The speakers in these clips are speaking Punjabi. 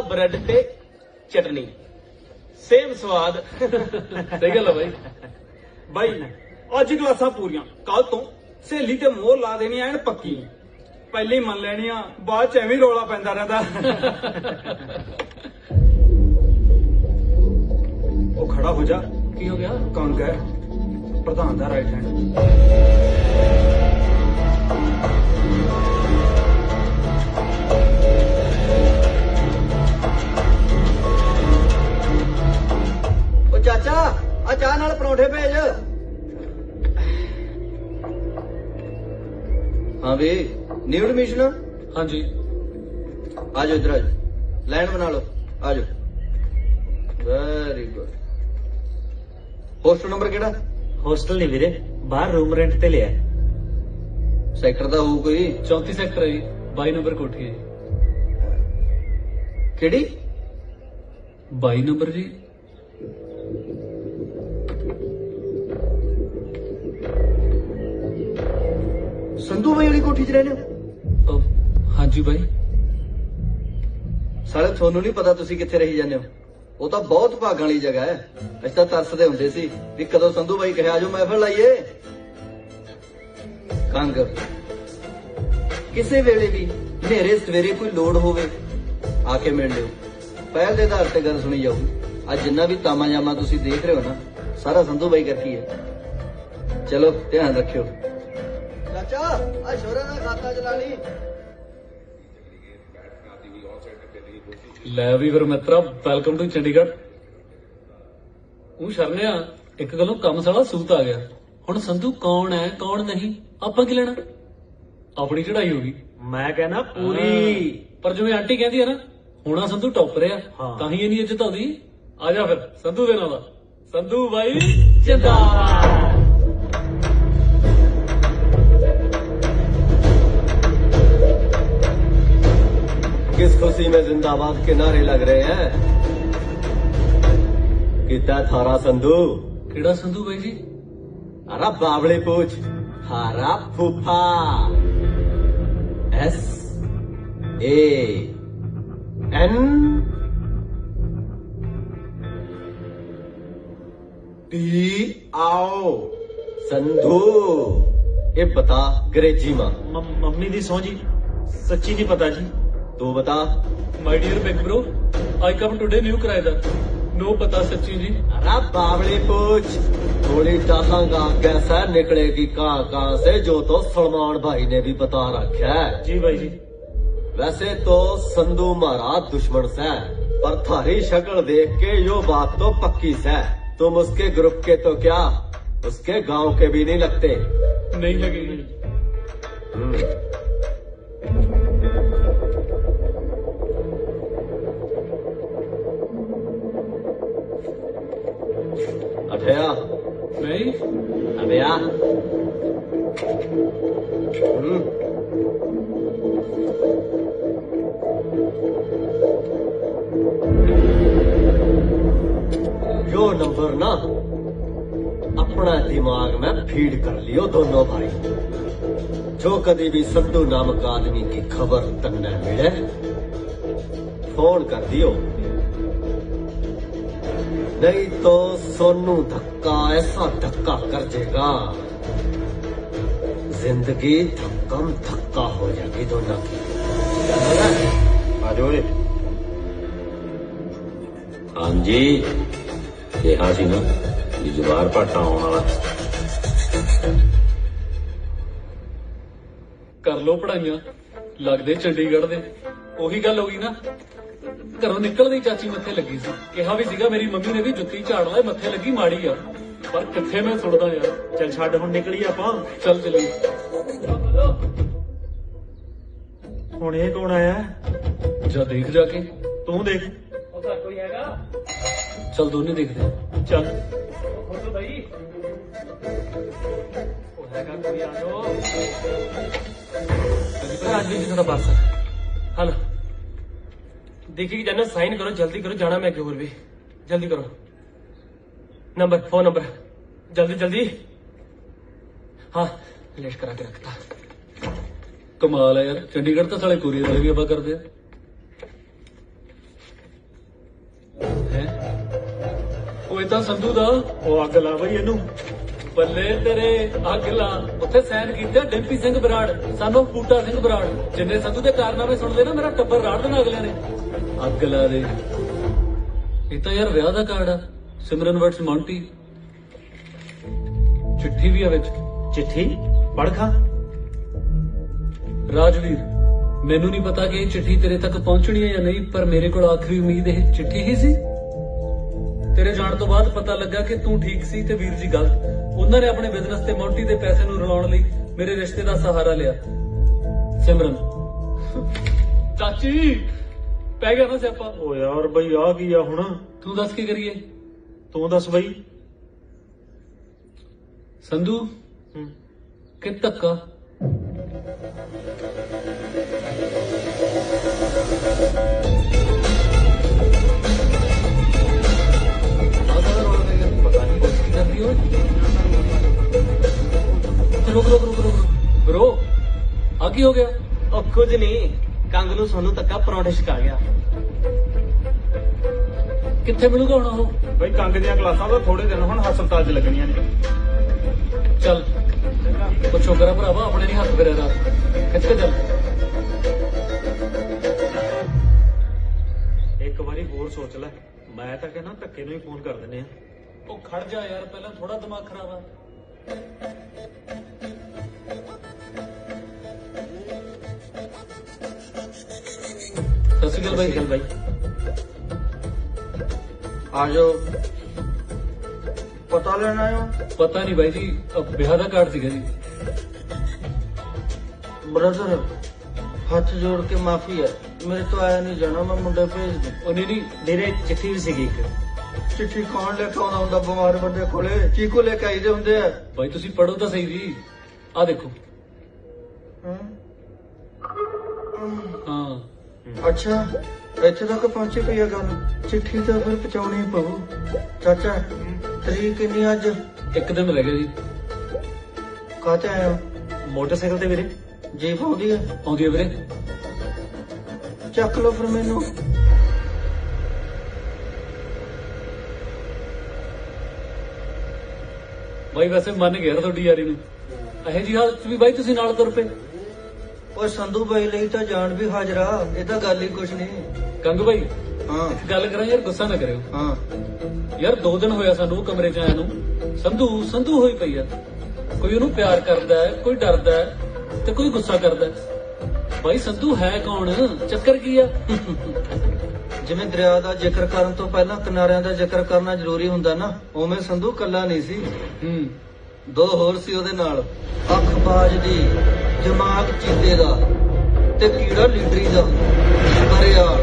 ब्रेड ते चटनी सेम स्वाद। सही गल है भाई। ਬਾਈ ਅੱਜ ਕਲਾਸਾਂ ਪੂਰੀਆਂ, ਕੱਲ ਤੋਂ ਸਹੇਲੀ ਤੇ ਮੋਹਰ ਲਾ ਦੇਣੀ ਐਨ ਪੱਕੀ। ਪਹਿਲੇ ਹੀ ਮੰਨ ਲੈਣੀ ਆ, ਬਾਅਦ ਚ ਐਵੇਂ ਹੀ ਰੌਲਾ ਪੈਂਦਾ ਰਹਿੰਦਾ। ਉਹ ਖੜਾ ਹੋ ਜਾ। की हो गया? ਕੰਗ ਹੈ ਪ੍ਰਧਾਨ ਦਾ ਰਾਈਟ ਹੈਂਡ। ਉਹ ਚਾਚਾ ਆ ਚਾਹ ਨਾਲ ਪਰੌਂਠੇ ਭੇਜ। हाँ भी न्यू एडमिशन। हाँ जी। आ जाओ इधर, आ जाओ लाइन बना लो, आ जाओ। Very good. होस्टल नंबर केड़ा? होस्टल नहीं वीरे, बाहर रूम रेंट ते लिया। सैक्टर दा होऊ कोई? 34 सैक्टर है जी, 22 नंबर कोठी है जी। केड़ी? 22 नंबर जी। संधू भाई वाली कोठी च रहने हो? हाँ जी भाई। साले थोनू नहीं पता तुसी किथे रही जाने हो? वो तो बहुत भागण वाली जगह है। अस तां तरसदे हुंदे सी भी कदों संधू भाई कहे आजो महफिल लाइए। कंग किसे वेले भी नेरे सवेरे कोई लोड़ होवे आके मिल लियो। पहल दे आधार ते गल सुनी जाऊगी। आज जिन्ना भी तामा जामा तुसी देख रहे हो ना, सारा संधू भाई करके है। चलो ध्यान रखियो। चाचा आ शोरा दा खाता चला ली। लै भी फिर मित्रा, वेलकम टू चंडीगढ़। ਉਹ ਸ਼ਰਨਿਆ ਇੱਕ ਗੱਲੋਂ ਕੰਮ ਸਾਲਾ ਸੂਤ ਆ ਗਿਆ। ਹੁਣ ਸੰਧੂ ਕੌਣ ਹੈ ਕੌਣ ਨਹੀਂ ਆਪਾਂ ਕੀ ਲੈਣਾ, ਆਪਣੀ ਚੜਾਈ ਹੋ ਗਈ। मैं कहना पूरी। ਪਰ ਜਿਵੇਂ ਆਂਟੀ ਕਹਿੰਦੀ ਹੈ ਨਾ, ਹੁਣਾ ਸੰਧੂ ਟੌਪ ਰਿਹਾ ਤਾਂ ਹੀ ਇੰਨੀ ਇੱਜ਼ਤ ਆਉਂਦੀ। ਆ ਜਾ ਫਿਰ ਸੰਧੂ ਦੇ ਨਾਂ ਦਾ ਸੰਧੂ ਬਾਈ ਜਿੰਦਾਬਾਦ। किस खुशी में जिंदाबाद के नारे लग रहे हैं? कितना थारा संधू? ਕਿਹੜਾ ਸੰਧੂ ਬਾਈ ਜੀ? अरे बावले पूछ। थारा फूफा। SAN आओ संधू। ये बता अंग्रेजी मां। मम्मी दी सौ जी, सच्ची नहीं पता जी। तू बता। My dear big bro, I come today new किराएदार। नो पता सच्ची जी। अरे बावले पूछ। थोड़ी टांगा कैसा निकलेगी कहाँ से, जो तो सलमान भाई ने भी बता रखा है। जी भाई जी। वैसे तो संधू मारा दुश्मन से, पर थारी शक्ल देख के यो बात तो पक्की से। तुम उसके ग्रुप के तो क्या, उसके गांव के भी नहीं लगते। नहीं लगी। अभया नहीं। अभया। यो नंबर ना अपना दिमाग में फीड कर लियो दोनों भाई। जो कभी भी संधू नामक आदमी की खबर तन्ने मिले फोन कर दियो, नहीं तो सोनू धक्का ऐसा धक्का कर देगा, जिंदगी धक्कम धक्का हो जाएगी दोनों की। आजो हाँ जी, ਕਿਹਾ ਸੀ ਨਾ ਵੀ ਜਵਾਰ ਭਾਟਾ ਆਉਣ ਵਾਲਾ। ਕਰ ਲੋ ਪੜਾਈਆਂ, ਲੱਗਦੇ ਚੰਡੀਗੜ੍ਹ ਦੇ। ਉਹੀ ਗੱਲ ਹੋ ਗਈ ਨਾ, ਘਰੋਂ ਨਿਕਲਦੀ ਚਾਚੀ ਮੱਥੇ ਲੱਗੀ ਸੀ। ਕਿਹਾ ਵੀ ਸੀਗਾ ਮੇਰੀ ਮੰਮੀ ਨੇ ਵੀ ਜੁੱਤੀ ਝਾੜ ਲੈ, ਮੱਥੇ ਲੱਗੀ ਮਾੜੀ ਆ, ਪਰ ਕਿੱਥੇ ਮੈਂ ਸੁਣਦਾ ਯਾਰ। चल छड़ हुण निकली आपां। ਚੱਲ ਚੱਲੀਏ। हुण ये कौन आया? ਜਾ ਦੇਖ ਜਾ ਕੇ। तू देख। ਚੱਲ ਦੋਨੇ ਦੇਖਦੇ ਆ। चल। ਅੱਜ ਵੀ ਤੁਹਾਡਾ ਪਾਸ ਹਲ देखिए जाना, साइन करो, जल्दी करो, जाना मैं होर भी। जल्दी करो, नंबर फोन नंबर, जल्दी जल्दी। हाँ लेट करा के रखता। ਕਮਾਲ ਹੈ ਯਾਰ, ਚੰਡੀਗੜ੍ਹ ਤਾਂ ਸਾਲੇ ਕੁਰੀਅਰ ਵਾਲੇ ਵੀ ਆਪਾਂ ਕਰਦੇ ਆ। ਉਹ ਤਾਂ ਸੰਧੂ ਦਾ ਉਹ ਅੱਗ ਲਾ ਬਈ ਇਹਨੂੰ। ਬੱਲੇ ਤੇਰੇ ਅੱਗ ਲਾ। ਉੱਥੇ ਸਾਈਨ ਕੀਤੇ ਡਿੰਪੀ ਸਿੰਘ ਬਰਾੜ ਸਾਨੂੰ ਬੂਟਾ ਸਿੰਘ ਬਰਾੜ। ਜਿੰਨੇ ਸੰਧੂ ਦੇ ਕਾਰਨਾਮੇ ਸੁਣਦੇ ਨਾ ਮੇਰਾ ਟੱਬਰ ਰਾੜ ਦੇਣਾ ਅਗਲਿਆਂ ਨੇ। ਅੱਗ ਲਾ ਦੇ। ਇਹ ਤਾਂ ਯਾਰ ਵਿਆਹ ਦਾ ਕਾਰਡ ਆ। ਸਿਮਰਨ ਵਰਡਸ ਮੌਂਟੀ। ਚਿੱਠੀ ਵੀ ਆ ਵਿੱਚ। ਚਿੱਠੀ ਪੜ੍ਹ ਖਾ। ਰਾਜਵੀਰ, ਮੈਨੂੰ ਨਹੀਂ ਪਤਾ ਕਿ ਇਹ ਚਿੱਠੀ ਤੇਰੇ ਤੱਕ ਪਹੁੰਚਣੀ ਹੈ ਜਾਂ ਨਹੀਂ, ਪਰ ਮੇਰੇ ਕੋਲ ਆਖਰੀ ਉਮੀਦ ਇਹ ਚਿੱਠੀ ਹੀ ਸੀ। ਤੇਰੇ ਜਾਣ ਤੋਂ ਬਾਅਦ ਪਤਾ ਲੱਗਾ ਕਿ ਤੂੰ ਠੀਕ ਸੀ ਤੇ ਵੀਰ ਜੀ ਗਲਤ। ਉਹਨਾਂ ਨੇ ਆਪਣੇ ਬਿਜ਼ਨਸ ਤੇ ਮੌਂਟੀ ਦੇ ਪੈਸੇ ਨੂੰ ਰਲਾਉਣ ਲਈ ਮੇਰੇ ਰਿਸ਼ਤੇ ਦਾ ਸਹਾਰਾ ਲਿਆ। ਸਿਮਰਨ ਚਾਚੀ ਪੈ ਗਿਆ ਨਾ ਸਿਆਪਾ। ਓ ਯਾਰ ਬਈ ਆ ਕੀ ਆ ਹੁਣ? ਤੂੰ ਦੱਸ ਕੀ ਕਰੀਏ? ਤੂੰ ਦੱਸ ਬਈ। ਸੰਧੂ ਕਿ ਧੱਕਾ? ਪਤਾ ਨਹੀਂ ਕੀ ਕਰਦੀ ਹੋ? ਰੁਕ ਬ్రో ਆ ਕੀ ਹੋ ਗਿਆ? ਉਹ ਕੁਝ ਨਹੀਂ, ਕੰਗ ਨੂੰ ਸੋਨੂੰ ਤੱਕਾ ਪਰੌਂਠੇ ਛਕਾ ਗਿਆ। ਕਿੱਥੇ ਮਿਲੂਗਾ ਹੁਣ ਉਹ? ਬਈ ਕੰਗ ਦੀਆਂ ਕਲਾਸਾਂ ਤਾਂ ਥੋੜੇ ਦਿਨ ਹੁਣ ਹਸਪਤਾਲ 'ਚ ਲੱਗਣੀਆਂ ਨੇ। ਚੱਲ ਕੁਛ ਕਰਾ ਭਰਾਵਾ, ਆਪਣੇ ਨਹੀਂ ਹੱਥ ਫੇਰਿਆ ਰਾਤ। ਖਿੱਚ ਕੇ ਚੱਲ। ਇੱਕ ਵਾਰੀ ਹੋਰ ਸੋਚ ਲੈ। ਮੈਂ ਤਾਂ ਕਹਿੰਦਾ ਧੱਕੇ ਨੂੰ ਹੀ ਫੋਨ ਕਰ ਦਿੰਦੇ ਆ। ਉਹ ਖੜ ਜਾ ਯਾਰ, ਪਹਿਲਾਂ ਥੋੜਾ ਦਿਮਾਗ ਖਰਾਬ ਆ। ਸਤਿ ਸ਼੍ਰੀ ਅਕਾਲ ਬਾਈ। ਬਾਈ ਆ ਜਾਓ। ਪਤਾ ਲੈਣ ਆਇਓ? ਪਤਾ ਨਹੀਂ ਬਾਈ ਜੀ, ਵਿਆਹ ਦਾ ਕਾਰਡ ਸੀਗਾ ਜੀ। ਬ੍ਰਦਰ, ਹੱਥ ਜੋੜ ਕੇ ਮਾਫੀ ਹੈ, ਮੇਰੇ ਤੋਂ ਆਇਆ ਨਹੀਂ ਜਾਣਾ, ਮੈਂ ਮੁੰਡੇ ਭੇਜ ਦੂੰ। ਉਹ ਨਹੀਂ ਮੇਰੇ ਚਿੱਠੀ ਵੀ ਸੀਗੀ ਇੱਕ। ਚਿੱਠੀ ਕੌਣ ਲੈ ਕੇ ਆਉਂਦਾ ਹੁੰਦਾ ਬਿਮਾਰ ਬੰਦੇ ਕੋਲੇ? ਚੀਕੂ ਲੈ ਕੇ ਆਈਦੇ ਹੁੰਦੇ ਆ। ਬਾਈ ਤੁਸੀਂ ਪੜੋ ਤਾਂ ਸਹੀ ਜੀ। ਆ ਦੇਖੋ। ਹਾਂ। ਹਾਂ ਅੱਛਾ, ਇੱਥੇ ਤੱਕ ਪਹੁੰਚੀ ਪਈ ਆ ਗੱਲ। ਚਿੱਠੀ ਤਾਂ ਫਿਰ ਪਹੁੰਚਾਉਣੀ ਪਊ। ਚਾਚਾ, ਤਰੀਕ ਕਿੰਨੀ ਅੱਜ? ਇੱਕ ਦਿਨ ਰਹਿ ਗਿਆ ਜੀ। ਕਾਹਤੇ ਆਏ ਹੋ? ਮੋਟਰਸਾਈਕਲ ਤੇ ਵੀਰੇ। ਜੀਪ ਆਉਂਦੀ ਹੈ? ਆਉਂਦੀ ਹੈ ਵੀਰੇ। ਚੱਕ ਲਓ ਫਿਰ ਮੈਨੂੰ। ਬਾਈ ਵੈਸੇ ਮੰਨ ਗਿਆ ਤੁਹਾਡੀ ਯਾਰੀ ਨੂੰ। ਇਹੋ ਜੀ ਹਾਲਤ 'ਚ ਵੀ ਬਾਈ ਤੁਸੀਂ ਨਾਲ ਤੁਰ ਪਏ। ਓਏ ਸੰਧੂ ਬਾਈ ਲਈ ਤਾਂ ਜਾਨ ਵੀ ਹਾਜ਼ਰਾ। ਇਹ ਤਾਂ ਗੱਲ ਹੀ ਕੁਛ ਨਹੀਂ। ਕੰਗ ਬਾਈ ਹਾਂ ਗੱਲ ਕਰਾਂ ਯਾਰ, ਗੁੱਸਾ ਨਾ ਕਰਿਓ ਹਾਂ। ਯਾਰ 2 ਦਿਨ ਹੋਇਆ ਸਾਨੂੰ ਕਮਰੇ 'ਚ ਆਇਆ ਨੂੰ। ਸੰਧੂ ਹੋਈ ਪਈ ਆ। ਕੋਈ ਉਹਨੂੰ ਪਿਆਰ ਕਰਦਾ ਹੈ, ਕੋਈ ਡਰਦਾ ਹੈ ਤੇ ਕੋਈ ਗੁੱਸਾ ਕਰਦਾ ਹੈ। ਬਾਈ ਸੰਧੂ ਹੈ ਕੌਣ? ਚੱਕਰ ਕੀ ਆ? ਜਿਵੇਂ ਦਰਿਆ ਦਾ ਜ਼ਿਕਰ ਕਰਨ ਤੋਂ ਪਹਿਲਾਂ ਕਿਨਾਰਿਆਂ ਦਾ ਜ਼ਿਕਰ ਕਰਨਾ ਜ਼ਰੂਰੀ ਹੁੰਦਾ ਨਾ, ਉਵੇਂ ਸੰਧੂ ਕੱਲਾ ਨਹੀਂ ਸੀ। ਦੋ ਹੋਰ ਸੀ ਉਹਦੇ ਨਾਲ, ਅੱਖ ਬਾਜ ਦੀ, ਦਿਮਾਗ ਚੀਤੇ ਦਾ ਤੇ ਕੀੜਾ ਲੀਡਰੀ ਦਾ ਕਰਿਆਲ,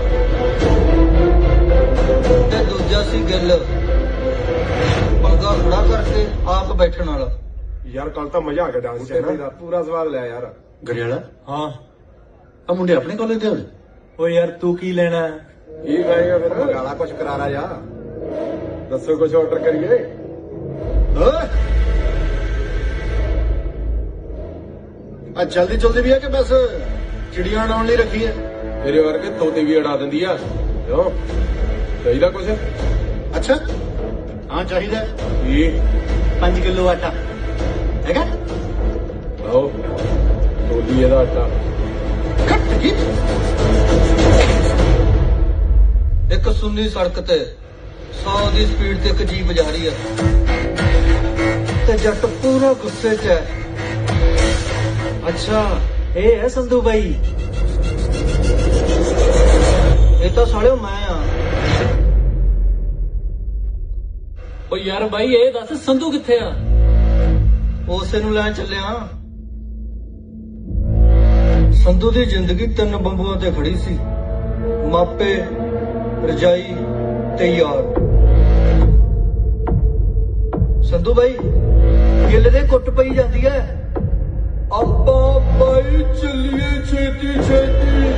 ਤੇ ਦੂਜਾ ਸੀ ਗਿੱਲ, ਪੰਗਾ ਖੜਾ ਕਰਕੇ ਆਪ ਬੈਠਣ ਵਾਲਾ। ਯਾਰ ਕੱਲ ਤਾਂ ਮਜ਼ਾ ਆ ਗਿਆ ਡਾਂਸ ਚ ਨਾ, ਪੂਰਾ ਸਵਾਦ ਲਿਆ ਯਾਰ। ਗਰਿਆਲਾ ਹਾਂ। ਆ ਮੁੰਡੇ ਆਪਣੇ ਕਾਲਜ ਦੇ ਹੋਣੇ। ਓ ਯਾਰ ਤੂੰ ਕੀ ਲੈਣਾ? ਕੀ ਖਾਏਗਾ ਫਿਰ? ਗਾਲਾ ਕੁਛ ਕਰਾਰਾ ਜਾ, ਦੱਸੋ ਕੁਛ ਆਰਡਰ ਕਰੀਏ। ਓਏ ਆ ਜਲਦੀ ਵੀ ਆ ਕਿ ਬਸ ਚਿੜੀਆਂ ਉਡਾਉਣ ਲਈ ਰੱਖੀ ਹੈ? ਤੇਰੇ ਵਰਗੇ ਤੋਤੇ ਵੀ ਉਡਾ ਦਿੰਦੀ ਆ। ਕਿਉਂ ਚਾਹੀਦਾ ਕੁਛ? ਅੱਛਾ ਹਾਂ ਚਾਹੀਦਾ। ਕੀ 5 ਕਿਲੋ ਆਟਾ ਹੈਗਾ? ਆਓ ਤੋਲੀ ਇਹਦਾ ਆਟਾ। ਕੱਟ ਕੀ ਇੱਕ ਸੁੰਨੀ ਸੜਕ ਤੇ 100 ਦੀ ਸਪੀਡ ਤੇ ਇੱਕ ਜੀਪ ਜਾ ਰਹੀ ਹੈ ਤੇ ਜੱਟ ਪੂਰਾ ਗੁੱਸੇ 'ਚ ਹੈ। ਅੱਛਾ ਇਹ ਹੈ ਸੰਧੂ ਬਾਈ। ਇਹ ਤਾਂ ਸਾਲਿਓ ਮੈਂ ਆ। ਓ ਯਾਰ ਬਾਈ ਇਹ ਦੱਸ ਸੰਧੂ ਕਿੱਥੇ ਆ? ਉਸੇ ਨੂੰ ਲੈਣ ਚੱਲਿਆ। ਸੰਧੂ ਦੀ ਜ਼ਿੰਦਗੀ 3 ਬੰਬੂਆਂ ਤੇ ਖੜੀ ਸੀ, ਮਾਪੇ, ਰਜਾਈ ਤੇ ਯਾਰ। ਸੰਧੂ ਬਾਈ ਗਿੱਲ ਦੇ ਕੁੱਟ ਪਈ ਜਾਂਦੀ ਹੈ। ਆਪਾਂ ਬਾਈ ਚੱਲੀਏ ਛੇਤੀ ਛੇਤੀ।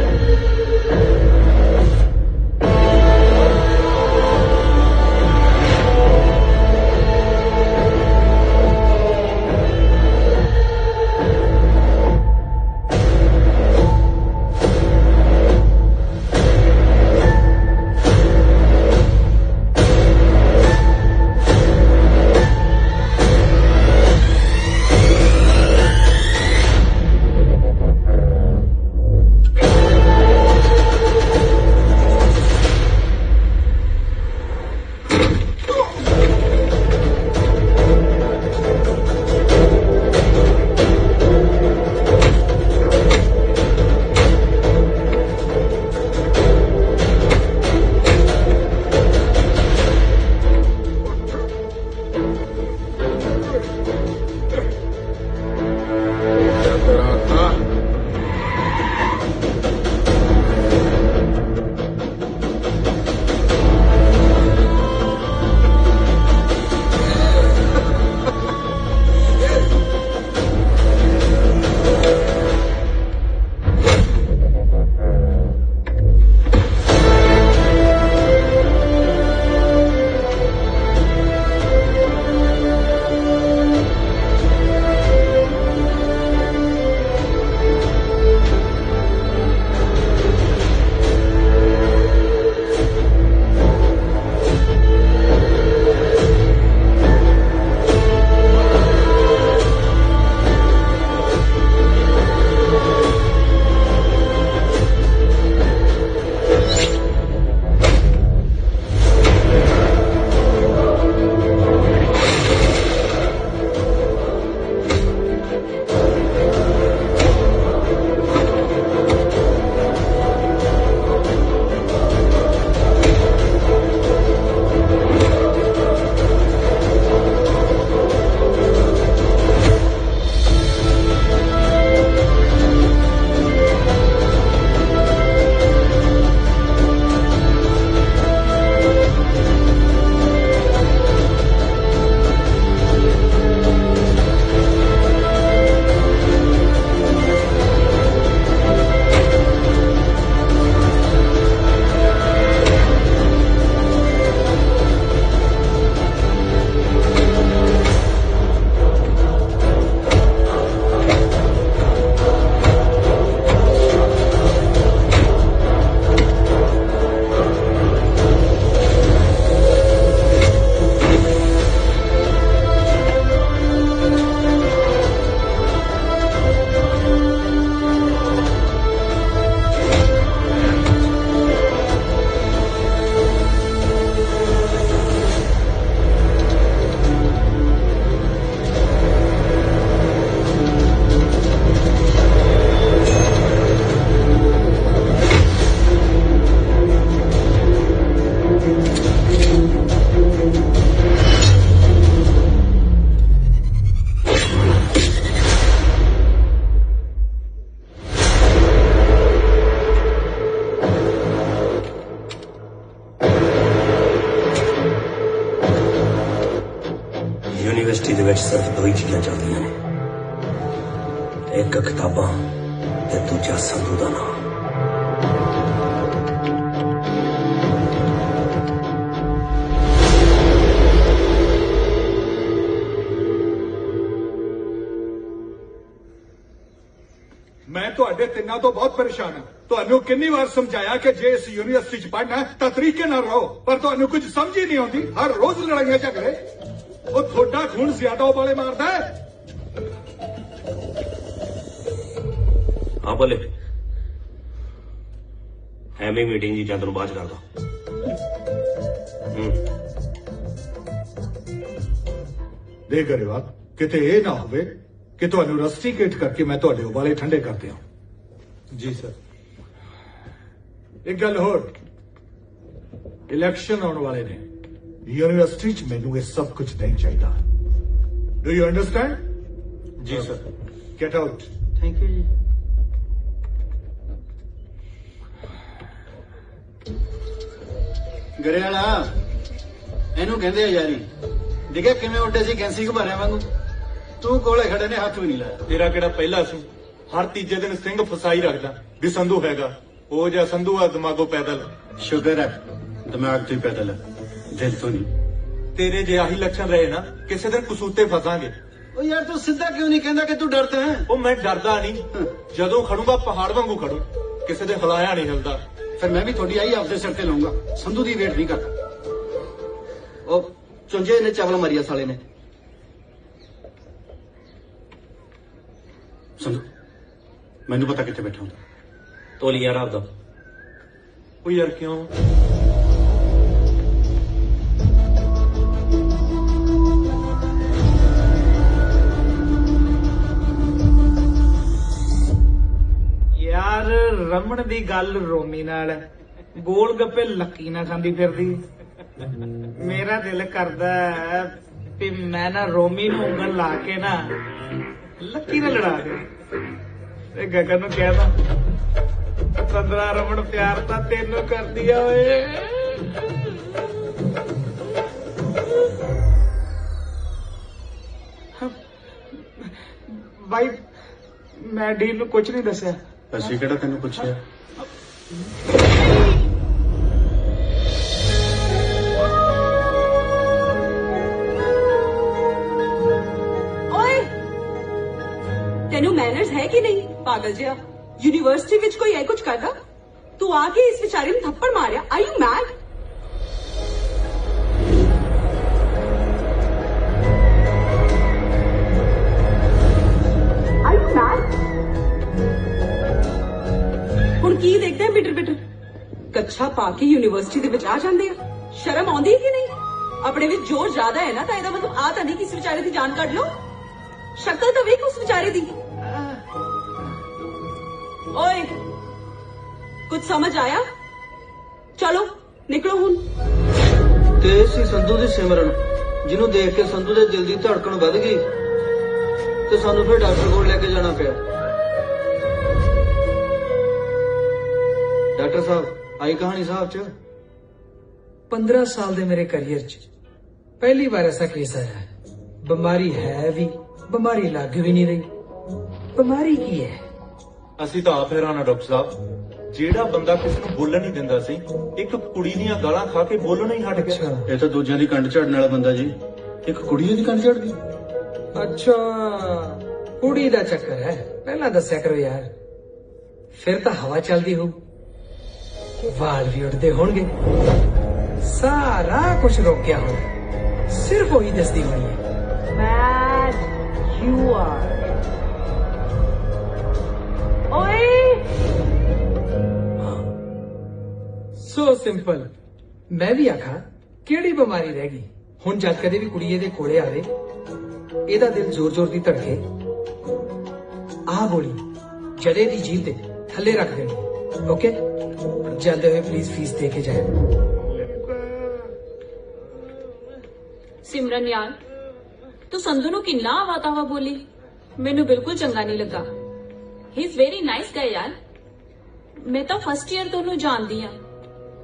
यूनिवर्सिटी ਦੇ ਵਿੱਚ ਸਿਰਫ ਦੋ ਹੀ ਚੀਜ਼ਾਂ ਚੱਲਦੀਆਂ ਨੇ, ਇੱਕ ਕਿਤਾਬਾਂ ਤੇ ਦੂਜਾ ਸੰਧੂ ਦਾ ਨਾਮ। ਮੈਂ ਤੁਹਾਡੇ ਤਿੰਨਾਂ ਤੋਂ ਬਹੁਤ ਪਰੇਸ਼ਾਨ ਹਾਂ। ਤੁਹਾਨੂੰ ਕਿੰਨੀ ਵਾਰ ਸਮਝਾਇਆ ਕਿ ਜੇ ਇਸ ਯੂਨੀਵਰਸਿਟੀ 'ਚ ਪੜ੍ਹਨਾ ਤਾਂ ਤਰੀਕੇ ਨਾਲ ਰਹੋ, ਪਰ ਤੁਹਾਨੂੰ ਕੁਝ ਸਮਝ ਹੀ ਨਹੀਂ ਆਉਂਦੀ। ਹਰ ਰੋਜ਼ ਲੜਾਈਆਂ ਝਗੜੇ। ਉਹ ਤੁਹਾਡਾ ਖੂਨ ਜ਼ਿਆਦਾ ਉਬਾਲੇ ਮਾਰਦਾ ਹੈ। ਹਾਂ ਬੋਲੇ, ਐਵੇਂ ਮੀਟਿੰਗ ਜੀ ਜਾਂ ਤੈਨੂੰ ਬਾਅਦ 'ਚ ਕਰਦਾ। ਦੇ ਗਰੇਵਾਲ, ਕਿਤੇ ਇਹ ਨਾ ਹੋਵੇ ਕਿ ਤੁਹਾਨੂੰ ਰਸਟੀਕੇਟ ਕਰਕੇ ਮੈਂ ਤੁਹਾਡੇ ਉਬਾਲੇ ਠੰਡੇ ਕਰ ਦਿਆਂ। ਜੀ ਸਰ। ਇੱਕ ਗੱਲ ਹੋਰ, ਇਲੈਕਸ਼ਨ ਆਉਣ ਵਾਲੇ ਨੇ। ਯੂਨੀਵਰਸਿਟੀ 'ਚ ਮੈਨੂੰ ਇਹ ਸਭ ਕੁਝ ਨਹੀਂ ਚਾਹੀਦਾ। Do you understand? ਜੀ sir. Get out. Thank you ਜੀ। ਗਰੇਵਾਲਾ ਇਹਨੂੰ ਕਹਿੰਦੇ ਆ ਯਾਰੀ। ਦੇਖਿਆ ਕਿਵੇਂ ਉੱਡੇ ਸੀ ਕੈਂਸੀ ਘੁਮਾਰਿਆਂ ਵਾਂਗੂ। ਤੂੰ ਕੋਲੇ ਖੜੇ ਨੇ ਹੱਥ ਵੀ ਨਹੀਂ ਲਾਇਆ। ਤੇਰਾ ਕਿਹੜਾ ਪਹਿਲਾ ਸੀ? ਹਰ ਤੀਜੇ ਦਿਨ ਸਿੰਘ ਫਸਾਈ ਰੱਖਦਾ ਵੀ ਸੰਧੂ ਹੈਗਾ। ਉਹ ਜਿਹਾ ਸੰਧੂ ਆ ਦਿਮਾਗੋਂ ਪੈਦਲ। ਸ਼ੁਕਰ ਹੈ ਦਿਮਾਗ ਤੋਂ ਹੀ ਪੈਦਲ ਹੈ, ਦਿਲ ਤੋਂ ਨਹੀਂ। ਤੇਰੇ ਜੇ ਆਹੀ ਲੱਛਣ ਰਹੇ ਨਾ, ਕਿਸੇ ਦਿਨ ਕਸੂਤੇ ਫਸਾਂਗੇ। ਉਹ ਯਾਰ ਤੂੰ ਸਿੱਧਾ ਕਿਉਂ ਨਹੀਂ ਕਹਿੰਦਾ ਕਿ ਤੂੰ ਡਰਦਾ ਹੈ? ਉਹ ਮੈਂ ਡਰਦਾ ਨਹੀਂ, ਜਦੋਂ ਖੜੂੰਗਾ ਪਹਾੜ ਵਾਂਗੂ ਖੜੂ, ਕਿਸੇ ਦੇ ਹਲਾਇਆ ਨਹੀਂ ਹਿਲਦਾ। ਫਿਰ ਮੈਂ ਵੀ ਤੁਹਾਡੀ ਆਈ ਆਪਦੇ ਸਿਰ ਤੇ ਲਾਉਂਗਾ। ਸੰਧੂ ਦੀ ਵੇਟ ਨਹੀਂ ਕਰਦਾ। ਉਹ ਚੁੰਝੇ ਨੇ ਚਾਵਲ ਮਾਰੀਆ ਸਾਲੇ ਨੇ। ਸੰਧੂ ਮੈਨੂੰ ਪਤਾ ਕਿੱਥੇ ਬੈਠਾ ਹੁੰਦਾ। ਤੋਲੀ ਯਾਰ ਆਪਦਾ। ਉਹ ਯਾਰ ਕਿਉਂ? ਯਾਰ ਰਮਣ ਦੀ ਗੱਲ ਰੋਮੀ ਨਾਲ ਹੈ, ਗੋਲ ਗੱਪੇ ਲੱਕੀ ਨਾਲ ਖਾਂਦੀ ਫਿਰਦੀ। ਮੇਰਾ ਦਿਲ ਕਰਦਾ ਹੈ ਵੀ ਮੈਂ ਨਾ ਰੋਮੀ ਨੂੰ ਉਂਗਲ ਲਾ ਕੇ ਨਾ ਲੱਕੀ ਨਾਲ ਲੜਾ ਦੇ ਤੇ ਗਗਨ ਨੂੰ ਕਹਿਦਾ ਪੰਦਰਾ ਰਮਣ ਪਿਆਰ ਤਾਂ ਤੈਨੂੰ ਕਰਦੀ ਆ ਓਏ। ਬਾਈ ਮੈਂ ਡੀਲ ਨੂੰ ਕੁਝ ਨਹੀਂ ਦੱਸਿਆ। ਅਸੀਂ ਕਿਹੜਾ ਤੈਨੂੰ ਪੁੱਛਿਆ? ਓਏ ਤੈਨੂੰ ਮੈਨਰਸ ਹੈ ਕਿ ਨਹੀਂ ਪਾਗਲ ਜਿਹਾ? ਯੂਨੀਵਰਸਿਟੀ ਵਿੱਚ ਕੋਈ ਇਹ ਕੁਝ ਕਰਦਾ? ਤੂੰ ਆ ਕੇ ਇਸ ਵਿਚਾਰੇ ਨੂੰ ਥੱਪੜ ਮਾਰਿਆ। Are you mad? ਹੁਣ ਕੀ ਦੇਖਦੇ ਆ ਬਿਟਰ ਬਿਟਰ? ਕੱਛਾ ਪਾ ਕੇ ਯੂਨੀਵਰਸਿਟੀ ਦੇ ਵਿੱਚ ਆ ਜਾਂਦੇ ਆ। ਸ਼ਰਮ ਆਉਂਦੀ ਹੈ ਕਿ ਨਹੀਂ? ਆਪਣੇ ਵਿੱਚ ਜ਼ੋਰ ਜ਼ਿਆਦਾ ਹੈ ਨਾ, ਤਾਂ ਇਹਦਾ ਮਤਲਬ ਆ ਤਾਂ ਨਹੀਂ ਕਿ ਇਸ ਵਿਚਾਰੇ ਦੀ ਜਾਨ ਕੱਢ ਲਓ। ਸ਼ਕਲ ਤਾਂ ਵੇਖ ਉਸ ਵਿਚਾਰੇ ਦੀ। ਓਏ ਕੁਝ ਸਮਝ ਆਇਆ? ਚਲੋ ਨਿਕਲੋ ਹੁਣ। ਤੇ ਸੀ ਸੰਧੂ ਦੀ ਸਿਮਰਨ, ਜਿਹਨੂੰ ਦੇਖ ਕੇ ਸੰਧੂ ਦੇ ਦਿਲ ਦੀ ਧੜਕਣ ਵੱਧ ਗਈ ਤੇ ਸਾਨੂੰ ਫਿਰ ਡਾਕਟਰ ਕੋਲ ਲੈ ਕੇ ਜਾਣਾ ਪਿਆ। ਡਾਕਟਰ ਸਾਹਿਬ ਆਈ ਕਹਾਣੀ ਸਾਹਿਬ ਚ 15 ਸਾਲ ਦੇ ਮੇਰੇ ਕੈਰੀਅਰ 'ਚ ਪਹਿਲੀ ਵਾਰ ਐਸਾ ਕੇਸ ਆਇਆ ਹੈ। ਬਿਮਾਰੀ ਹੈ ਵੀ, ਬਿਮਾਰੀ ਲੱਗ ਵੀ ਨਹੀਂ ਰਹੀ। ਬਿਮਾਰੀ ਕੀ ਹੈ? ਅਸੀਂ ਤਾਂ ਆਪ ਹੈਰਾਨ ਆ ਡਾਕਟਰ ਸਾਹਿਬ। ਜਿਹੜਾ ਬੰਦਾ ਕਿਸੇ ਨੂੰ ਬੋਲਣ ਨਹੀਂ ਦਿੰਦਾ ਸੀ, ਇੱਕ ਕੁੜੀ ਦੀਆਂ ਗਾਲਾਂ ਖਾ ਕੇ ਬੋਲਣੋਂ ਹੀ ਹਟ ਗਿਆ। ਇਹ ਤਾਂ ਦੂਜਿਆਂ ਦੀ ਕੰਡ ਝਾੜਨ ਵਾਲਾ ਬੰਦਾ ਜੀ। ਇੱਕ ਕੁੜੀ ਦੀ ਕੰਡ ਝਾੜਦੀ। ਅੱਛਾ ਕੁੜੀ ਦਾ ਚੱਕਰ ਹੈ। ਪਹਿਲਾਂ ਦੱਸਿਆ ਕਰੋ ਯਾਰ, ਫਿਰ ਤਾਂ ਹਵਾ ਚੱਲਦੀ ਹੋਊ, ਵਾਲ ਵੀ ਉੱਡਦੇ ਹੋਣਗੇ, ਸਾਰਾ ਕੁਝ ਰੋਕਿਆ ਹੋਣਾ। ਸਿਰਫ ਉਹੀ ਦੱਸਦੀ ਹੋਣੀ ਹੈ ਮੈਡ ਯੂ ਆਰ। ਓਏ ਸੋ ਸਿੰਪਲ। ਮੈਂ ਵੀ ਆਖਾਂ ਕਿਹੜੀ ਬਿਮਾਰੀ ਰਹਿ ਗਈ ਹੁਣ? ਜਦ ਕਦੇ ਵੀ ਕੁੜੀ ਇਹਦੇ ਕੋਲੇ ਆਵੇ, ਇਹਦਾ ਦਿਲ ਜ਼ੋਰ ਜ਼ੋਰ ਦੀ ਧੜਕੇ, ਆਹ ਗੋਲੀ ਜਦੇ ਦੀ ਜੀਭ ਤੇ ਥੱਲੇ ਰੱਖ ਦੇਣੀ। ਓਕੇ ਜਾਂਦੇ ਹੋਏ ਪਲੀਜ਼ ਫੀਸ ਦੇ ਕੇ ਜਾਏ। ਸਿਮਰਨ ਯਾਰ ਤੂੰ ਸੰਧੂ ਨੂੰ ਕਿੰਨਾ ਆਵਾ-ਤਾਵਾ ਬੋਲੀ, ਮੈਨੂੰ ਬਿਲਕੁਲ ਚੰਗਾ ਨਹੀਂ ਲੱਗਾ। ਹੀ ਇਜ਼ ਵੈਰੀ ਨਾਈਸ ਗਾਇ ਯਾਰ। ਮੈਂ ਤਾਂ ਫਸਟ ਈਅਰ ਤੋਂ ਉਹਨੂੰ ਜਾਣਦੀ ਆ।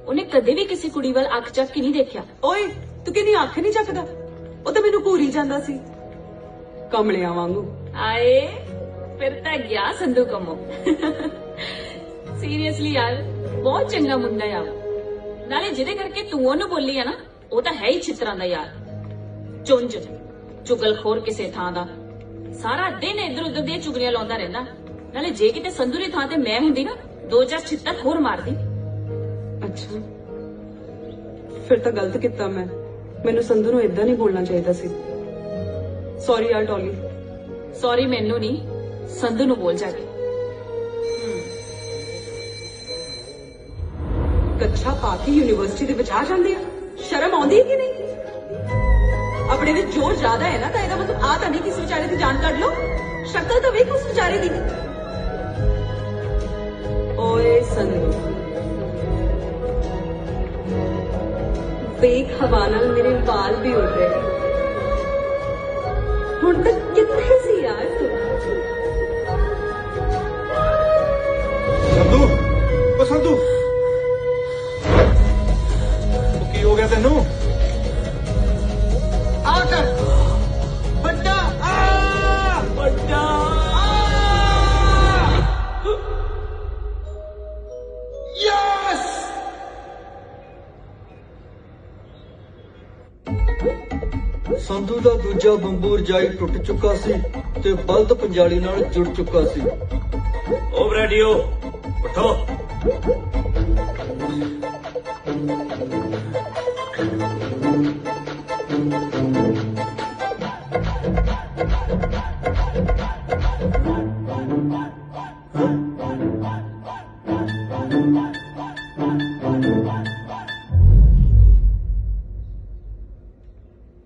ਉਹਨੇ ਕਦੇ ਵੀ ਕਿਸੇ ਕੁੜੀ ਵੱਲ ਅੱਖ ਚੱਕ ਕੇ ਨਹੀਂ ਦੇਖਿਆ। ਓਏ ਤੂੰ ਕਿਹਦੀ ਅੱਖ ਨਹੀਂ ਚੱਕਦਾ? ਉਹ ਤਾਂ ਮੈਨੂੰ ਘੂਰੀ ਜਾਂਦਾ ਸੀ। ਕਮਲਿਆਂ ਵਾਂਗੂ। ਆਏ ਫਿਰ ਤਾਂ ਗਿਆ ਸੰਧੂ ਕੰਮੋ। ਸੀਰੀਅਸਲੀ ਯਾਰ ਬਹੁਤ ਚੰਗਾ ਮੁੰਡਾ ਆ। ਨਾਲੇ ਜਿਹਦੇ ਕਰਕੇ ਤੂੰ ਉਹਨੂੰ ਬੋਲੀ ਆ ਨਾ, ਉਹ ਤਾਂ ਹੈ ਹੀ ਛਿੱਤਰਾਂ ਦਾ ਯਾਰ, ਚੁੰਝ ਚੁਗਲਖੋਰ ਕਿਸੇ ਥਾਂ ਦਾ। ਸਾਰਾ ਦਿਨ ਇੱਧਰ ਉੱਧਰ ਦੀਆਂ ਚੁਗਲੀਆਂ ਲਾਉਂਦਾ ਰਹਿੰਦਾ। ਨਾਲੇ ਜੇ ਕਿਤੇ ਸੰਧੂ ਦੀ ਥਾਂ ਤੇ ਮੈਂ ਹੁੰਦੀ ਨਾ, 2-4 ਛਿੱਤਰ ਹੋਰ ਮਾਰਦੀ। ਅੱਛਾ, ਫਿਰ ਤਾਂ ਗਲਤ ਕੀਤਾ ਮੈਂ। ਮੈਨੂੰ ਸੰਧੂ ਨੂੰ ਇਦਾਂ ਨਹੀਂ ਬੋਲਣਾ ਚਾਹੀਦਾ ਸੀ। ਸੌਰੀ ਯਾਰ ਡੋਲੀ। ਸੌਰੀ ਮੈਨੂੰ ਨਹੀਂ, ਸੰਧੂ ਨੂੰ ਬੋਲ ਜਾ ਕੇ। ਕੱਛਾ ਪਾ ਕੇ ਯੂਨੀਵਰਸਿਟੀ ਦੇ ਵਿੱਚ ਆ ਜਾਂਦੇ ਆ, ਸ਼ਰਮ ਆਉਂਦੀ ਹੈ ਕਿ ਨਹੀਂ? ਆਪਣੇ ਵਿੱਚ ਜ਼ੋਰ ਜ਼ਿਆਦਾ ਹੈ ਨਾ, ਤਾਂ ਇਹਦਾ ਮਤਲਬ ਆ ਤਾਂ ਨਹੀਂ ਕਿਸ ਵਿਚਾਰੇ ਦੀ ਜਾਨ ਕੱਢ ਲਓ। ਸ਼ਕਲ ਤਾਂ ਵੇਖ ਉਸ ਵਿਚਾਰੇ ਦੀ। ਓਏ ਸੰਧੂ, ਵੇਖ ਹਵਾ ਨਾਲ ਮੇਰੇ ਵਾਲ ਵੀ ਉੱਡ ਰਹੇ। ਹੁਣ ਤੱਕ ਕਿੱਥੇ ਸੀ ਯਾਰ ਤੂੰ? ਸੰਧੂ, ਉਹ ਸੰਧੂ, ਉਹ ਕੀ ਹੋ ਗਿਆ ਤੈਨੂੰ? ਆ ਕਰ ਵੱਡਾ ਆ ਵੱਡਾ ਯੈਸ। ਸੰਧੂ ਦਾ ਦੂਜਾ ਬੰਬੂਰ ਜਾਈ ਟੁੱਟ ਚੁੱਕਾ ਸੀ ਤੇ ਬਲਦ ਪੰਜਾਲੀ ਨਾਲ ਜੁੜ ਚੁੱਕਾ ਸੀ। ਓ ਬ੍ਰੈਡੀਓ ਉਠੋ।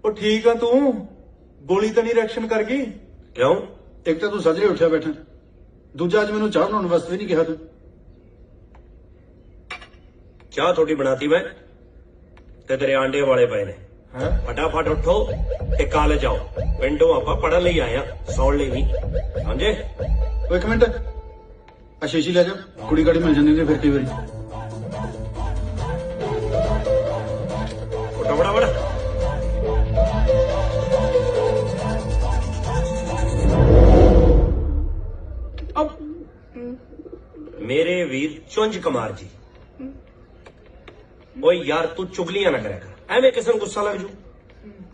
ਉਹ ਠੀਕ ਆ ਤੂੰ? ਗੋਲੀ ਤਾਂ ਨਹੀਂ ਰਿਐਕਸ਼ਨ ਕਰ ਗਈ? ਕਿਉਂ? ਇੱਕ ਤਾਂ ਤੂੰ ਸੱਜਰੇ ਉੱਠਿਆ ਬੈਠਾ, ਦੂਜਾ ਅੱਜ ਮੈਨੂੰ ਚਾਹ ਬਣਾਉਣ ਵਾਸਤੇ ਵੀ ਨਹੀਂ ਕਿਹਾ ਤੂੰ। ਚਾਹ ਥੋੜੀ ਬਣਾਤੀ ਮੈਂ ਤੇ ਤੇਰੇ ਆਂਡੇ ਵਾਲੇ ਪਏ ਨੇ। ਹੈ ਫਟਾਫਟ ਉੱਠੋ ਤੇ ਕਾਲਜ ਆਓ। ਪਿੰਡੋਂ ਆਪਾਂ ਪੜਨ ਲਈ ਆਏ ਆ, ਸੌਣ ਲਈ ਨਹੀਂ, ਸਮਝੇ? ਉਹ ਇੱਕ ਮਿੰਟ, ਅਸ਼ੀਸ਼ੀ ਲੈ ਜਾ, ਕੁੜੀ ਕਾੜੀ ਮਿਲ ਜਾਂਦੀ ਨੇ ਫਿਰ ਕਈ ਵਾਰੀ। ਉੱਠੋ ਫਟਾਫਟ। ਮੇਰੇ ਵੀਰ ਚੁੰਝ ਕੁਮਾਰ ਜੀ, ਓਏ ਯਾਰ ਤੂੰ ਚੁਗਲੀਆਂ ਨਾ ਕਰਿਆ ਕਰ, ਐਵੇਂ ਕਿਸੇ ਨੂੰ ਗੁੱਸਾ ਲੱਗ ਜੂ।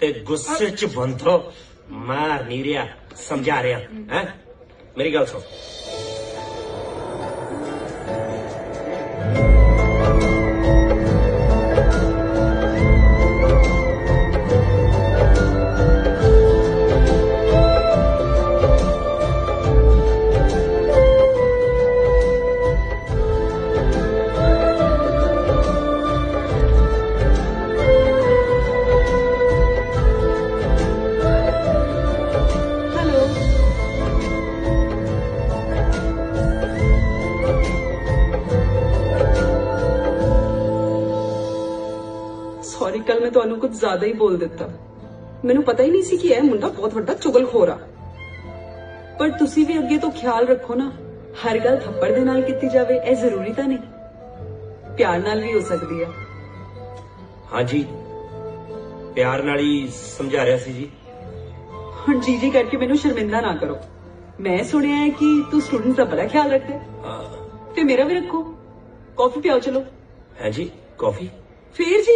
ਤੇ ਗੁੱਸੇ ਚ ਬੰਦੋ ਮਾਰ ਨਹੀਂ ਰਿਹਾ, ਸਮਝਾ ਰਿਹਾ ਹੈ। ਮੇਰੀ ਗੱਲ ਸੁਣ, ਸੌਰੀ, ਕੱਲ ਮੈਂ ਤੁਹਾਨੂੰ ਕੁਝ ਜ਼ਿਆਦਾ ਹੀ ਬੋਲ ਦਿੱਤਾ। ਮੈਨੂੰ ਪਤਾ ਹੀ ਨਹੀਂ ਸੀ ਕਿ ਇਹ ਮੁੰਡਾ ਬਹੁਤ ਵੱਡਾ ਚੁਗਲਖੋਰ ਆ। ਪਰ ਤੁਸੀਂ ਵੀ ਅੱਗੇ ਤੋਂ ਖਿਆਲ ਰੱਖੋ ਨਾ, ਹਰ ਗੱਲ ਥੱਪੜ ਦੇ ਨਾਲ ਕੀਤੀ ਜਾਵੇ ਇਹ ਜ਼ਰੂਰੀ ਤਾਂ ਨਹੀਂ, ਪਿਆਰ ਨਾਲ ਵੀ ਹੋ ਸਕਦੀ ਹੈ। ਹਾਂਜੀ ਪਿਆਰ ਨਾਲ ਹੀ ਸਮਝਾ ਰਿਹਾ ਸੀ ਜੀ। ਹੁਣ ਜੀ ਕਰਕੇ ਮੈਨੂੰ ਸ਼ਰਮਿੰਦਾ ਨਾ ਕਰੋ। ਮੈਂ ਸੁਣਿਆ ਹੈ ਕਿ ਤੂੰ ਸਟੂਡੈਂਟਸ ਦਾ ਬੜਾ ਖਿਆਲ ਰੱਖਦਾ ਹੈ, ਤੇ ਮੇਰਾ ਵੀ ਰੱਖੋ। ਕਾਫੀ ਪਿਆਓ ਚਲੋ। ਹੈ ਜੀ ਕਾਫੀ? ਫੇਰ ਜੀ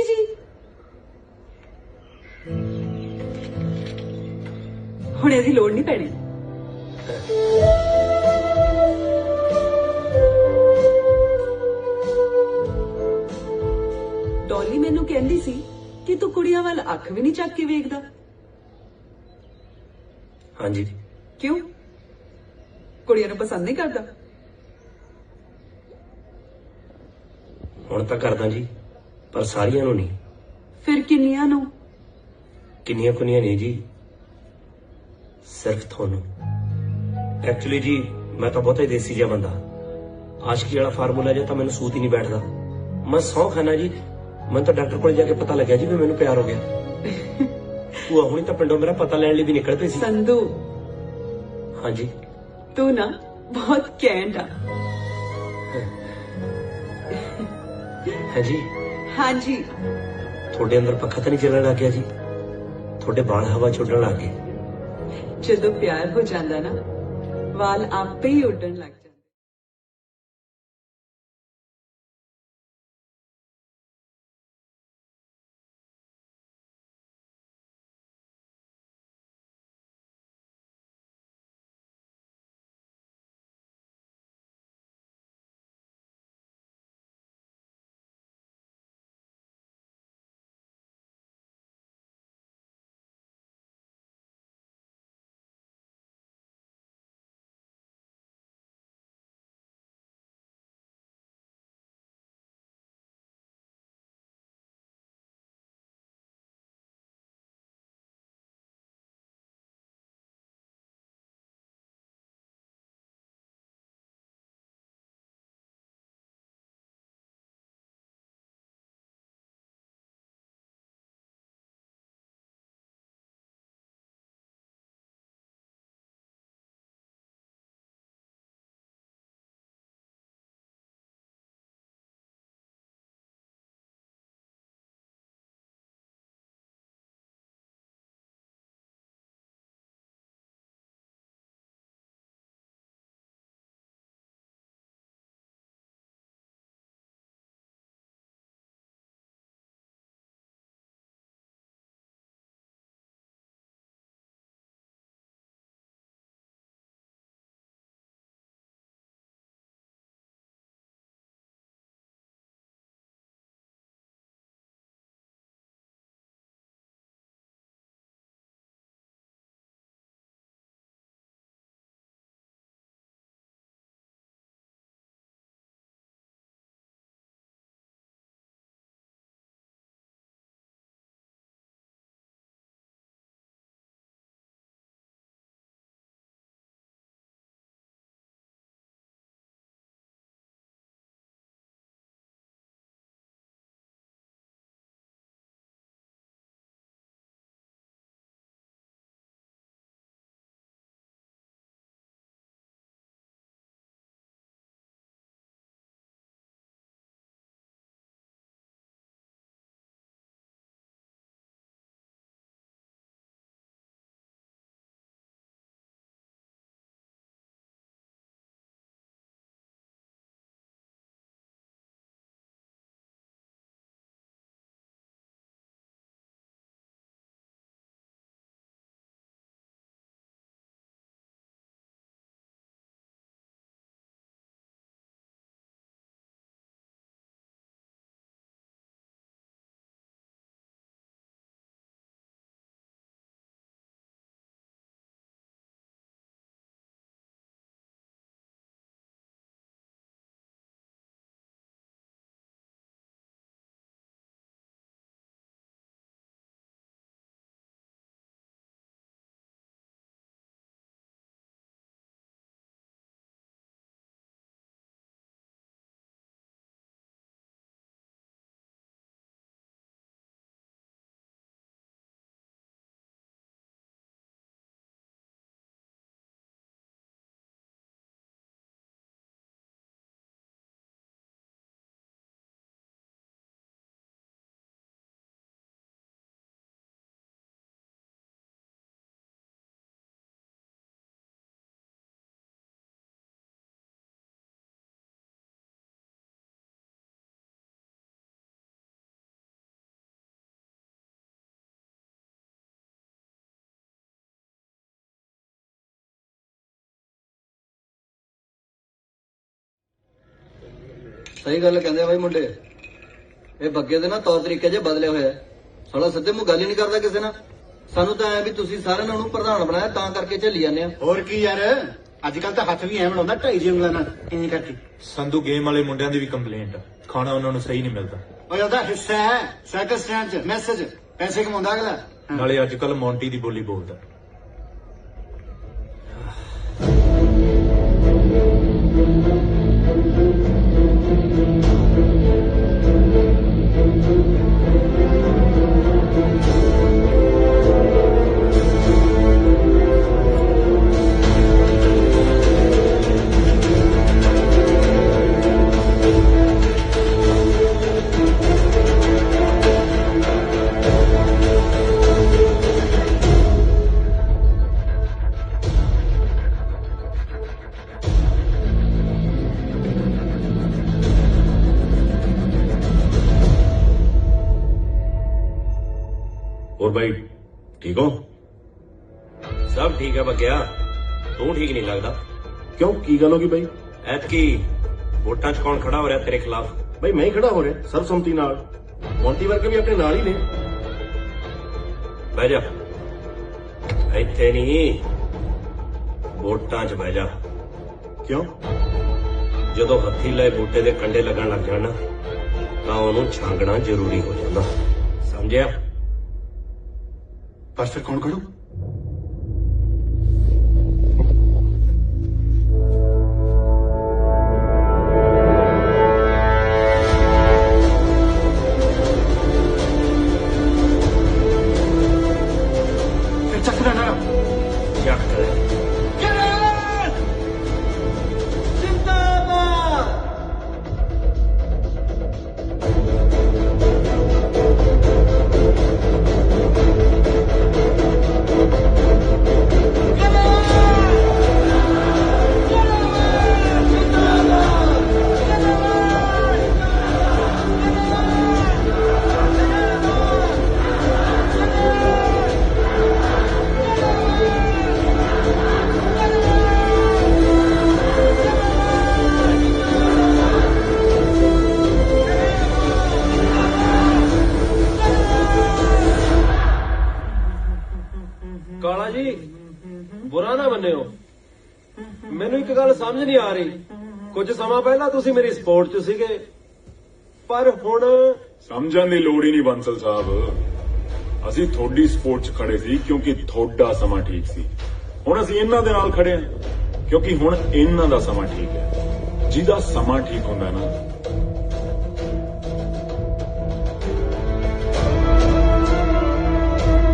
ਹੁਣ ਇਹਦੀ ਲੋੜ ਨਹੀਂ ਪੈਣੀ। ਡੋਲੀ ਮੈਨੂੰ ਕਹਿੰਦੀ ਸੀ ਕਿ ਤੂੰ ਕੁੜੀਆਂ ਵੱਲ ਅੱਖ ਵੀ ਨਹੀਂ ਚੱਕ ਕੇ ਵੇਖਦਾ। ਹਾਂਜੀ। ਕਿਉਂ? ਕੁੜੀਆਂ ਨੂੰ ਪਸੰਦ ਨਹੀਂ ਕਰਦਾ? ਹੁਣ ਤਾਂ ਕਰਦਾ ਜੀ, ਪਰ ਸਾਰੀਆਂ ਨੂੰ ਨਹੀਂ। ਫਿਰ ਕਿੰਨੀਆਂ ਨੂੰ? ਕਿੰਨੀਆਂ ਕੁਨੀਆਂ ਨਹੀਂ ਜੀ, ਸਿਰਫ ਤੁਹਾਨੂੰ। ਐਕਚੁਅਲੀ ਜੀ ਮੈਂ ਤਾਂ ਬਹੁਤਾ ਹੀ ਦੇਸੀ ਜਿਹਾ ਬੰਦਾ, ਆਸ਼ਕੀ ਵਾਲਾ ਫਾਰਮੂਲਾ ਜਿਹਾ ਤਾਂ ਮੈਨੂੰ ਸੂਤ ਹੀ ਨਹੀਂ ਬੈਠਦਾ। ਮੈਂ ਸਹੁੰ ਖਾਨਾ ਜੀ, ਮੈਨੂੰ ਤਾਂ ਡਾਕਟਰ ਕੋਲ ਜਾ ਕੇ ਪਤਾ ਲੱਗਿਆ ਜੀ ਵੀ ਮੈਨੂੰ ਪਿਆਰ ਹੋ ਗਿਆ। ਭੂਆ ਹੁਣੀ ਤਾਂ ਪਿੰਡੋਂ ਮੇਰਾ ਪਤਾ ਲੈਣ ਲਈ ਵੀ ਨਿਕਲ ਪਈ ਸੀ। ਸੰਧੂ, ਹਾਂਜੀ ਤੂੰ ਨਾ ਬਹੁਤ ਕੈਂਟ ਆ। ਹਾਂਜੀ ਹਾਂਜੀ। ਤੁਹਾਡੇ ਅੰਦਰ ਪੱਖਾ ਤਾਂ ਨਹੀਂ ਚੱਲਣ ਲੱਗ ਗਿਆ ਜੀ? ਤੁਹਾਡੇ ਬਾਲ ਹਵਾ ਛੱਡਣ ਲੱਗ ਗਏ? ਜਦੋਂ ਪਿਆਰ ਹੋ ਜਾਂਦਾ ਨਾ ਵਾਲ ਆਪੇ ਹੀ ਉੱਡਣ ਲੱਗ ਜਾਂਦੇ। ਸਹੀ ਗੱਲ ਕਹਿੰਦੇ ਆ ਬਾਈ ਮੁੰਡੇ। ਇਹ ਬੱਗੇ ਦੇ ਨਾ ਤੌਰ ਤਰੀਕੇ ਜੇ ਬਦਲੇ ਹੋਏ ਆ। ਸਾਲਾ ਸਿੱਧੇ ਮੂੰਹ ਗੱਲ ਹੀ ਨਹੀਂ ਕਰਦਾ ਕਿਸੇ ਨਾਲ। ਸਾਨੂੰ ਤਾਂ ਐ ਵੀ ਤੁਸੀਂ ਸਾਰਿਆਂ ਨੇ ਉਹਨੂੰ ਪ੍ਰਧਾਨ ਬਣਾਇਆ ਤਾਂ ਕਰਕੇ ਝੱਲੀ ਜਾਂਦੇ ਆ। ਹੋਰ ਕੀ ਯਾਰ, ਅੱਜ ਕੱਲ ਤਾਂ ਹੱਥ ਵੀ ਐ ਬਣਾਉਂਦਾ 2.5 ਉਂਗਲਾਂ ਨਾਲ ਇੰਜ ਕਰਕੇ। ਸੰਧੂ ਗੇਮ ਵਾਲੇ ਮੁੰਡਿਆਂ ਦੀ ਵੀ ਕੰਪਲੇਂਟ, ਖਾਣਾ ਉਹਨਾਂ ਨੂੰ ਸਹੀ ਨਹੀਂ ਮਿਲਦਾ। ਓਏ ਉਹਦਾ ਹਿੱਸਾ ਹੈ ਸਾਈਕਲ ਸਟੈਂਡ 'ਚ ਮੈਸੇਜ, ਪੈਸੇ ਕਮਾਉਂਦਾ ਅਗਲਾ। ਨਾਲੇ ਅੱਜ ਕੱਲ ਮੌਂਟੀ ਦੀ ਬੋਲੀ ਬੋਲਦਾ। और भाई ठीक हो? सब ठीक है बग्या, तू ठीक नहीं लगता। क्यों की गल होगी भाई? ऐतकी वोटां च कौन खड़ा हो रहा तेरे खिलाफ? भाई मैं ही खड़ा हो रहा सर्वसम्मति नाल। मोंटी वर्गे भी अपने नाल ही ने। बह जा, इत्थे नहीं वोटां च बह जा। क्यों? ਜਦੋਂ ਹੱਥੀ ਲਏ ਬੂਟੇ ਦੇ ਕੰਡੇ ਲੱਗਣ ਲੱਗ ਜਾਣ ਤਾਂ ਉਹਨੂੰ ਛਾਂਗਣਾ ਜ਼ਰੂਰੀ ਹੋ ਜਾਂਦਾ, ਸਮਝਿਆ? बस फिर कौन खड़ू? फिर चक्कर ना क्या करे? ਕਾਲਾ ਜੀ ਬੁਰਾ ਨਾ ਮੰਨਿਓ, ਮੈਨੂੰ ਇੱਕ ਗੱਲ ਸਮਝ ਨਹੀਂ ਆ ਰਹੀ। ਕੁਝ ਸਮਾਂ ਪਹਿਲਾਂ ਤੁਸੀਂ ਮੇਰੀ ਸਪੋਰਟ 'ਚ ਸੀਗੇ, ਪਰ ਹੁਣ ਸਮਝਣ ਦੀ ਲੋੜ ਹੀ ਨਹੀਂ ਬੰਸਲ ਸਾਹਿਬ। ਅਸੀਂ ਤੁਹਾਡੀ ਸਪੋਰਟ 'ਚ ਖੜੇ ਸੀ ਕਿਉਂਕਿ ਤੁਹਾਡਾ ਸਮਾਂ ਠੀਕ ਸੀ। ਹੁਣ ਅਸੀਂ ਇਹਨਾਂ ਦੇ ਨਾਲ ਖੜੇ ਹਾਂ ਕਿਉਂਕਿ ਹੁਣ ਇਹਨਾਂ ਦਾ ਸਮਾਂ ਠੀਕ ਹੈ। ਜਿਹਦਾ ਸਮਾਂ ਠੀਕ ਹੁੰਦਾ ਨਾ,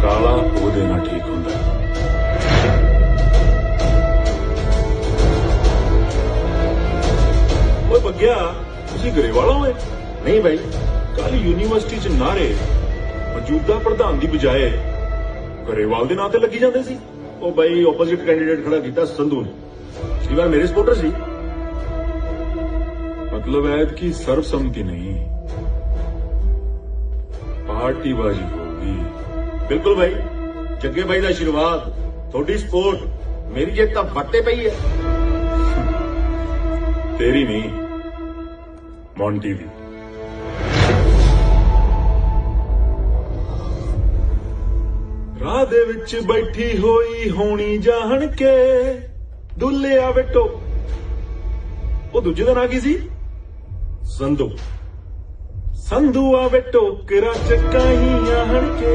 ਕਾਲਾ ਉਹਦੇ ਨਾਲ ਠੀਕ ਹੁੰਦਾ। ਓਏ ਬੱਗਿਆ, ਤੁਸੀਂ ਗਰੇਵਾਲ ਹੋਏ? नहीं भाई, ਕੱਲ ਯੂਨੀਵਰਸਿਟੀ 'ਚ ਨਾਰੇ ਮੌਜੂਦਾ ਪ੍ਰਧਾਨ ਦੀ ਬਜਾਏ ਗਰੇਵਾਲ ਦੇ ਨਾਂ ਤੇ ਲੱਗੀ ਜਾਂਦੇ ਸੀ। ਉਹ भाई ऑपोजिट कैंडिडेट खड़ा किया संधू ने। पिछली बार मेरे सपोर्टर सी। मतलब है कि सर्वसम्मति नहीं, पार्टीबाजी होगी। बिल्कुल भाई, जग्गे भाई का आशीर्वाद, थोड़ी सपोर्ट, मेरी जेब तो फटे पई है। तेरी नहीं, मोंटी दी। ਰਾਹ ਦੇ ਵਿੱਚ ਬੈਠੀ ਹੋਈ ਹੋਣੀ ਜਾਣ ਕੇ ਦੁੱਲਿਆ ਬੈਠੋ। ਉਹ ਦੂਜੇ ਦਾ ਨਾਂ ਕੀ ਸੀ? संधू। ਸੰਧੂ ਆ ਬੈਠੋ ਕਿਰਾ ਚੱਕਾ ਹੀ ਆਹਣ ਕੇ।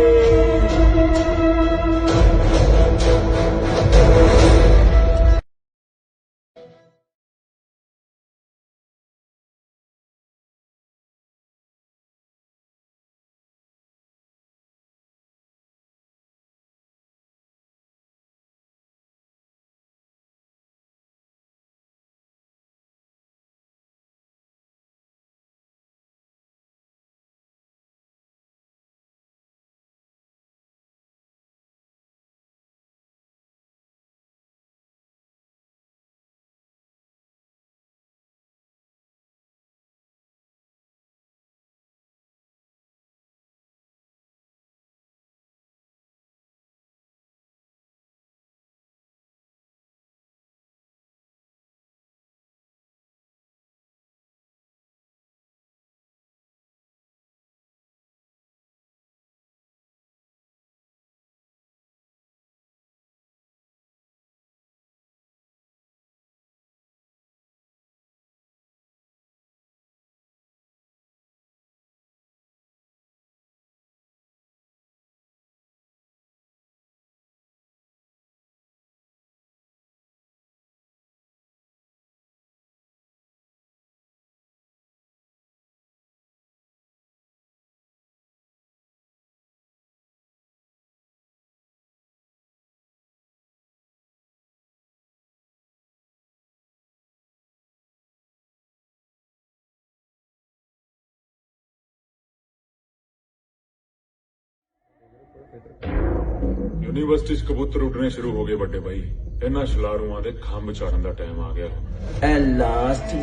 ਯੂਨੀਵਰਸਿਟੀ 'ਚ ਕਬੂਤਰ ਉੱਡਣੇ ਸ਼ੁਰੂ ਹੋ ਗਏ ਵੱਡੇ ਭਾਈ। ਇਹਨਾਂ ਛਲਾਰੂਆਂ ਦੇ ਖੰਭ ਚਾੜਨ ਦਾ ਟਾਈਮ ਆ ਗਿਆ ਹੁਣ। ਐ ਲਾਸਟ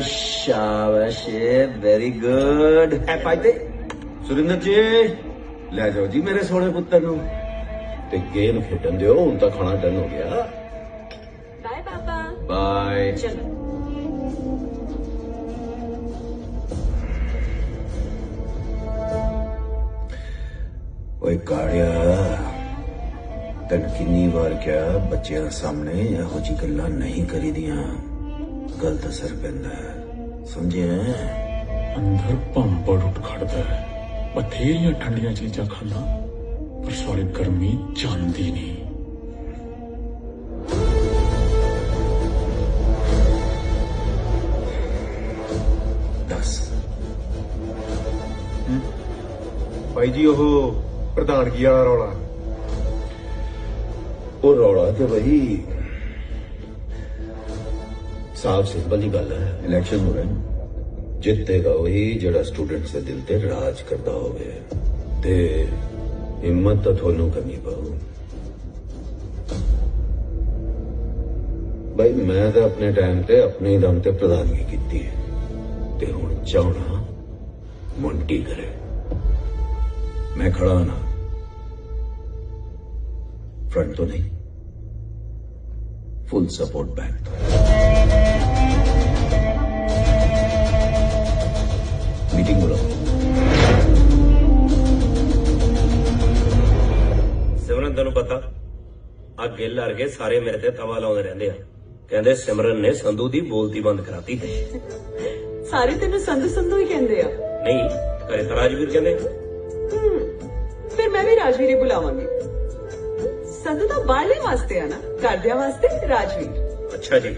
ਸ਼ਾਬਾਸ਼, ਵੈਰੀ ਗੁੱਡ। ਐ ਫਾਇਦੇ ਸੁਰਿੰਦਰ ਜੀ ਲੈ ਜਾਓ ਜੀ ਮੇਰੇ ਸੋਹਣੇ ਪੁੱਤਰ ਨੂੰ ਤੇ ਗੇਮ ਖੇਡਣ ਦਿਓ। ਹੁਣ ਤਾਂ ਖਾਣਾ ਡਨ ਹੋ ਗਿਆ। ਬਾਏ ਪਾਪਾ। ਬਾਏ। ਚਲੋ ਓਏ ਕਾੜਿਆ, ਤੈਨੂੰ ਕਿੰਨੀ ਵਾਰ ਕਿਹਾ ਬੱਚਿਆਂ ਸਾਹਮਣੇ ਇਹੋ ਜਿਹੀ ਗੱਲਾਂ ਨਹੀਂ ਕਰੀਦੀਆਂ, ਗਲਤ ਅਸਰ ਪੈਂਦਾ ਹੈ, ਸਮਝਿਆ? ਅੰਦਰ ਭੰਬੜ ਉੱਠ ਖੜਦਾ ਹੈ। ਬਥੇਰੀਆਂ ਠੰਡੀਆਂ ਚੀਜ਼ਾਂ ਖਾਂਦਾ ਪਰ ਸਾਰੀ ਗਰਮੀ ਜਾਂਦੀ ਨਹੀਂ। ਦੱਸ ਭਾਈ ਜੀ ਉਹ ਪ੍ਰਧਾਨਗੀ ਵਾਲਾ ਰੌਲਾ। ਉਹ ਰੌਲਾ ਤੇ ਬਈ ਸਾਫ ਸਿੰਪਲ ਹੀ ਗੱਲ ਹੈ। ਇਲੈਕਸ਼ਨ ਹੋ ਰਹੇ ਨੇ, ਜਿੱਤੇਗਾ ਉਹੀ ਜਿਹੜਾ ਸਟੂਡੈਂਟਸ ਦੇ ਦਿਲ ਤੇ ਰਾਜ ਕਰਦਾ ਹੋਵੇ, ਤੇ ਹਿੰਮਤ ਤਾਂ ਤੁਹਾਨੂੰ ਕਰਨੀ ਪਊ। ਬਈ ਮੈਂ ਤਾਂ ਆਪਣੇ ਟਾਈਮ ਤੇ ਆਪਣੇ ਦਮ ਤੇ ਪ੍ਰਧਾਨਗੀ ਕੀਤੀ ਹੈ, ਤੇ ਹੁਣ ਚਾਹਣਾ ਮੁੰਟੀ ਕਰੇ। ਮੈਂ ਖੜਾ ਨਾ, फ्रंट तो नहीं, फुल सपोर्ट बैक तो मीटिंग बुलाओ। ਸਿਮਰਨ ਤੈਨੂੰ ਪਤਾ ਆ ਗਿੱਲ ਅਰਗੇ ਸਾਰੇ ਮੇਰੇ ਤੇ ਤਵਾ ਲਾਉਂਦੇ ਰਹਿੰਦੇ ਆ। ਕਹਿੰਦੇ ਸਿਮਰਨ ਨੇ ਸੰਧੂ ਦੀ ਬੋਲਤੀ ਬੰਦ ਕਰਾਤੀ। ਸਾਰੇ ਤੈਨੂੰ ਸੰਧੂ ਸੰਧੂ ਹੀ ਕਹਿੰਦੇ ਆ। ਨਹੀਂ, ਘਰੇ ਤਾਂ ਰਾਜਵੀਰ ਕਹਿੰਦੇ। ਫਿਰ ਮੈਂ ਵੀ ਰਾਜਵੀਰ ਹੀ ਬੁਲਾਵਾਂਗੀ। ਸੰਧੂ ਤਾਂ ਬਾਹਰਲੇ ਵਾਸਤੇ ਆ ਨਾ, ਘਰਦਿਆਂ ਵਾਸਤੇ ਰਾਜਵੀਰ। ਅੱਛਾ ਜੀ,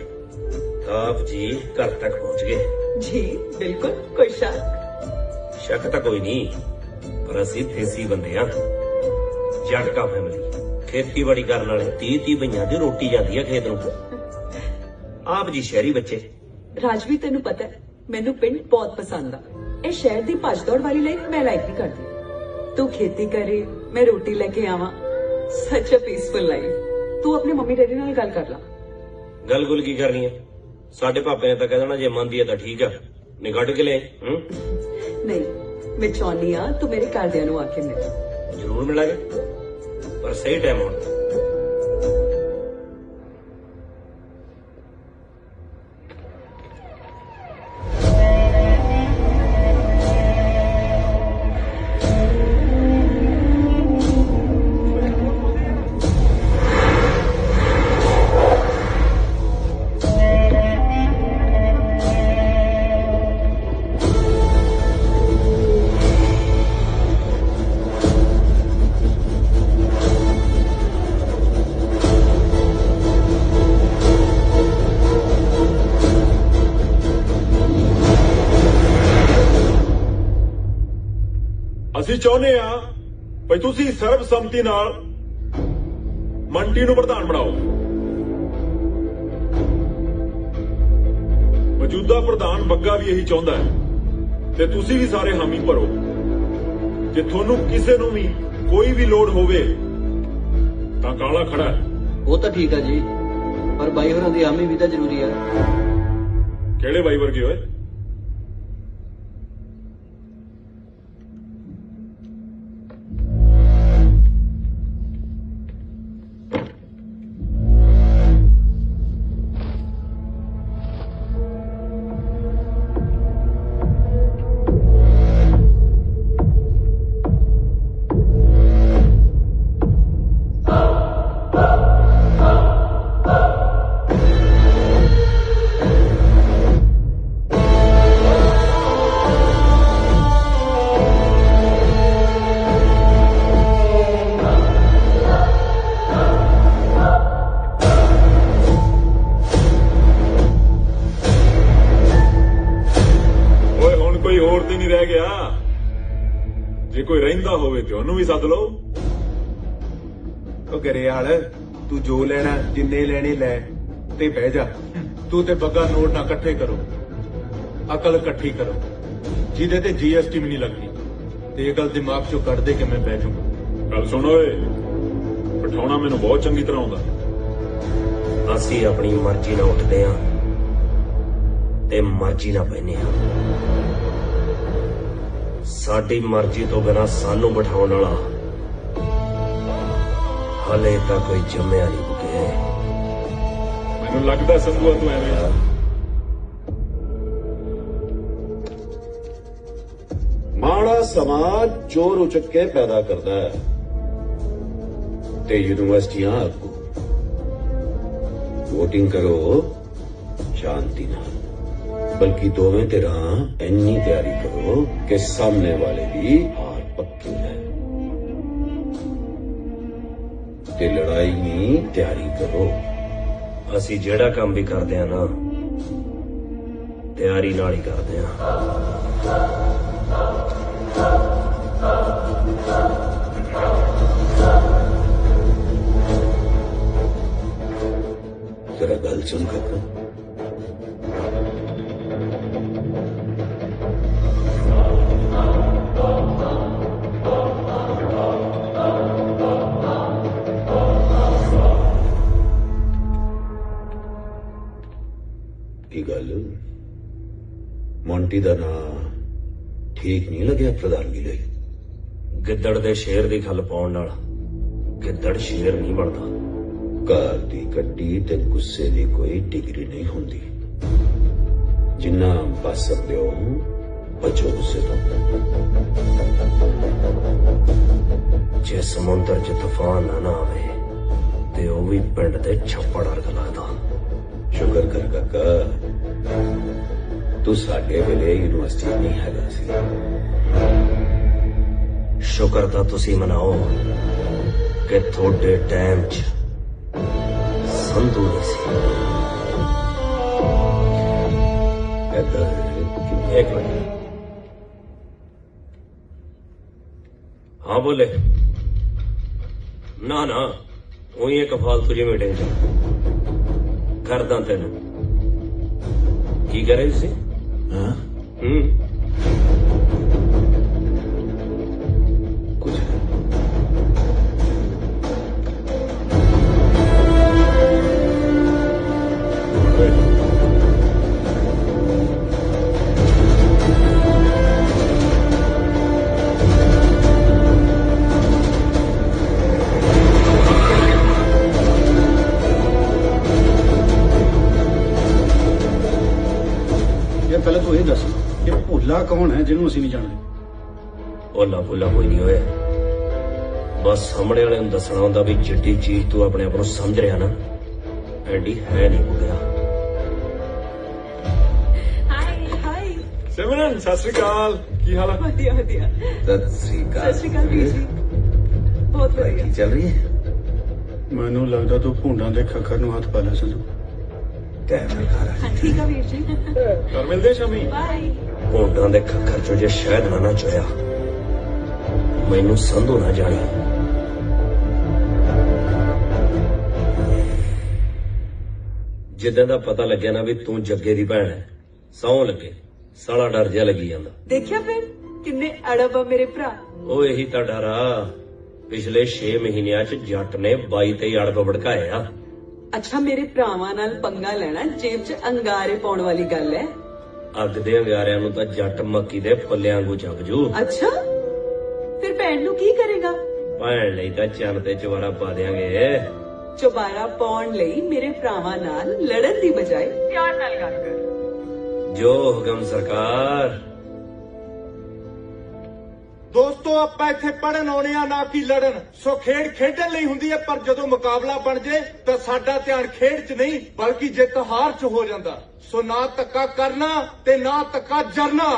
ਆਪ ਜੀ ਘਰ ਤੱਕ ਪਹੁੰਚ ਗਏ ਜੀ? ਬਿਲकुल, कोई शक? ਸ਼ੱਕ ਤਾਂ ਕੋਈ ਨਹੀਂ, ਪਰ ਅਸੀਂ ਦੇਸੀ ਬੰਦੇ ਆ, ਜਟਕਾ ਫੈਮਿਲੀ, ਖੇਤੀਬਾੜੀ ਕਰਨ ਵਾਲੇ। 30 ਬਈਆਂ ਦੀ ਰੋਟੀ ਜਾਂਦੀ ਆ ਖੇਤ ਨੂੰ। ਆਪ ਜੀ ਸ਼ਹਿਰੀ ਬੱਚੇ। ਰਾਜਵੀਰ ਤੈਨੂੰ ਪਤਾ ਹੈ ਮੈਨੂੰ ਪਿੰਡ ਬਹੁਤ ਪਸੰਦ ਆ। ਇਹ ਸ਼ਹਿਰ ਦੀ ਭੱਜ ਦੌੜ ਵਾਲੀ ਲਾਈਫ ਮੈਂ ਲਾਈਕ ਨਹੀਂ ਕਰਦੀ। ਤੂੰ ਖੇਤੀ ਕਰੇ, ਮੈਂ ਰੋਟੀ ਲੈ ਕੇ ਆਵਾਂ, ਸੱਚ ਅ ਪੀਸਫੁਲ ਲਾਈਫ। ਤੂੰ ਆਪਣੇ ਮੰਮੀ ਡੈਡੀ ਨਾਲ ਗੱਲ ਕਰ ਲਾ। ਗੱਲ ਗੁੱਲ ਕੀ ਕਰਨੀ ਹੈ? ਸਾਡੇ ਪਾਪੇ ਨੇ ਤਾਂ ਕਹਿ ਦੇਣਾ ਜੇ ਮੰਨਦੀ ਹੈ ਤਾਂ ਠੀਕ ਆ, ਨਹੀਂ ਕੱਢ ਕੇ ਲੈ। ਨਹੀਂ, ਮੈਂ ਚਾਹੁੰਦੀ ਆ ਤੂੰ ਮੇਰੇ ਘਰਦਿਆਂ ਨੂੰ ਆ ਕੇ ਮਿਲ। ਜ਼ਰੂਰ ਮਿਲਾਂਗੇ, ਪਰ ਸਹੀ ਟਾਈਮ ਹੋਣਾ। ਅਸੀਂ ਚਾਹੁੰਦੇ ਆ ਭਈ ਤੁਸੀਂ ਸਰਬਸੰਮਤੀ ਨਾਲ ਮੰਟੀ ਨੂੰ ਪ੍ਰਧਾਨ ਬਣਾਓ। ਮੌਜੂਦਾ ਪ੍ਰਧਾਨ ਬੱਗਾ ਵੀ ਇਹੀ ਚਾਹੁੰਦਾ ਹੈ ਤੇ ਤੁਸੀਂ ਵੀ ਸਾਰੇ ਹਾਮੀ ਭਰੋ। ਜੇ ਤੁਹਾਨੂੰ ਕਿਸੇ ਨੂੰ ਵੀ ਕੋਈ ਵੀ ਲੋੜ ਹੋਵੇ ਤਾਂ ਕਾਲਾ ਖੜਾ ਹੈ। ਉਹ ਤਾਂ ਠੀਕ ਆ ਜੀ, ਪਰ ਬਾਈ ਹੋਰਾਂ ਦੀ ਹਾਮੀ ਵੀ ਤਾਂ ਜ਼ਰੂਰੀ ਆ। ਕਿਹੜੇ ਬਾਈ ਵਰਗੇ ਹੋਏ? ਜੇ ਕੋਈ ਰਹਿੰਦਾ ਹੋਵੇ ਤੇ ਉਹਨੂੰ ਵੀ ਸੱਦ ਲਓ। ਉਹ ਗਰੇਵਾਲ, ਤੂੰ ਜੋ ਲੈਣਾ ਜਿੰਨੇ ਲੈਣੇ ਲੈ ਤੇ ਬਹਿ ਜਾ। ਤੂੰ ਤੇ ਬੱਗਾ ਨੋਟ ਨਾ ਇਕੱਠੇ ਕਰੋ, ਅਕਲ ਇਕੱਠੀ ਕਰੋ, ਜਿਹਦੇ ਤੇ GST ਵੀ ਨਹੀਂ ਲੱਗਣੀ। ਤੇ ਇਹ ਗੱਲ ਦਿਮਾਗ ਚੋਂ ਕੱਢ ਦੇ ਕਿ ਮੈਂ ਬਹਿ ਜਾਊਂਗਾ। ਗੱਲ ਸੁਣ ਓਏ, ਬਿਠਾਉਣਾ ਮੈਨੂੰ ਬਹੁਤ ਚੰਗੀ ਤਰ੍ਹਾਂ ਆਉਂਦਾ। ਅਸੀਂ ਆਪਣੀ ਮਰਜ਼ੀ ਨਾਲ ਉੱਠਦੇ ਆ ਤੇ ਮਰਜ਼ੀ ਨਾਲ ਬਹਿਨੇ ਆ। ਸਾਡੀ ਮਰਜ਼ੀ ਤੋਂ ਬਿਨਾਂ ਸਾਨੂੰ ਬਿਠਾਉਣ ਵਾਲਾ ਹਲੇ ਤਾਂ ਕੋਈ ਜੰਮਿਆ ਨਹੀਂ ਬੁਕੇ। ਮੈਨੂੰ ਲੱਗਦਾ ਸੰਧੂਆ ਤੂੰ ਐਵੇਂ ਮਾੜਾ ਸਮਾਜ ਚੋਰ ਉਚਕ ਕੇ ਪੈਦਾ ਕਰਦਾ ਹੈ ਤੇ ਯੂਨੀਵਰਸਿਟੀਆਂ ਆਗੂ। ਵੋਟਿੰਗ ਕਰੋ ਸ਼ਾਂਤੀ ਨਾਲ, ਬਲਕਿ ਦੋਵੇਂ ਧਿਰਾਂ ਇੰਨੀ ਤਿਆਰੀ ਕਰੋ ਕਿ ਸਾਹਮਣੇ ਵਾਲੇ ਦੀ ਹਾਰ ਪੱਕੀ ਹੈ ਤੇ ਲੜਾਈ ਦੀ ਤਿਆਰੀ ਕਰੋ। ਅਸੀਂ ਜਿਹੜਾ ਕੰਮ ਵੀ ਕਰਦੇ ਆ ਨਾ ਤਿਆਰੀ ਨਾਲ ਹੀ ਕਰਦੇ ਆ। जरा गल सुन कर की गल मोंटी का ना ठीक नहीं लग्या प्रधानगी ਲਈ। ਗਿੱਦੜ ਦੇ ਸ਼ੇਰ ਦੀ ਖੱਲ ਪਾਉਣ ਨਾਲ ਗਿੱਦੜ ਸ਼ੇਰ ਨਹੀਂ ਬਣਦਾ। ਘਰ ਦੀ ਕੱਟੀ ਤੇ ਗੁੱਸੇ ਦੀ ਕੋਈ ਡਿਗਰੀ ਨਹੀਂ ਹੁੰਦੀ। ਜਿੰਨਾ ਬਚ ਸਕਦੇ ਹੋ ਬਚੋ ਗੁੱਸੇ ਤੋਂ। ਜੇ ਸਮੁੰਦਰ 'ਚ ਤੂਫਾਨ ਨਾ ਆਵੇ ਤੇ ਉਹ ਵੀ ਪਿੰਡ ਦੇ ਛੱਪੜ ਵਰਗਾ ਲੱਗਦਾ। ਸ਼ੁਕਰ ਕਰ ਕਾਕਾ ਤੂੰ ਸਾਡੇ ਵੇਲੇ ਯੂਨੀਵਰਸਿਟੀ ਨਹੀਂ ਹੈਗਾ ਸੀ। ਸ਼ੁਕਰ ਤਾਂ ਤੁਸੀਂ ਮਨਾਓ ਕਿ ਤੁਹਾਡੇ ਟਾਈਮ 'ਚ ਸੰਧੂ ਨਹੀਂ ਸੀ। एक मिनट। हाँ बोले ना ना वही एक फालतू जी मीटिंग च करदा तेन की करे तुसी? हाँ? ਪਹਿਲਾਂ ਤੂੰ ਇਹ ਦੱਸ ਕਿ ਭੋਲਾ ਕੌਣ ਹੈ ਜਿਹਨੂੰ ਅਸੀਂ ਨਹੀਂ ਜਾਣਦੇ? ਭੋਲਾ ਭੋਲਾ ਕੋਈ ਨਹੀਂ ਹੋਇਆ। ਬਸ ਸਾਹਮਣੇ ਵਾਲੇ ਨੂੰ ਦੱਸਣਾ ਹੁੰਦਾ ਵੀ ਜਿੱਡੀ ਚੀਜ਼ ਤੂੰ ਆਪਣੇ ਆਪ ਨੂੰ ਸਮਝ ਰਿਹਾ ਨਾ ਐਡੀ ਹੈ ਨਹੀਂ ਭੁੱਲਿਆ। ਹਾਈ ਸਿਮਰਨ ਸਤਿ ਸ੍ਰੀ ਅਕਾਲ, ਕੀ ਹਾਲ ਹੈ? ਵਧੀਆ ਵਧੀਆ। ਸਤਿ ਸ੍ਰੀ ਅਕਾਲ। ਸਤਿ ਸ਼੍ਰੀ ਅਕਾਲ ਵੀਰ ਜੀ। ਬਹੁਤ ਵਧੀਆ। ਕੀ ਚੱਲ ਰਹੀ ਹੈ? ਮੈਨੂੰ ਲੱਗਦਾ ਤੂੰ ਭੁੰਡਾਂ ਦੇ ਖੱਖਰ ਨੂੰ ਹੱਥ ਪਾ ਲਿਆ ਸੰਧੂ। ਟਾਈਮ ਨਾਲ ਖਾ ਹਾਂ ਠੀਕ ਆ ਵੀਰ ਜੀ। ਕਰ ਮਿਲਦੇ ਸ਼ਾਮੀ। ਬਾਏ। ਭੋਂਡਾਂ ਦੇ ਖੱਖਰ ਚੋਂ ਜੇ ਸ਼ਹਿਦ ਨਾ ਚੋਇਆ ਮੈਨੂੰ ਸੰਧੂ ਨਾ ਜਾਣੀ। ਜਿੱਦਾਂ ਦਾ ਪਤਾ ਲੱਗਿਆ ਨਾ ਵੀ ਤੂੰ ਜੱਗੇ ਦੀ ਭੈਣ ਹੈ ਸੌਂ ਲੱਗੇ ਸਾਲਾ ਡਰ ਜਿਹਾ ਲੱਗੀ ਜਾਂਦਾ। ਦੇਖਿਆ ਫਿਰ ਕਿੰਨੇ ਅੜਬ ਆ ਮੇਰੇ ਭਰਾ। ਉਹ ਇਹੀ ਤਾਂ ਡਰ ਆ। ਪਿਛਲੇ 6 ਮਹੀਨਿਆਂ ਚ ਜੱਟ ਨੇ 22 ਤੇ ਅੜਬ ਭੜਕਾਏ ਆ। ਅੱਛਾ ਮੇਰੇ ਭਰਾਵਾਂ ਨਾਲ ਪੰਗਾ ਲੈਣਾ ਜੇਬ 'ਚ ਅੰਗਾਰੇ ਪਾਉਣ ਵਾਲੀ ਗੱਲ ਹੈ। ਅੱਗ ਦੇ ਅੰਗਾਰਿਆਂ ਨੂੰ ਤਾਂ ਜੱਟ ਮੱਕੀ ਦੇ ਫੁੱਲਿਆਂ ਵਾਂਗੂ ਜਗ ਜੂ। ਅੱਛਾ ਫਿਰ ਭੈਣ ਨੂੰ ਕੀ ਕਰੇਗਾ? ਭੈਣ ਲਈ ਤਾਂ ਚੰਨ ਤੇ ਚਵਾਰਾ ਪਾ ਦਿਆਂਗੇ। ਚੁਬਾਰਾ ਪਾਉਣ ਲਈ ਮੇਰੇ ਭਰਾਵਾਂ ਨਾਲ ਲੜਨ ਦੀ ਬਜਾਏ ਪਿਆਰ ਨਾਲ ਗੱਲ ਕਰ। ਜੋ ਹੁਕਮ ਸਰਕਾਰ। ਦੋਸਤੋ ਆਪਾਂ ਇੱਥੇ ਪੜਨ ਆਉਣੇ ਆ ਨਾ ਕਿ ਲੜਨ। ਸੋ ਖੇਡ ਖੇਡਣ ਲਈ ਹੁੰਦੀ ਹੈ, ਪਰ ਜਦੋਂ ਮੁਕਾਬਲਾ ਬਣ ਜੇ ਤਾਂ ਸਾਡਾ ਧਿਆਨ ਖੇਡ 'ਚ ਨਹੀਂ ਬਲਕਿ ਜਿੱਤ ਹਾਰ 'ਚ ਹੋ ਜਾਂਦਾ। ਸੋ ਨਾ ਧੱਕਾ ਕਰਨਾ ਤੇ ਨਾ ਧੱਕਾ ਜਰਨਾ।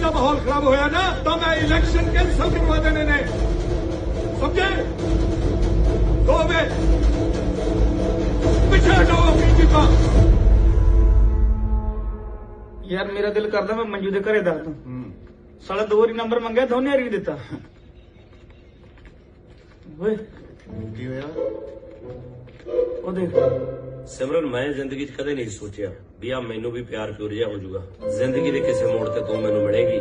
ਦਾ ਮਾਹੌਲ ਖਰਾਬ ਹੋਇਆ ਨਾ ਤਾਂ ਮੈਂ ਇਲੈਕਸ਼ਨ ਕੈਂਸਲ ਕਰਵਾ ਦੇਣੇ ਨੇ ਸਮਝੇ ਦੋਵੇਂ ਪਿੱਛੇ ਹਟੋ ਆਪਣੀ ਜੀਪਾਂ ਯਾਰ ਮੇਰਾ ਦਿਲ ਕਰਦਾ ਮੈਂ ਮੰਜੂ ਦੇ ਘਰੇ ਦੱਸ ਦੂੰ ਸਾਲਾ 2 ਵਾਰੀ ਨੰਬਰ ਮੰਗਿਆ ਦੋਨੇ ਵਾਰੀ ਦਿੱਤਾ ਓਏ ਕੀ ਹੋਇਆ ਉਹ ਦੇਖ ਸਿਮਰਨ ਮੈਂ ਜ਼ਿੰਦਗੀ 'ਚ ਕਦੇ ਨਹੀਂ ਸੋਚਿਆ ਵੀ ਆ ਮੈਨੂੰ ਵੀ ਪਿਆਰ ਪਿਉਰ ਜਿਹਾ ਹੋ ਜਾਊਗਾ ਜ਼ਿੰਦਗੀ ਦੇ ਕਿਸੇ ਮੋੜ ਤੇ ਤੂੰ ਮੈਨੂੰ ਮਿਲੇਗੀ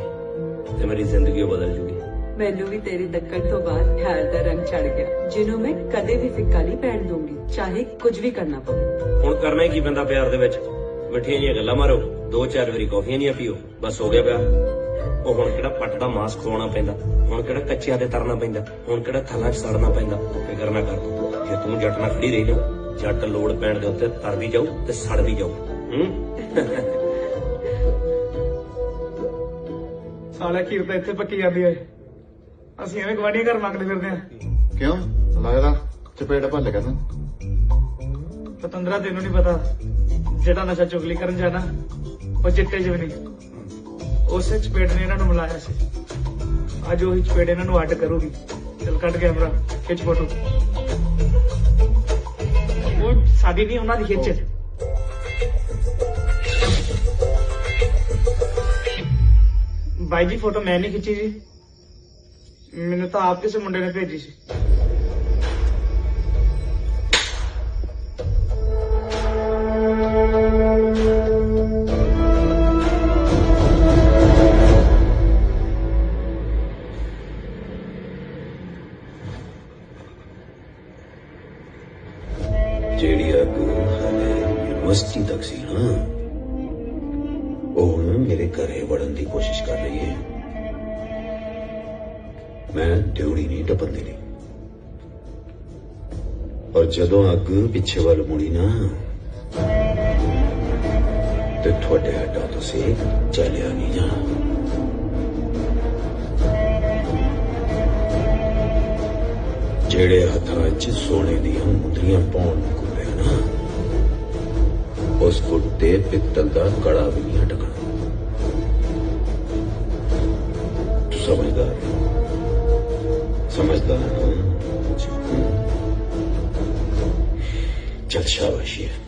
ਤੇ ਮੇਰੀ ਜ਼ਿੰਦਗੀ ਉਹ ਬਦਲ ਜੂਗੀ ਮੈਨੂੰ ਵੀ ਤੇਰੀ ਦੱਕਣ ਤੋਂ ਬਾਅਦ ਖਿਆਲ ਦਾ ਰੰਗ ਚੜ ਗਿਆ ਜਿਹਨੂੰ ਮੈਂ ਕਦੇ ਵੀ ਫਿੱਕਾ ਨਹੀਂ ਪੈਣ ਦੂੰਗੀ ਚਾਹੇ ਕੁਝ ਵੀ ਕਰਨਾ ਪਵੇ ਹੁਣ ਕਰਨਾ ਹੀ ਕੀ ਪੈਂਦਾ ਪਿਆਰ ਦੇ ਵਿੱਚ ਮਿੱਠੀਆਂ ਜਿਹੀਆਂ ਗੱਲਾਂ ਮਾਰੋ 2-4 ਵਾਰੀ ਕੌਫੀਆਂ ਨਹੀਂ ਪੀਓ ਬਸ ਹੋ ਗਿਆ ਪਿਆਰ ਉਹ ਹੁਣ ਕਿਹੜਾ ਪੱਟ ਦਾ ਮਾਸ ਖਵਾਉਣਾ ਪੈਂਦਾ ਹੁਣ ਕਿਹੜਾ ਕੱਚਿਆਂ ਤੇ ਤਰਨਾ ਪੈਂਦਾ ਹੁਣ ਕਿਹੜਾ ਥੱਲਾਂ 'ਚ ਸੜਨਾ ਪੈਂਦਾ ਫਿਕਰ ਨਾ ਕਰ ਤੂੰ ਜੇ ਤੂੰ ਜੱਟ ਨਾਲ ਖੜੀ ਰਹੀ ਨਾ ਜੱਟ ਲੋੜ ਪੈਣ ਦੇ ਉੱਤੇ ਤਰਦੀ ਜਾਊ ਤੇ ਸੜਦੀ ਜਾਊ ਸਾਲਾ ਖੀਰ ਤਾਂ ਇੱਥੇ ਪੱਕੀ ਜਾਂਦੀ ਓਏ ਅਸੀਂ ਐਵੇਂ ਗਵਾਂਢੀਆਂ ਘਰ ਮੰਗਦੇ ਫਿਰਦੇ ਆ ਕਿਉਂ ਲੱਗਦਾ ਚਪੇੜ ਭੱਲ ਗਿਆ ਤੂੰ ਪਤੰਦਰਾ ਤੈਨੂੰ ਨਹੀਂ ਪਤਾ ਜਿਹੜਾ ਨਸ਼ਾ ਚੁਗਲੀ ਕਰਨ ਜਾਣਾ ਉਹ ਚਿੱਟੇ 'ਚ ਵੀ ਨਹੀਂ ਉਸੇ ਚਪੇੜ ਨੇ ਇਹਨਾਂ ਨੂੰ ਮਿਲਾਇਆ ਸੀ ਅੱਜ ਉਹੀ ਚਪੇੜ ਇਹਨਾਂ ਨੂੰ ਅੱਡ ਕਰੂਗੀ ਚਲ ਕੱਢ ਕੈਮਰਾ ਖਿੱਚ ਫੋਟੋ ਉਹ ਸਾਡੀ ਨਹੀਂ ਉਹਨਾਂ ਦੀ ਖਿੱਚ ਬਾਈ ਜੀ ਫੋਟੋ ਮੈਂ ਨਹੀਂ ਖਿੱਚੀ ਜੀ ਮੈਨੂੰ ਤਾਂ ਆਪ ਕਿਸੇ ਮੁੰਡੇ ਨੇ ਭੇਜੀ ਸੀ ਜਿਹੜੀ ਅੱਗ ਹਾਲੇ ਯੂਨੀਵਰਸਿਟੀ ਤੱਕ ਸੀ ਨਾ ਉਹ ਹੁਣ ਮੇਰੇ ਘਰੇ ਵੜਨ ਦੀ ਕੋਸ਼ਿਸ਼ ਕਰ ਰਹੀ ਹੈ ਮੈਂ ਡਿਊੜੀ ਨਹੀਂ ਟੱਪਣ ਦੇਣੀ ਔਰ ਜਦੋਂ ਅੱਗ ਪਿੱਛੇ ਵੱਲ ਮੁੜੀ ਨਾ ਤੇ ਤੁਹਾਡੇ ਹੱਡਾਂ ਤੋਂ ਸੇਕ ਚੱਲਿਆ ਨਹੀਂ ਜਾਣਾ ਜਿਹੜੇ ਹੱਥਾਂ 'ਚ ਸੋਨੇ ਦੀਆਂ ਮੁੰਦਰੀਆਂ ਪਾਉਣ ਨੂੰ ਕੁੱਲਿਆ ਨਾ ਉਸ ਕੁੱਤੇ ਪਿੱਤਲ ਦਾ ਕੜਾ ਵੀ ਨਹੀਂ ਹਟਕਣਾ ਤੂੰ समझदार ना चल शाबाशी है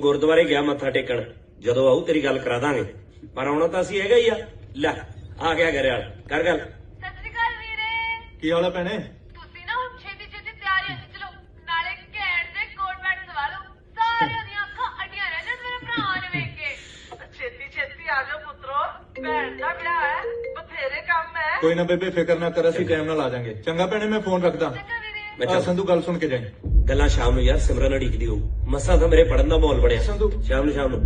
गुरुद्वारे गया मत्था टेकण जदों आऊ तेरी गल करा दांगे पर आउणा तां असीं हैगा ही आ लै आ गया घरे वाल कर गल सत श्री अकाल वीरे की हाल है भैणे तुसीं ना हुण छेती छेती तैयारी च चलो नाले घैंट दे कोट पैंट सवा लो सारियां दी अखां अड्डियां रह जाण मेरे भरा ने वेख के छेती छेती आ जाओ पुत्रो भैन दा ब्याह है बथेरे काम है कोई ना बेबे फिक्र ना कर असीं टाइम नाल आ जाएंगे चंगा भैणे मैं फोन रखदा अच्छा संधू गल सुन के जाए गल्लां शाम नूं यार सिमरन अड़ीकदी होऊ मसां तां मेरे पढ़न दा माहौल बणिया संधू शाम नूं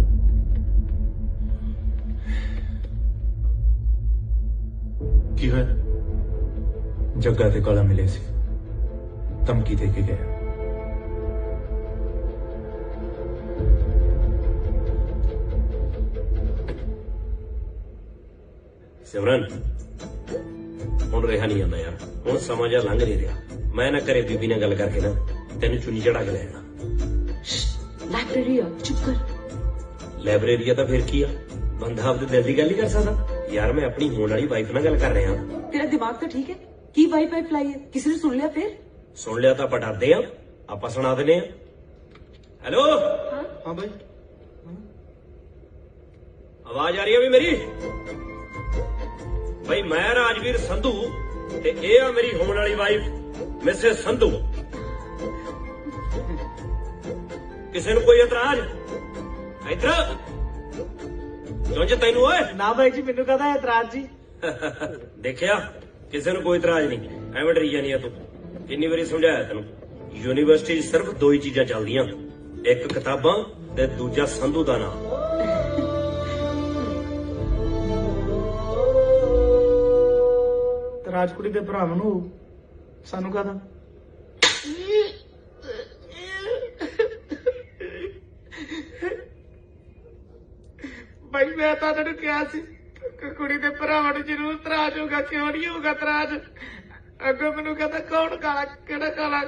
की होया जग्गा ते काला मिले सी धमकी दे के गया सिमरन ਹੁਣ ਰਿਹਾ ਨਹੀਂ ਜਾਂਦਾ ਯਾਰ ਹੁਣ ਸਮਾਂ ਜਿਹਾ ਲੰਘ ਨਹੀਂ ਰਿਹਾ ਮੈਂ ਨਾ ਘਰੇ ਬੀਬੀ ਨਾਲ ਗੱਲ ਕਰਕੇ ਨਾ ਤੈਨੂੰ ਚੁੰਨੀ ਚੜਾ ਕੇ ਲੈ ਜਾਣਾ ਲਾਇਬ੍ਰੇਰੀ ਆ ਚੁੱਪ ਕਰ ਲਾਇਬ੍ਰੇਰੀ ਆ ਤਾਂ ਫਿਰ ਕੀ ਆ ਬੰਦਾ ਆਪਦੇ ਦਿਲ ਦੀ ਗੱਲ ਹੀ ਕਰ ਸਕਦਾ ਯਾਰ ਮੈਂ ਆਪਣੀ ਹੋਣ ਵਾਲੀ ਵਾਈਫ ਨਾਲ ਗੱਲ ਕਰ ਰਿਹਾ ਤੇਰਾ ਦਿਮਾਗ ਤਾਂ ਠੀਕ ਹੈ ਕੀ ਵਾਈਫਾਈ ਫਲਾਈ ਹੈ ਕਿਸੇ ਨੇ ਸੁਣ ਲਿਆ ਫਿਰ ਸੁਣ ਲਿਆ ਤਾਂ ਆਪਾਂ ਡਰਦੇ ਆ ਆਪਾਂ ਸੁਣਾ ਦਿੰਦੇ ਆ ਹੈਲੋ हाँ भाई ਆਵਾਜ਼ ਆ ਰਹੀ ਹੈ ਵੀ ਮੇਰੀ भाई मैं राजवीर संधू ते ये आ मेरी होने वाली वाइफ मिसेस संधू किसी कोई एतराज इधर तेनू ओए ना भाई जी मैनू कहता है एतराज जी देखिया किसी कोई एतराज नहीं एवं डरी जानी तू किन्नी बारी समझाया तेन यूनिवर्सिटी सिर्फ 2 ही चीजा चलदियां एक किताबां ते दूजा संधू दा नाम ਰਾਜਕੁੜੀ ਦੇ ਭਰਾਵਾਂ ਨੂੰ ਸਾਨੂੰ ਕਹਦਾ ਭਾਈ ਮੈਂ ਤਾਂ ਤੈਨੂੰ ਕਿਹਾ ਸੀ ਕੁੜੀ ਦੇ ਭਰਾਵਾਂ ਨੂੰ ਜ਼ਰੂਰ ਤਰਾਜ ਹੋਗਾ, ਕਿਉਂ ਨਹੀਂ ਹੋਗਾ ਤਰਾਜ। ਅੱਗੋਂ ਮੈਨੂੰ ਕਹਿੰਦਾ ਕੌਣ ਕਾਲਾ, ਕਿਹੜਾ ਕਾਲਾ,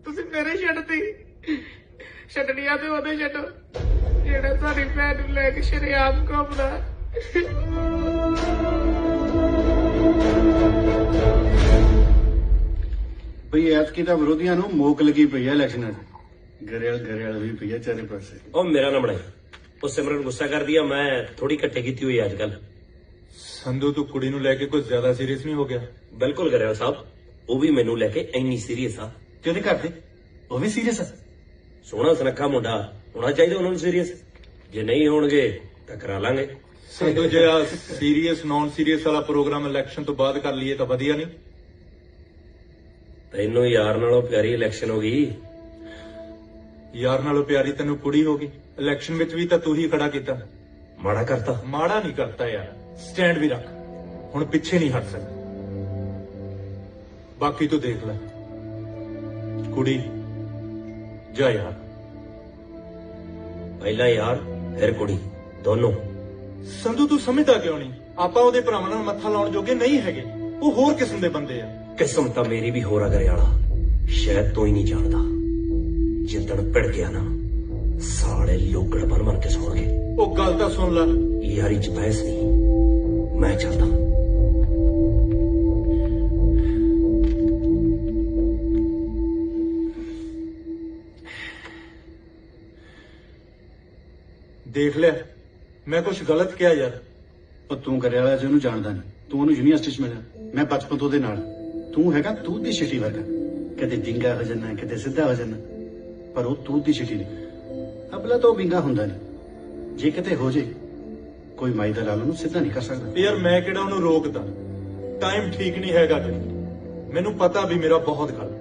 ਤੁਸੀਂ ਮੇਰੇ ਛੱਡਤੀ। ਛੱਡਣੀਆਂ ਤੇ ਉਹਦੇ ਛੱਡੋ ਜਿਹੜਾ ਸਾਡੀ ਭੈਣ ਨੂੰ ਲੈ ਕੇ ਸ਼ਰੇਆਮ ਘੁੰਮਦਾ। ਭਈ ਐਤਕੀ ਤਾਂ ਵਿਰੋਧੀਆਂ ਨੂੰ ਮੋਕ ਲੱਗੀ ਪਈ ਹੈ ਇਲੈਕਸ਼ਨਾਂ 'ਚ। ਗਰੇਲ ਵੀ ਪਈ ਹੈ ਚਾਰੇ ਪਾਸੇ। ਉਹ ਮੇਰਾ ਨਾ ਬਣਾਈ, ਉਹ ਸਿਮਰਨ ਗੁੱਸਾ ਕਰਦੀ ਆ, ਮੈਂ ਥੋੜੀ ਇਕੱਠੇ ਕੀਤੀ ਹੋਈ ਅੱਜ ਕੱਲ। ਸੰਧੂ ਤੂੰ ਕੁੜੀ ਨੂੰ ਲੈ ਕੇ ਕੁਝ ਜ਼ਿਆਦਾ ਸੀਰੀਅਸ ਨਹੀਂ ਹੋ ਗਿਆ? ਬਿਲਕੁਲ ਗਰੇਵਾਲ ਸਾਹਿਬ, ਉਹ ਵੀ ਮੈਨੂੰ ਲੈ ਕੇ ਇੰਨੀ ਸੀਰੀਅਸ ਆ। ਤੇ ਉਹਦੇ ਘਰ ਦੇ ਉਹ ਵੀ ਸੀਰੀਅਸ ਆ? ਸੋਹਣਾ ਸੁਨੱਖਾ ਮੁੰਡਾ ਹੋਣਾ ਚਾਹੀਦਾ ਉਹਨਾਂ ਨੂੰ ਸੀਰੀਅਸ। ਜੇ ਨਹੀਂ ਹੋਣਗੇ ਤਾਂ ਕਰਾ ਲਾਂਗੇ। ਸੰਧੂ ਜੇ ਸੀਰੀਅਸ ਨੌਨ ਸੀਰੀਅਸ ਵਾਲਾ ਪ੍ਰੋਗਰਾਮ ਇਲੈਕਸ਼ਨ ਤੋਂ ਬਾਅਦ ਕਰ ਲਈਏ ਤਾਂ ਵਧੀਆ ਨਹੀਂ? ਤੈਨੂੰ ਯਾਰ ਨਾਲੋਂ ਪਿਆਰੀ ਇਲੈਕਸ਼ਨ ਹੋ ਗਈ। ਯਾਰ ਨਾਲੋਂ ਪਿਆਰੀ ਤੈਨੂੰ ਕੁੜੀ ਹੋ ਗਈ। ਇਲੈਕਸ਼ਨ ਵਿੱਚ ਵੀ ਤਾਂ ਤੂੰ ਹੀ ਖੜਾ ਕੀਤਾ। ਮਾੜਾ ਕਰਤਾ? ਮਾੜਾ ਨਹੀਂ ਕਰਤਾ ਯਾਰ, ਸਟੈਂਡ ਵੀ ਰੱਖ, ਹੁਣ ਪਿੱਛੇ ਨਹੀਂ ਹਟ ਸਕਦਾ। ਬਾਕੀ ਤੂੰ ਦੇਖ ਲੈ, ਕੁੜੀ ਜਾਂ ਯਾਰ। ਪਹਿਲਾਂ ਯਾਰ ਫਿਰ ਕੁੜੀ, ਦੋਨੋਂ। ਸੰਧੂ ਤੂੰ ਸਮਝਦਾ ਕਿਉਂ ਨਹੀਂ? ਆਪਾਂ ਉਹਦੇ ਭਰਾਵਾਂ ਨਾਲ ਮੱਥਾ ਲਾਉਣ ਜੋਗੇ ਨਹੀਂ ਹੈਗੇ, ਉਹ ਹੋਰ ਕਿਸਮ ਦੇ ਬੰਦੇ ਆ। ਕਿਸਮ ਤਾਂ ਮੇਰੀ ਵੀ ਹੋਰ ਆ ਗਰੇਵਾਲਾ, ਸ਼ਾਇਦ ਤੂੰ ਹੀ ਨਹੀਂ ਜਾਣਦਾ। ਜਿੱਦਣ ਭਿੜ ਗਿਆ ਨਾ, ਸਾਲੇ ਲੋਕੜ ਬਣ ਕੇ ਸੌਣਗੇ। ਉਹ ਗੱਲ ਤਾਂ ਸੁਣ ਲੈ। ਯਾਰੀ ਚ ਬਹਿਸ ਨਹੀਂ, ਮੈਂ ਚੱਲਦਾ। ਦੇਖ ਲਿਆ, ਮੈਂ ਕੁਝ ਗਲਤ ਕਿਹਾ ਯਾਰ? ਉਹ ਤੂੰ ਕਰਿਆ ਸੀ ਉਹਨੂੰ ਜਾਣਦਾ ਨਹੀਂ, ਤੂੰ ਉਹਨੂੰ ਯੂਨੀਵਰਸਿਟੀ 'ਚ ਮਿਲਿਆ, ਮੈਂ ਬਚਪਨ ਤੋਂ ਉਹਦੇ ਨਾਲ। ਤੂੰ ਹੈਗਾ ਤੂੰ ਦੀ ਛਿੱਟੀ ਵਰਗਾ, ਕਦੇ ਡਿੰਗਾ ਹੋ ਜਾਣਾ ਕਦੇ ਸਿੱਧਾ ਹੋ ਜਾਣਾ, ਪਰ ਉਹ ਤੂੰ ਦੀ ਛਿੱਟੀ ਨਹੀਂ। ਅਬਲਾ ਤਾਂ ਉਹ ਵਿੰਗਾ ਹੁੰਦਾ ਨਹੀਂ, ਜੇ ਕਿਤੇ ਹੋ ਜੇ ਕੋਈ ਮਾਈ ਦਾ ਲਾਲ ਉਹਨੂੰ ਸਿੱਧਾ ਨਹੀਂ ਕਰ ਸਕਦਾ। ਯਾਰ ਮੈਂ ਕਿਹੜਾ ਉਹਨੂੰ ਰੋਕਦਾ, ਟਾਈਮ ਠੀਕ ਨਹੀਂ ਹੈਗਾ ਜੀ, ਮੈਨੂੰ ਪਤਾ ਵੀ ਮੇਰਾ ਬਹੁਤ ਗਲਤ।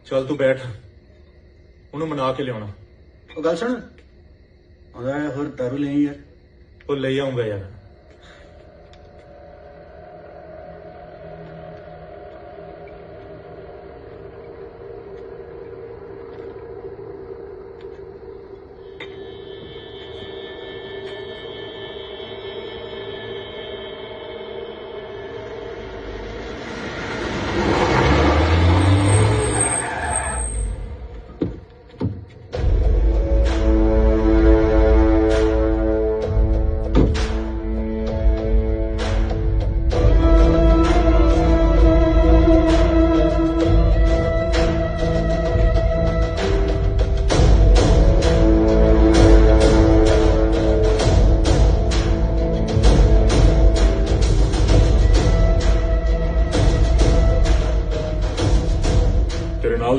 ਚੱਲ ਤੂੰ ਬੈਠ, ਉਹਨੂੰ ਮਨਾ ਕੇ ਲਿਆਉਣਾ। ਉਹ ਗੱਲ ਸੁਣ, ਉਹਦਾ ਹੋਰ ਦਾਰੂ ਲੈ ਯਾਰ। ਉਹ ਲੈ ਆਉਂਗਾ ਯਾਰ।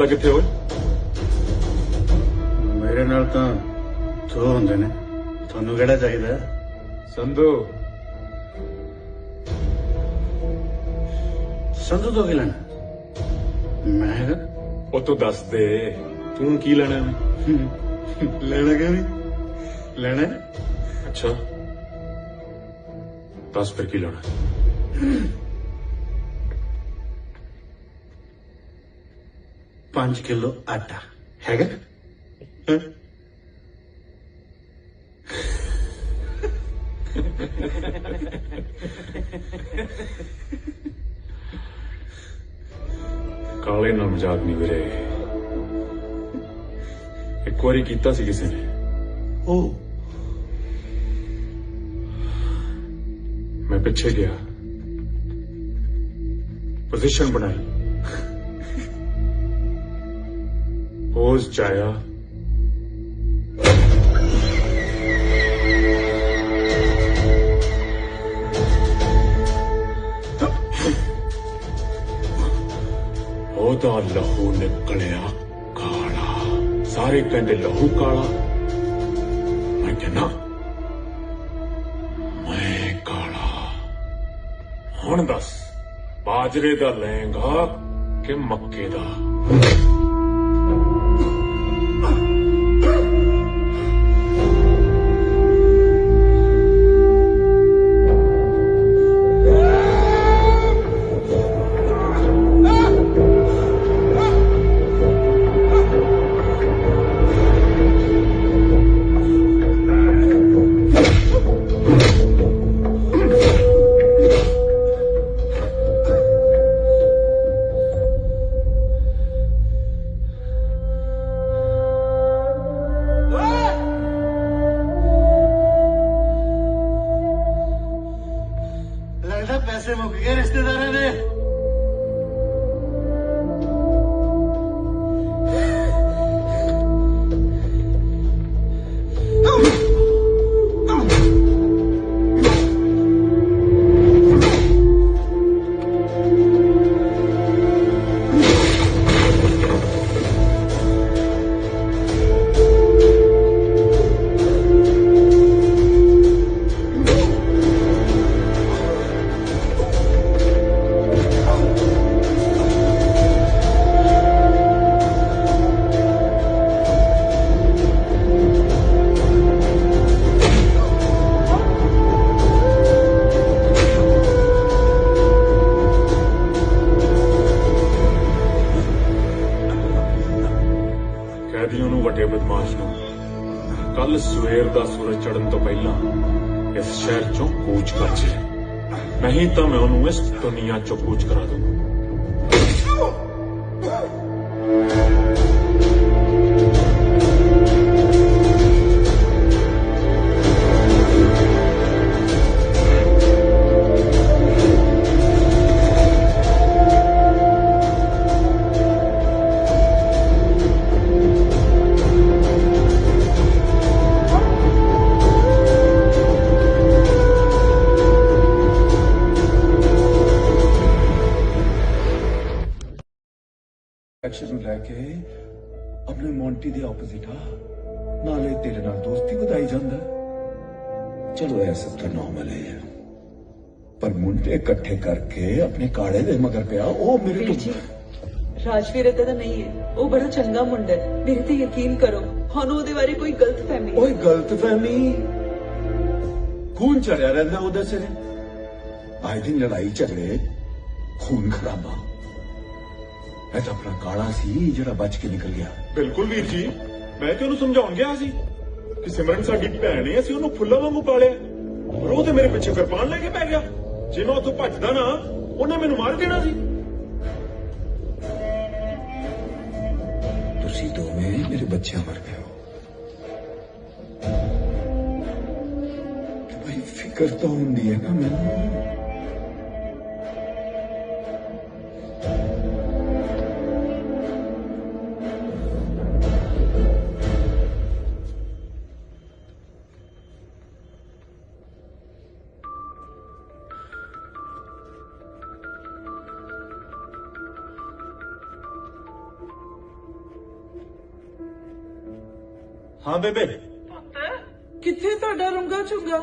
ਕਿੱਥੇ ਹੋਏ? ਮੇਰੇ ਨਾਲ ਤਾਂ ਦੋ ਹੁੰਦੇ ਨੇ, ਤੁਹਾਨੂੰ ਕਿਹੜਾ ਚਾਹੀਦਾ? ਸੰਧੂ ਸੰਧੂ ਤੋਂ ਕੀ ਲੈਣਾ? ਮੈਂ ਹੈਗਾ। ਉਹ ਤੂੰ ਦੱਸ ਦੇ, ਤੂੰ ਕੀ ਲੈਣਾ? ਲੈਣਾ ਕਿ ਨਹੀਂ ਲੈਣਾ? ਅੱਛਾ ਦੱਸ ਫਿਰ ਕੀ ਲੈਣਾ? 5 किलो आटा हैगा? ਕਾਲੇ ਨਾਲ ਮਜ਼ਾਕ ਨਹੀਂ ਵੀਰੇ, ਇੱਕ ਵਾਰੀ ਕੀਤਾ ਸੀ ਕਿਸੇ ਨੇ। ਉਹ ਮੈਂ ਪਿੱਛੇ ਗਿਆ, पोजीशन बनाई, पोज जाया, ਉਹਦਾ ਲਹੂ ਨਿਕਲਿਆ ਕਾਲਾ। ਸਾਰੇ ਕਹਿੰਦੇ ਲਹੂ ਕਾਲਾ, ਮੈਂ ਕਹਿੰਦਾ ਮੈਂ ਕਾਲਾ। ਹੁਣ ਦੱਸ, ਬਾਜਰੇ ਦਾ ਲਹਿੰਗਾ ਕਿ ਮੱਕੇ ਦਾ? ਵੱਡੇ ਬਦਮਾਸ਼ ਨੂੰ ਕੱਲ ਸਵੇਰ ਦਾ ਸੂਰਜ ਚੜ੍ਹਨ ਤੋਂ ਪਹਿਲਾਂ ਇਸ ਸ਼ਹਿਰ ਚੋਂ ਕੂਚ ਕਰ ਜੇ, ਨਹੀਂ ਤਾਂ ਮੈਂ ਉਹਨੂੰ ਇਸ ਦੁਨੀਆ ਚੋਂ ਕੂਚ ਕਰਾ ਦੂੰਗਾ। ਐਕਸ਼ਨ ਨੂੰ ਲੈ ਕੇ ਆਪਣੇ ਮੌਂਟੀ ਦੇ ਆਪੋਜ਼ਿਟ ਆ, ਨਾਲੇ ਤੇਰੇ ਨਾਲ ਦੋਸਤੀ ਵਧਾਈ ਜਾਂਦਾ। ਚਲੋ ਇਹ ਸਭ ਤਾਂ ਨਾਰਮਲ ਹੈ, ਪਰ ਮੁੰਡੇ ਇਕੱਠੇ ਕਰਕੇ ਆਪਣੇ ਕਾਲੇ ਦੇ ਮਗਰ ਪਿਆ, ਉਹ ਮੇਰੇ ਤੋਂ। ਰਾਜਵੀਰ ਏਦਾਂ ਦਾ ਨਹੀਂ ਹੈ, ਉਹ ਬੜਾ ਚੰਗਾ ਮੁੰਡਾ ਹੈ, ਮੇਰੇ ਤੇ ਯਕੀਨ ਕਰੋ। ਸਾਨੂੰ ਉਹਦੇ ਬਾਰੇ ਕੋਈ ਗਲਤਫਹਿਮੀ ਓਏ ਗਲਤਫਹਿਮੀ ਖੂਨ ਚੜਿਆ ਰਹਿੰਦਾ ਉਹਦੇ ਸਿਰੇ, ਆਏ ਦਿਨ ਲੜਾਈ ਝਗੜੇ, ਖੂਨ ਖਰਾਬਾ। ਇਹ ਤਾਂ ਆਪਣਾ ਕਾਲਾ ਸੀ ਜਿਹੜਾ ਬਚ ਕੇ ਨਿਕਲ ਗਿਆ। ਬਿਲਕੁਲ ਵੀਰ ਜੀ, ਮੈਂ ਤੇ ਉਹਨੂੰ ਸਮਝਾਉਣ ਗਿਆ ਸੀ ਕਿ ਸਿਮਰਨ ਸਾਡੀ ਭੈਣ ਹੈ, ਅਸੀਂ ਉਹਨੂੰ ਫੁੱਲਾਂ ਵਾਂਗੂ ਪਾਲਿਆ, ਪਰ ਉਹ ਤੇ ਮੇਰੇ ਪਿੱਛੇ ਕਿਰਪਾਨ ਲੈ ਕੇ ਪੈ ਗਿਆ। ਜੇ ਮੈਂ ਉੱਥੋਂ ਭੱਜਦਾ ਨਾ, ਉਹਨੇ ਮੈਨੂੰ ਮਾਰ ਦੇਣਾ ਸੀ। ਤੁਸੀਂ ਦੋਵੇਂ ਮੇਰੇ ਬੱਚਿਆਂ ਵਰਗੇ ਹੋ, ਤੇ ਭਾਈ ਫਿਕਰ ਤਾਂ ਹੁੰਦੀ ਹੈ ਨਾ ਮੈਨੂੰ। ਹਾਂ ਬੇਬੇ, ਕਿੱਥੇ ਤੁਹਾਡਾ ਰੰਗਾ ਚੁੰਗਾ?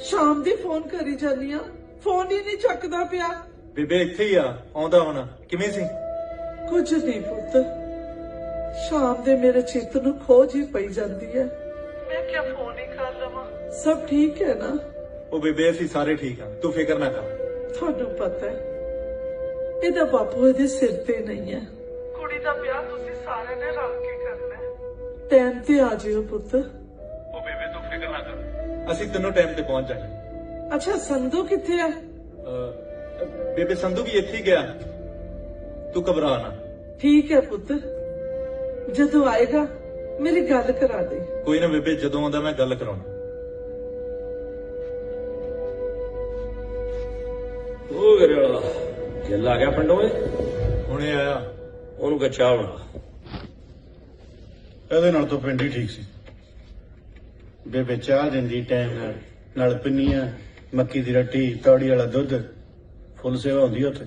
ਸ਼ਾਮ ਦੀ ਫੋਨ ਕਰੀ ਜਾਨੀ ਆ, ਫੋਨ ਹੀ ਨਹੀਂ ਚੱਕਦਾ ਪਿਆ। ਬੇਬੇ ਇੱਥੇ ਹੀ ਆ, ਆਉਂਦਾ ਹੋਣਾ। ਕਿਵੇਂ ਸੀ? ਕੁਝ ਨਹੀਂ ਪੁੱਤ, ਸ਼ਾਮ ਦੇ ਮੇਰੇ ਚਿੱਤ ਨੂੰ ਖੋਜ ਹੀ ਪਈ ਜਾਂਦੀ ਹੈ। ਮੈਂ ਕਿਹਾ ਫੋਨ ਹੀ ਕਰ ਲਵਾਂ। ਸਭ ਠੀਕ ਹੈ ਨਾ? ਉਹ ਬੇਬੇ ਅਸੀਂ ਸਾਰੇ ਠੀਕ ਆ, ਤੂੰ ਫਿਕਰ ਨਾ ਕਰ। ਤੁਹਾਨੂੰ ਪਤਾ ਹੈ ਇਹਦਾ ਬਾਪੂ ਇਹਦੇ ਸਿਰ ਤੇ ਨਹੀਂ ਹੈ। ਕੁੜੀ ਦਾ ਵਿਆਹ ਤੁਸੀਂ ਸਾਰਿਆਂ ਨੇ ਰਲ ਕੇ ਕਰਨਾ ਹੈ। ਟਾਈਮ ਤੇ ਆ ਜਿਓ ਪੁੱਤ। ਉਹ ਬੇਬੇ ਤੂੰ ਫਿਕਰ ਨਾ ਕਰ, ਅਸੀਂ ਤੈਨੂੰ ਟਾਈਮ ਤੇ ਪਹੁੰਚ ਜਾਵਾਂਗੇ। ਅੱਛਾ ਸੰਧੂ ਕਿੱਥੇ ਹੈ? ਬੇਬੇ ਸੰਧੂ ਵੀ ਇੱਥੇ ਹੀ ਗਿਆ, ਤੂੰ ਘਬਰਾ ਨਾ। ਠੀਕ ਹੈ ਪੁੱਤ, ਜਦੋਂ ਆਏਗਾ ਮੇਰੀ ਗੱਲ ਕਰਾ ਦੇ। ਕੋਈ ਨਾ ਬੇਬੇ, ਜਦੋਂ ਆਉਂਦਾ ਮੈਂ ਗੱਲ ਕਰਾਉਣਾ। ਉਹ ਗਰੇਲਾ ਗਿੱਲ ਆ ਗਿਆ ਪਿੰਡੋਂ ਏ? ਹੁਣੇ ਆਇਆ। ਉਹਨੂੰ ਕਹ ਚਾਹ ਬਣਾ। ਇਹਦੇ ਨਾਲ ਤਾਂ ਪਿੰਡ ਹੀ ਠੀਕ ਸੀ। ਬੇਬੇ ਚਾਹ ਦਿੰਦੀ ਟਾਈਮ ਨਾਲ ਪਿੰਨੀਆਂ, ਮੱਕੀ ਦੀ ਰੋਟੀ, ਤੌੜੀ ਵਾਲਾ ਦੁੱਧ, ਫੁੱਲ ਸੇਵਾ ਹੁੰਦੀ ਉੱਥੇ।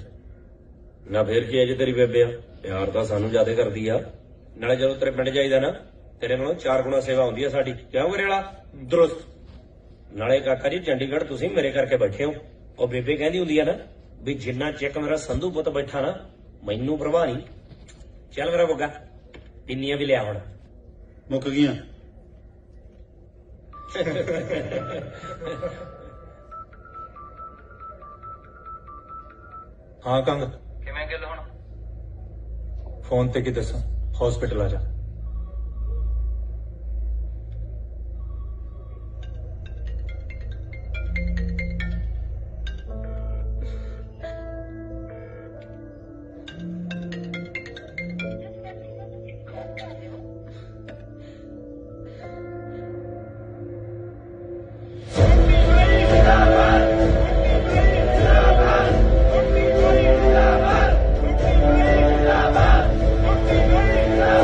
ਨਾ ਫੇਰ ਕੀ ਅਜੇ ਤੇਰੀ ਬੇਬੇ ਆ, ਪਿਆਰ ਤਾਂ ਸਾਨੂੰ ਜ਼ਿਆਦਾ ਕਰਦੀ ਆ। ਨਾਲੇ ਜਦੋਂ ਤੇਰੇ ਪਿੰਡ ਜਾਈਦਾ ਨਾ, ਤੇਰੇ ਨਾਲੋਂ 4 ਗੁਣਾ ਸੇਵਾ ਹੁੰਦੀ ਆ ਸਾਡੀ। ਕਿਉਂ ਗਰੇਲਾ? ਦਰੁਸਤ। ਨਾਲੇ ਕਾਕਾ ਜੀ, ਚੰਡੀਗੜ੍ਹ ਤੁਸੀਂ ਮੇਰੇ ਕਰਕੇ ਬੈਠੇ ਹੋ। ਉਹ ਬੇਬੇ ਕਹਿੰਦੀ ਹੁੰਦੀ ਆ ਨਾ ਵੀ ਜਿੰਨਾ ਚਿਕ ਮੇਰਾ ਸੰਧੂ ਪੁੱਤ ਬੈਠਾ ਨਾ, ਮੈਨੂੰ ਪ੍ਰਵਾਹ ਨਹੀਂ। ਚੱਲ ਮੇਰਾ ਬੁੱਗਾ, ਪਿੰਨੀਆਂ ਵੀ ਲਿਆ ਹੁਣ। ਮੁੱਕ ਗਈਆਂ। ਹਾਂ ਕੰਗ, ਕਿਵੇਂ ਗੱਲ ਹੁਣ? ਫੋਨ ਤੇ ਕੀ ਦੱਸਾਂ, ਹਸਪੀਟਲ ਆ ਜਾ।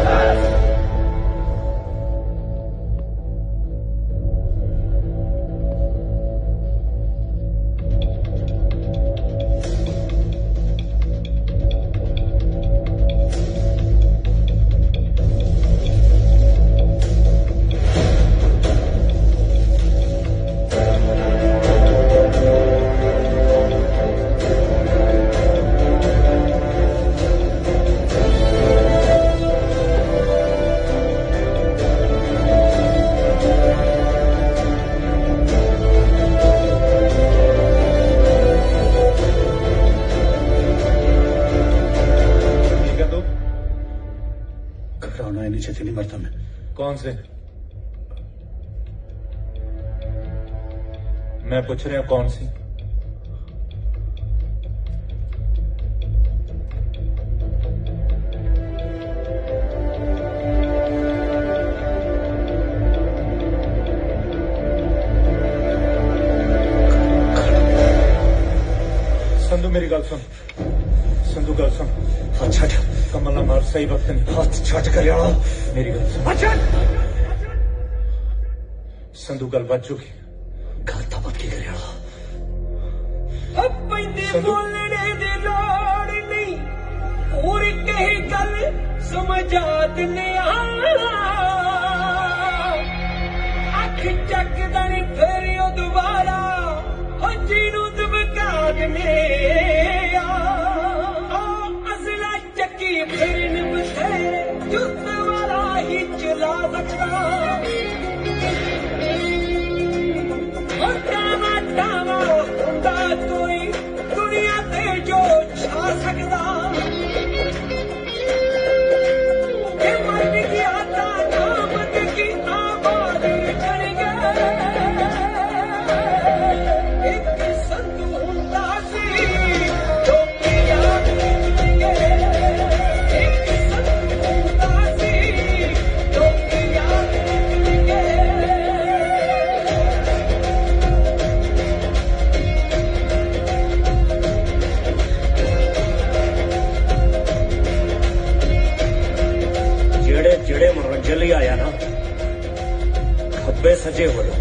Bye. टकराना इतनी छेती नहीं मरता मैं। कौन से? मैं पूछ रहा कौन सी? संधू मेरी गल सुन। संधू गल सुन। हाथ छट। कमल ना मार, सही वक्त नहीं। हाथ छट कल्याणा। मेरी गल सुन। हाथ छट। संधू गल बच चुकी। गल तो बच की कल्याणा। पैंदे बोलने दी लोड़ नहीं, पूरी कही गल समझा दिने अख चक दनी फिर दोबारा हजी नू दबका दिने असला चक्की फिर बथेरे जुत वाला ही चला सकदा टावा हुंदा कोई दुनिया ते जो छा सकदा मर गया ता नामत की आबाद कर गए एक संधू हुंदा सी जो याद गए एक संधू हुंदा सी जो याद गए जेड़े मनोरंजन लिए आया ना, खब्बे सजे हो लो।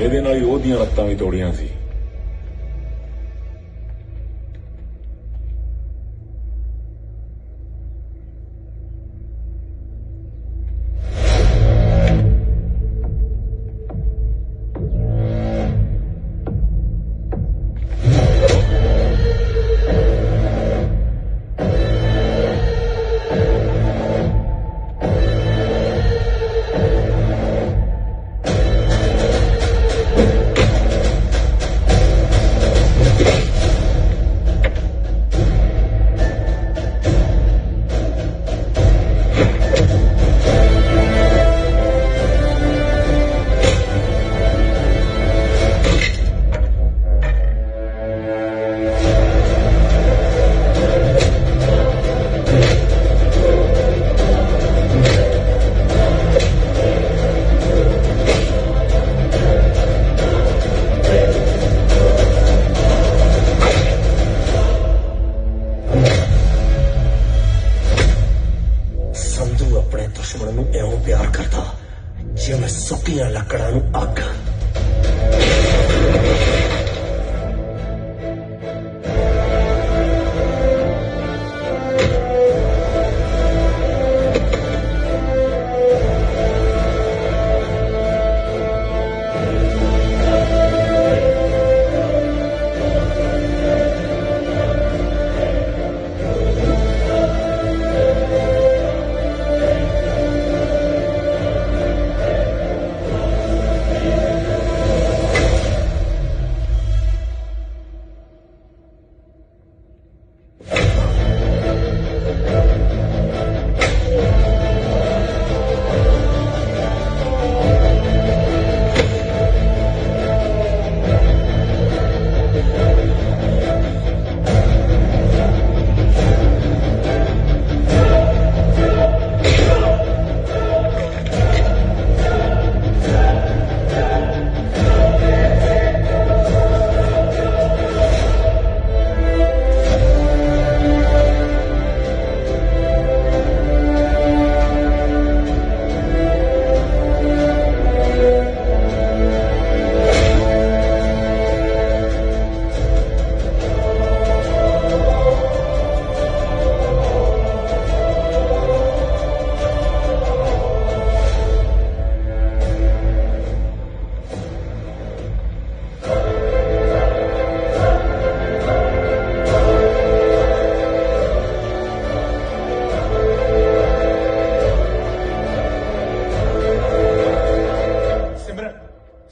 ਇਹਦੇ ਨਾਲ ਹੀ ਉਹਦੀਆਂ ਲੱਤਾਂ ਵੀ ਤੋੜੀਆਂ ਸੀ। दुश्मन ਨੂੰ ਇਉਂ ਪਿਆਰ ਕਰਦਾ ਜਿਵੇਂ ਸੁੱਕੀਆਂ ਲੱਕੜਾਂ ਨੂੰ ਅੱਗ।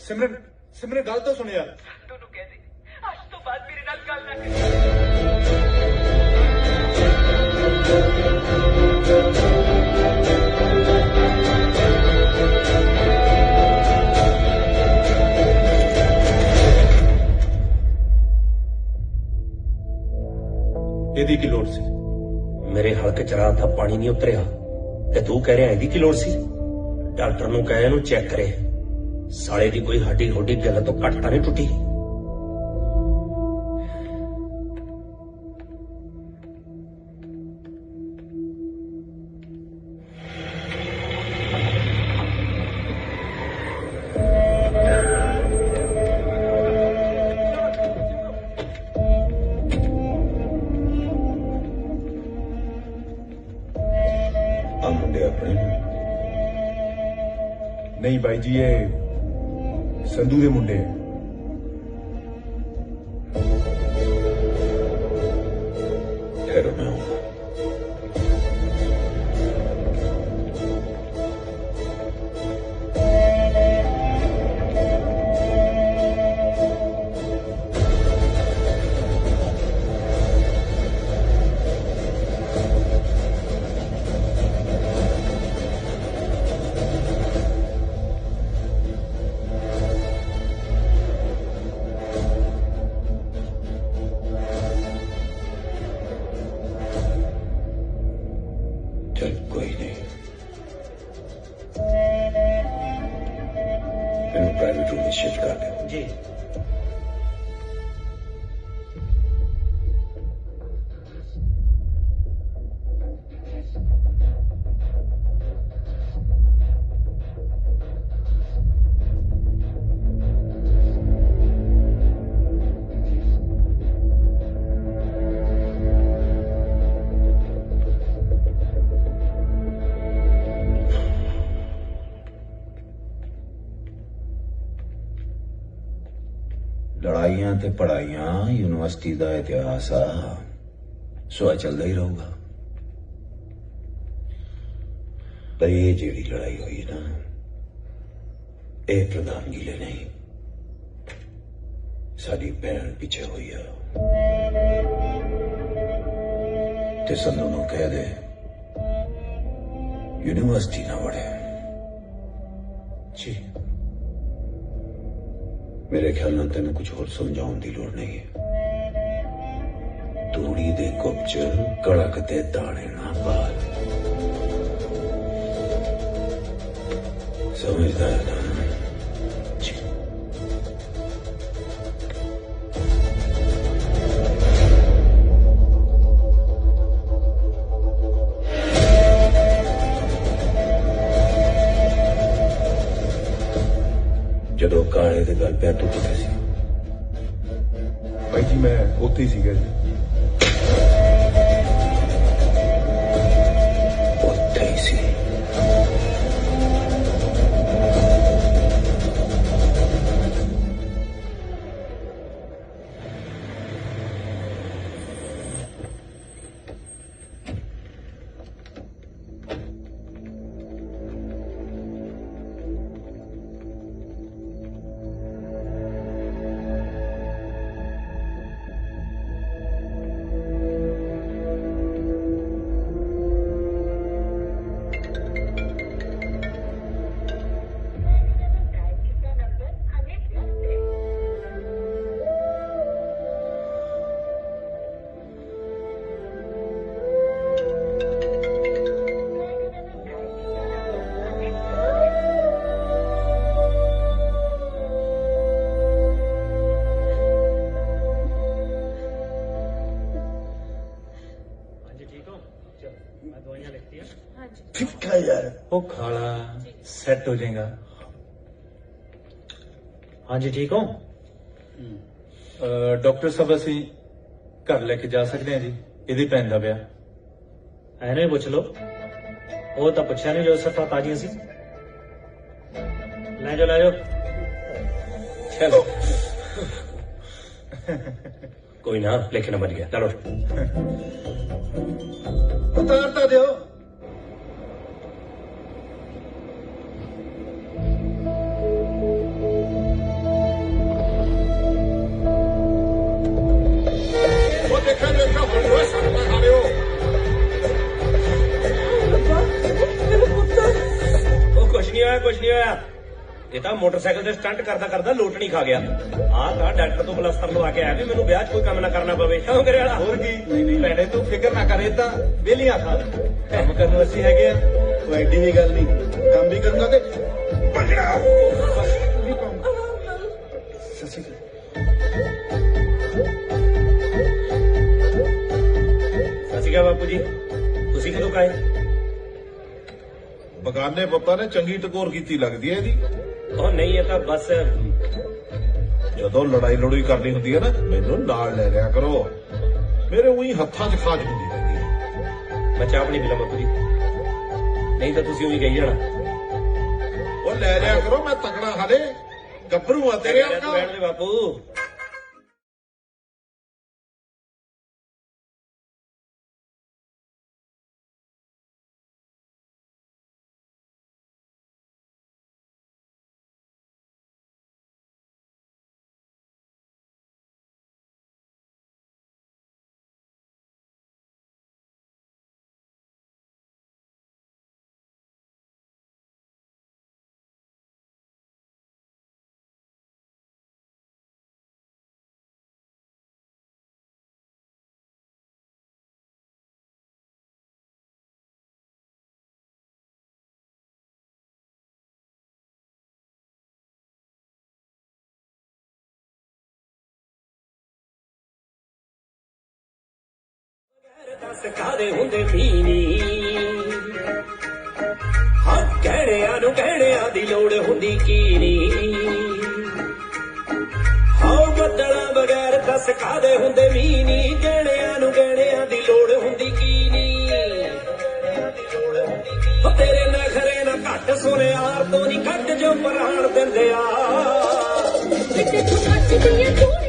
सिमरन सिमरन गल तो सुन यार। ਤੁਹਾਨੂੰ ਕਹਿੰਦੀ ਅੱਜ ਤੋਂ ਬਾਅਦ ਮੇਰੇ ਨਾਲ ਗੱਲ ਨਾ ਕਰੀ। ਇਹਦੀ ਕੀ ਲੋੜ ਸੀ? ਮੇਰੇ ਹਲਕ ਚ ਰਾਤ ਦਾ ਪਾਣੀ ਨਹੀਂ ਉਤਰਿਆ ਤੇ ਤੂੰ ਕਹਿ ਰਿਹਾ ਇਹਦੀ ਕੀ ਲੋੜ ਸੀ? ਡਾਕਟਰ ਨੂੰ ਕਹਿ ਇਹਨੂੰ ਚੈੱਕ ਕਰੇ, ਸਾਲੇ ਦੀ ਕੋਈ ਹੱਡੀ ਹੁੱਡੀ ਗੱਲ ਤੋਂ ਘੱਟ ਤਾਂ ਨਹੀਂ ਟੁੱਟੀ। ਆ ਮੁੰਡੇ ਆਪਣੇ ਨੇ? ਨਹੀਂ ਬਾਈ ਜੀ, ਇਹ ਸੰਧੂ ਦੇ ਮੁੰਡੇ ਆ। ਠਹਿਰੋ ਮੈਂ ਆਉਂਦਾ। चल कोई नहीं, इन्हें प्राइवेट रूम में शिफ्ट कर दो। जी लड़ाइयां ते पढ़ाइयां यूनिवर्सिटी का इतिहास आ, सो चलता ही रहूगा। पर ये जेड़ी लड़ाई हुई ना, ये प्रधानगी ले नहीं, साडी भैन पीछे हुई है। ते संधू नूं कह दे यूनिवर्सिटी ना वड़े। जी मेरे ख्याल नाल तेन कुछ होर समझाउण दी लोड़ नहीं है। तूड़ी दे कुप च कड़क ते दाने ना पाल, समझदा है ना? जी ਜਦੋਂ ਕਾਲੇ ਦੇ ਗੱਲ ਪਿਆ ਟੁੱਟਦੇ ਸੀ। ਬਾਈ ਜੀ ਮੈਂ ਉੱਥੇ ਹੀ ਸੀਗਾ ਜੀ। ਉੱਥੇ ਹੀ ਸੀ। फिक्का यार वो खाला सेट हो जाएगा। हाँ जी ठीक हो ਡਾਕਟਰ ਸਾਹਿਬ ਅਸੀਂ ਘਰ ਲੈ ਕੇ ਜਾ ਸਕਦੇ ਹਾਂ ਜੀ? ਇਹਦੀ ਭੈਣ ਦਾ ਵਿਆਹ। ਐਨੇ ਪੁੱਛ ਲਓ, ਉਹ ਤਾਂ ਪੁੱਛਿਆ ਨਹੀਂ ਜੋ ਸਫਾ ਤਾਜੀ ਸੀ। ਲੈ ਜਾਓ चलो कोई ना, लेकिन बच गया। चलो उतारता दो। नहीं होया कुछ नहीं होया ये तो मोटरसाइकिल से स्टंट करदा करदा लोटनी खा गया आ ਤਾਂ ਡਾਕਟਰ ਤੋਂ ਪਲਸਤਰ ਲਵਾ ਕੇ ਆਇਆ ਵੀ ਮੈਨੂੰ ਵਿਆਹ 'ਚ ਕੋਈ ਕੰਮ ਨਾ ਕਰਨਾ ਪਵੇ ਕਿਉਂ ਕਰੇ ਵਾਲਾ ਹੋਰ ਕੀ ਨਹੀਂ ਭੈਣੇ ਤੂੰ ਫਿਕਰ ਨਾ ਕਰ ਇਹ ਤਾਂ ਵਿਹਲੀਆਂ ਖਾ ਕੰਮ ਕਰਨ ਨੂੰ ਅਸੀਂ ਹੈਗੇ ਆ ਉਹ ਐਡੀ ਵੀ ਗੱਲ ਨਹੀਂ ਕੰਮ ਵੀ ਕਰੂੰਗਾ ਤੇ ਬਜੜਾ ਸੱਚੀ ਸਤਿ ਸ਼੍ਰੀ ਅਕਾਲ ਬਾਪੂ ਜੀ ਤੁਸੀਂ ਕਦੋਂ ਕਾਏ ਬਗਾਨੇ ਪੁੱਤਾਂ ਨੇ ਚੰਗੀ ਟਕੋਰ ਕੀਤੀ ਲੱਗਦੀ ਹੈ ਇਹਦੀ ਉਹ ਨਹੀਂ ਇਹ ਤਾਂ ਬਸ ਜਦੋਂ ਲੜਾਈ ਕਰਨੀ ਹੁੰਦੀ ਹੈ ਨਾ ਮੈਨੂੰ ਨਾਲ ਲੈ ਲਿਆ ਕਰੋ ਮੇਰੇ ਉਹੀ ਹੱਥਾਂ 'ਚ ਖਾਜ ਹੁੰਦੀ ਰਹਿੰਦੀ ਹੈ ਮੈਂ ਚਾਹ ਪਾਣੀ ਪੀ ਲਾਂ ਬਾਪੂ ਜੀ ਨਹੀਂ ਤਾਂ ਤੁਸੀਂ ਉਹੀ ਕਹੀ ਜਾਣਾ ਉਹ ਲੈ ਲਿਆ ਕਰੋ ਮੈਂ ਤਕੜਾ ਹਾਲੇ ਗੱਭਰੂ ਆ ਤੇਰੇ ਵਰਗਾ ਬੈਠ ਦੇ ਬਾਪੂ ਸਿਖਾਦੇ ਹੁੰਦੇ ਮੀਨੀ ਹਾਂ ਕਹਿਣਿਆਂ ਦੀ ਲੋੜ ਹੁੰਦੀ ਕੀ ਨੀ ਹਾਂ ਬੱਦਲਾਂ ਬਗੈਰ ਤਾਂ ਸਿਖਾਦੇ ਹੁੰਦੇ ਮੀਨੀ ਕਹਿਣਿਆਂ ਦੀ ਲੋੜ ਹੁੰਦੀ ਕੀ ਨੀ ਤੇਰੇ ਨਖਰੇ ਨਾ ਘੱਟ ਸੁਣੇ ਯਾਰ ਤੋਂ ਨਹੀਂ ਕੱਟ ਜੋ ਪ੍ਰਾਣ ਦਿੰਦੇ ਆ ਕਿਤੇ ਤੂੰ ਕੱਟਦੀ ਆ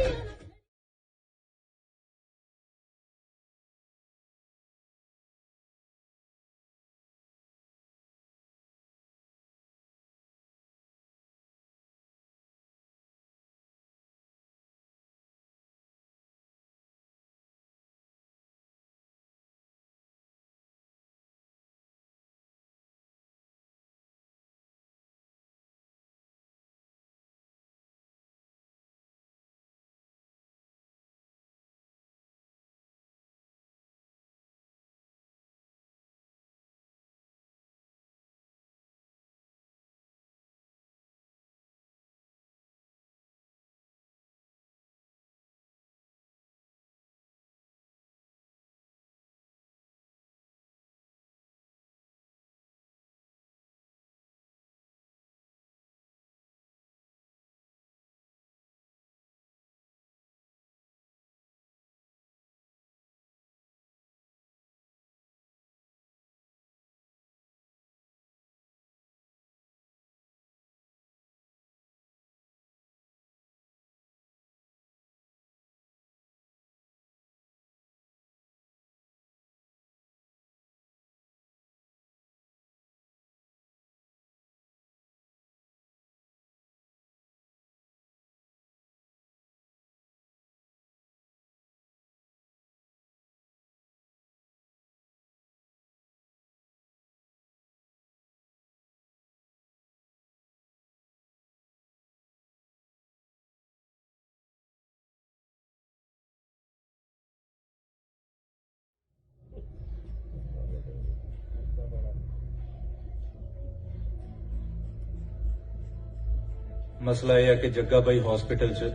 ਮਸਲਾ ਇਹ ਹੈ ਕਿ ਜੱਗਾ ਬਾਈ ਹਸਪੀਟਲ 'ਚ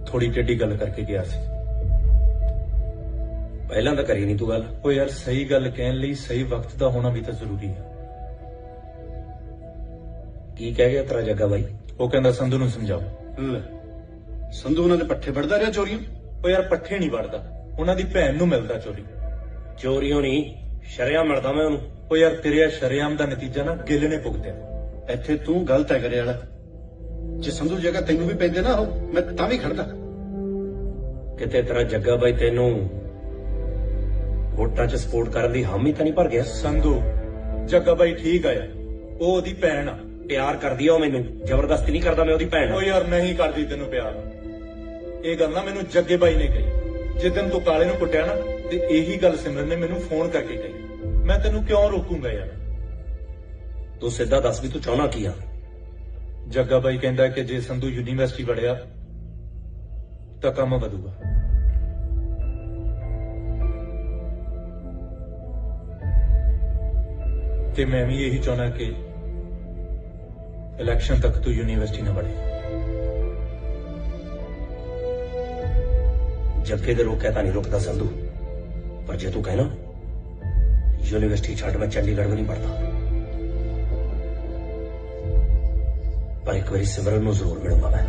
ਥੋੜੀ ਟੇਢੀ ਗੱਲ ਕਰਕੇ ਗਿਆ ਸੀ ਪਹਿਲਾਂ ਤਾਂ ਕਰੀ ਨਹੀਂ ਤੂੰ ਗੱਲ ਉਹ ਯਾਰ ਸਹੀ ਗੱਲ ਕਹਿਣ ਲਈ ਸਹੀ ਵਕਤ ਦਾ ਹੋਣਾ ਵੀ ਤਾਂ ਜ਼ਰੂਰੀ ਹੈ ਕੀ ਕਹਿ ਗਿਆ ਤੇਰਾ ਜੱਗਾ ਬਾਈ ਉਹ ਕਹਿੰਦਾ ਸੰਧੂ ਨੂੰ ਸਮਝਾਓ ਸੰਧੂ ਉਹਨਾਂ ਦੇ ਪੱਠੇ ਵੜਦਾ ਰਿਹਾ ਚੋਰੀਆਂ ਉਹ ਯਾਰ ਪੱਠੇ ਨਹੀਂ ਵੜਦਾ ਉਹਨਾਂ ਦੀ ਭੈਣ ਨੂੰ ਮਿਲਦਾ ਚੋਰੀਆਂ ਨਹੀਂ ਸ਼ਰਿਆਂ ਮਿਲਦਾ ਮੈਂ ਉਹਨੂੰ ਉਹ ਯਾਰ ਤੇਰੇ ਸ਼ਰਿਆਮ ਦਾ ਨਤੀਜਾ ਨਾ ਗਿੱਲ ਨੇ ਭੁਗਤਿਆ ਇੱਥੇ ਤੂੰ ਗਲਤ ਹੈ ਕਰੇ ਵਾਲਾ ਜੇ ਸੰਧੂ ਦੀ ਜਗ੍ਹਾ ਤੈਨੂੰ ਵੀ ਪੈਂਦੇ ਨਾ ਉਹ ਮੈਂ ਤਾਂ ਵੀ ਖੜਦਾ ਕਿਤੇ ਤੇਰਾ ਜੱਗਾ ਬਾਈ ਤੈਨੂੰ ਵੋਟਾਂ 'ਚ ਸਪੋਰਟ ਕਰਨ ਦੀ ਹਾਮੀ ਤਾਂ ਨਹੀਂ ਭਰ ਗਿਆ ਸੰਧੂ ਜੱਗਾ ਬਾਈ ਠੀਕ ਆ ਯਾਰ ਉਹ ਉਹਦੀ ਭੈਣ ਆ ਪਿਆਰ ਕਰਦੀ ਆ ਉਹ ਮੈਨੂੰ ਜ਼ਬਰਦਸਤੀ ਨਹੀਂ ਕਰਦਾ ਮੈਂ ਉਹਦੀ ਭੈਣ ਉਹ ਯਾਰ ਨਹੀਂ ਕਰਦੀ ਤੈਨੂੰ ਪਿਆਰ ਇਹ ਗੱਲ ਨਾ ਮੈਨੂੰ ਜੱਗੇ ਬਾਈ ਨੇ ਕਹੀ ਜਿੱਦਨ ਤੂੰ ਕਾਲੇ ਨੂੰ ਕੁੱਟਿਆ ਨਾ ਤੇ ਇਹੀ ਗੱਲ ਸਿਮਰਨ ਨੇ ਮੈਨੂੰ ਫੋਨ ਕਰਕੇ ਕਹੀ ਮੈਂ ਤੈਨੂੰ ਕਿਉਂ ਰੋਕੂੰਗਾ ਯਾਰ ਤੂੰ ਸਿੱਧਾ ਦੱਸ ਵੀ ਤੂੰ ਚਾਹਣਾ ਕੀ ਆ? ਜੱਗਾ ਬਾਈ ਕਹਿੰਦਾ ਕਿ ਜੇ ਸੰਧੂ ਯੂਨੀਵਰਸਿਟੀ ਵੜਿਆ ਤਾਂ ਕੰਮ ਵਧੂਗਾ। ਤੇ ਮੈਂ ਵੀ ਇਹੀ ਚਾਹੁੰਦਾ ਕਿ ਇਲੈਕਸ਼ਨ ਤੱਕ ਤੂੰ ਯੂਨੀਵਰਸਿਟੀ ਨਾ ਵੜੇ। ਜੱਗੇ ਦੇ ਰੋਕਿਆ ਤਾਂ ਨਹੀਂ ਰੁਕਦਾ ਸੰਧੂ, ਪਰ ਜੇ ਤੂੰ ਕਹਿਣਾ ਯੂਨੀਵਰਸਿਟੀ ਛੱਡ ਮੈਂ ਚੰਡੀਗੜ੍ਹ ਵੀ ਨਹੀਂ ਪੜਦਾ, ਪਰ ਇੱਕ ਵਾਰੀ ਸਿਮਰਨ ਨੂੰ ਜ਼ਰੂਰ ਮਿਲੂੰਗਾ ਮੈਂ।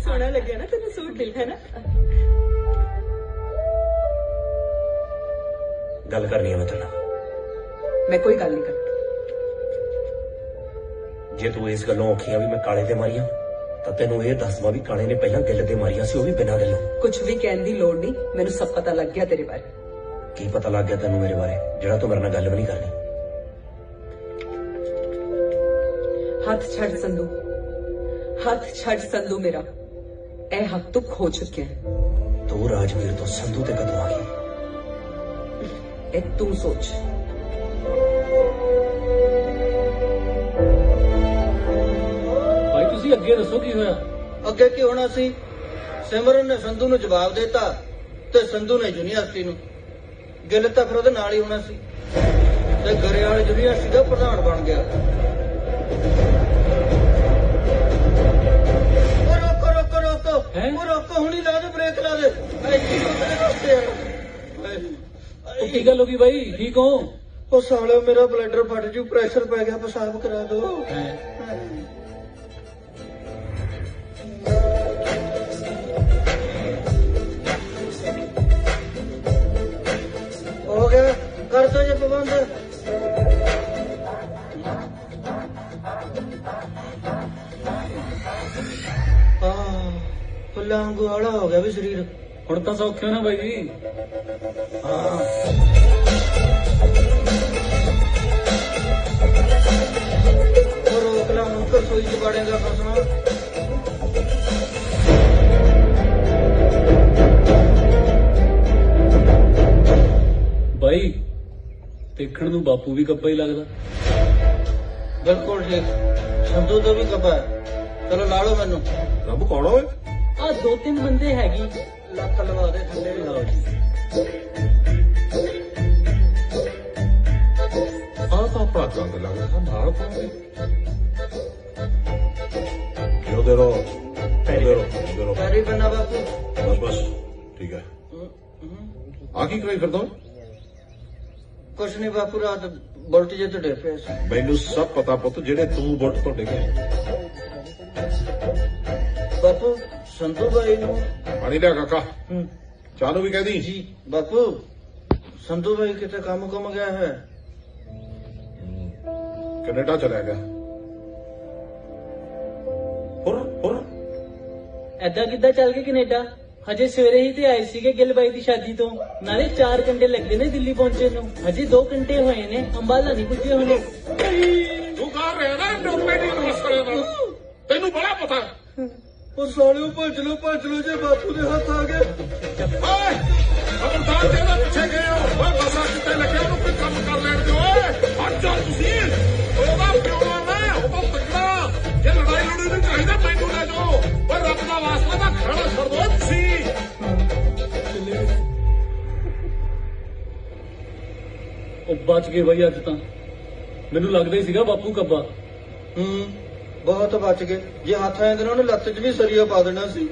ਸੋਹਣਾ ਲੱਗਿਆ ਨਾ ਤੈਨੂੰ ਸੂਟ ਦਿਲ ਹੈ ਨਾ? ਗੱਲ ਕਰਨੀ ਹੈ ਮੈਂ ਤੇਰੇ ਨਾਲ। ਮੈਂ ਕੋਈ ਗੱਲ ਨਹੀਂ ਕਰਦੀ। ਜੇ ਤੂੰ ਇਸ ਗੱਲੋਂ ਔਖੀਆਂ ਵੀ ਮੈਂ ਕਾਲੇ ਤੇ ਮਾਰੀਆਂ ਤਾਂ ਤੈਨੂੰ ਇਹ ਦੱਸਵਾ ਵੀ ਕਾਲੇ ਨੇ ਪਹਿਲਾਂ ਗਿੱਲ ਤੇ ਮਾਰੀਆਂ ਸੀ, ਉਹ ਵੀ ਬਿਨਾਂ ਗੱਲੋਂ। ਕੁਝ ਵੀ ਕਹਿਣ ਦੀ ਲੋੜ ਨਹੀਂ, ਮੈਨੂੰ ਸਭ ਪਤਾ ਲੱਗ ਗਿਆ ਤੇਰੇ ਬਾਰੇ। ਕੀ ਪਤਾ ਲੱਗ ਗਿਆ ਤੈਨੂੰ ਮੇਰੇ ਬਾਰੇ ਜਿਹੜਾ ਤੂੰ ਮੇਰੇ ਨਾਲ ਗੱਲ ਵੀ ਨਹੀਂ ਕਰਨੀ? ਹੱਥ ਛੱਡ ਸੰਧੂ, ਹੱਥ ਛੱਡ ਸੰਧੂ ਮੇਰਾ। ਇਹ ਹੱਥ ਤੂੰ ਖੋ ਚੁੱਕਿਆ ਹੈ। ਤੂੰ ਰਾਜਵੀਰ ਤੋਂ ਸੰਧੂ ਤੇ ਕਦੋਂ ਆ ਗਈ? ਇਹ ਤੂੰ ਸੋਚ। ਭਾਈ ਤੁਸੀਂ ਅੱਗੇ ਦੱਸੋ ਕੀ ਹੋਇਆ? ਅੱਗੇ ਕੀ ਹੋਣਾ ਸੀ? ਸਿਮਰਨ ਨੇ ਸੰਧੂ ਨੂੰ ਜਵਾਬ ਦਿੱਤਾ ਤੇ ਸੰਧੂ ਨੇ ਯੂਨੀਵਰਸਿਟੀ ਨੂੰ। ਗਿੱਲ ਤਾਂ ਫਿਰ ਉਹਦੇ ਨਾਲ ਹੀ ਹੋਣਾ ਸੀ ਤੇ ਗਰੇਵਾਲ ਯੂਨੀਵਰਸਿਟੀ ਦਾ ਪ੍ਰਧਾਨ ਬਣ ਗਿਆ। ਰੋਕੋ ਹੁਣੀ ਲਾ ਦੇ, ਬ੍ਰੇਕ ਲਾ ਦੇ। ਕੀ ਗੱਲ ਹੋ ਗਈ ਬਾਈ, ਠੀਕ ਹੋ? ਉਹ ਸਾਲੇ ਮੇਰਾ ਬਲੱਡਰ ਫਟ ਜੂ, ਪ੍ਰੈਸ਼ਰ ਪੈ ਗਿਆ, ਪਿਸ਼ਾਬ ਕਰਾ ਦੋ। ਹੋ ਗਿਆ, ਕਰ ਦੋ ਜੇ ਪ੍ਰਬੰਧ। ਫੁੱਲਾਂ ਵਾਂਗੂ ਹੌਲਾ ਹੋ ਗਿਆ ਵੀ ਸਰੀਰ। ਹੁਣ ਤਾਂ ਸੌਖੇ ਹੋ ਨਾ ਬਾਈ ਜੀ? ਹਾਂ। ਉਹ ਰੋਕ ਲਾ, ਹੁਣ ਰਸੋਈ ਚ ਵੜੇਗਾ ਫਸਣਾ। ਬਾਈ ਦੇਖਣ ਨੂੰ ਬਾਪੂ ਵੀ ਕੱਬਾ ਹੀ ਲੱਗਦਾ। ਬਿਲਕੁਲ ਜੀ, ਸੰਧੂ ਤੋਂ ਵੀ ਕੱਬਾ ਹੈ। ਚਲੋ ਲਾ ਲਓ ਮੈਨੂੰ। ਰੱਬ ਕੌਣ ਓਏ? ਆ ਦੋ ਤਿੰਨ ਬੰਦੇ ਹੈਗੀ, ਲੱਕ ਲਵਾ ਦੇ ਥੱਲੇ। ਲਓ ਜੀ, ਆਹ ਤਾਂ ਆਪਣਾ ਚੰਦ ਲੱਗਦਾ ਨਾਲ ਪਾਉਂਦੇ। ਜਿਉਂਦੇ ਰਹੋ, ਜਿਉਂਦੇ ਰਹੋ। ਪੈਰੀ ਬੰਨਾ ਬਾਪੂ। ਬਸ ਬਸ ਠੀਕ ਹੈ। ਆ ਕੀ ਕਰਾਈ ਫਿਰਦਾ? ਕੁਛ ਨਹੀਂ ਬਾਪੂ, ਰਾਤ ਬੁਲਟ ਜੇ ਤੇ ਡੇ ਪਿਆ ਸੀ। ਮੈਨੂੰ ਸਭ ਪਤਾ ਪੁੱਤ, ਜਿਹੜੇ ਤੂੰ ਬੁੱਟ ਤੋਂ ਡਿੱਗੇ। ਬਾਪੂ ਸੰਧੂ ਬਾਈ ਨੂੰ ਪਾਣੀ ਲਿਆ ਕਾਕਾ, ਚਾਲੂ ਵੀ ਕਹਿਦੀ ਜੀ। ਬਾਪੂ ਸੰਧੂ ਬਾਈ ਕਿਤੇ ਕੰਮ ਗਿਆ ਹੈ, ਕੈਨੇਡਾ ਚਲਾ ਗਿਆ। ਹੋਰ ਐਦਾਂ ਕਿੱਦਾਂ ਚੱਲ ਗਏ ਕੈਨੇਡਾ? ਹਜੇ ਸਵੇਰੇ ਹੀ ਤੇ ਆਏ ਸੀਗੇ ਗਿੱਲ ਬਾਈ ਦੀ ਸ਼ਾਦੀ ਤੋਂ, ਨਾਲੇ 4 ਘੰਟੇ ਲੱਗਦੇ ਨੇ ਦਿੱਲੀ ਪਹੁੰਚੇ ਨੂੰ। ਹਜੇ 2 ਘੰਟੇ ਹੋਏ ਨੇ, ਅੰਬਾਲਾ ਨਹੀਂ ਪੁੱਜੇ ਹੋਣੇ। ਤੂੰ ਕਰ ਰਿਹਾ ਨਾ ਡੋਕਟਰੀ ਮਸਲੇ ਨਾਲ, ਤੈਨੂੰ ਬੜਾ ਪਤਾ। ਉਹ ਸਾਲਿਓ ਭੱਜ ਲੋ ਜੇ ਬਾਪੂ ਦੇ ਹੱਥ ਆ ਗਏ। ਓਏ ਖਬਰਦਾਰ, ਜਿਹੜਾ ਪਿੱਛੇ ਗਏ ਹੋ। ਓਏ ਬਸਾ ਕਿੱਥੇ ਲੱਗਿਆ, ਉਹਨੂੰ ਕੋਈ ਕੰਮ ਕਰ ਲੈਣ ਦਿਓ। ਓਏ ਹਟ ਜਾ ਤੁਸੀਂ। ਉਹਦਾ ਪਿਓ ਨਾ ਉਹ ਤੱਕੜਾ, ਜੇ ਲੜਾਈ ਨਹੀਂ ਚਾਹੀਦਾ ਮੈਨੂੰ ਲੈ ਜਾਓ। ਓਏ ਰੱਬ ਦਾ ਵਾਸਤਾ ਤਾਂ ਖਾਣਾ ਛੱਡ ਦੋ ਤੁਸੀਂ। ਉਹ ਬਚ ਗਏ ਬਾਈ ਅੱਜ ਤਾਂ। ਮੈਨੂੰ ਲੱਗਦਾ ਹੀ ਸੀਗਾ ਬਾਪੂ ਕੱਬਾ। ਬਹੁਤ ਬਚ ਗਏ। ਜੇ ਹੱਥ ਆਏ ਦਿਨ ਉਹਨੇ ਲੱਤ 'ਚ ਵੀ ਸਰੀਆ ਪਾ ਦੇਣਾ ਸੀ।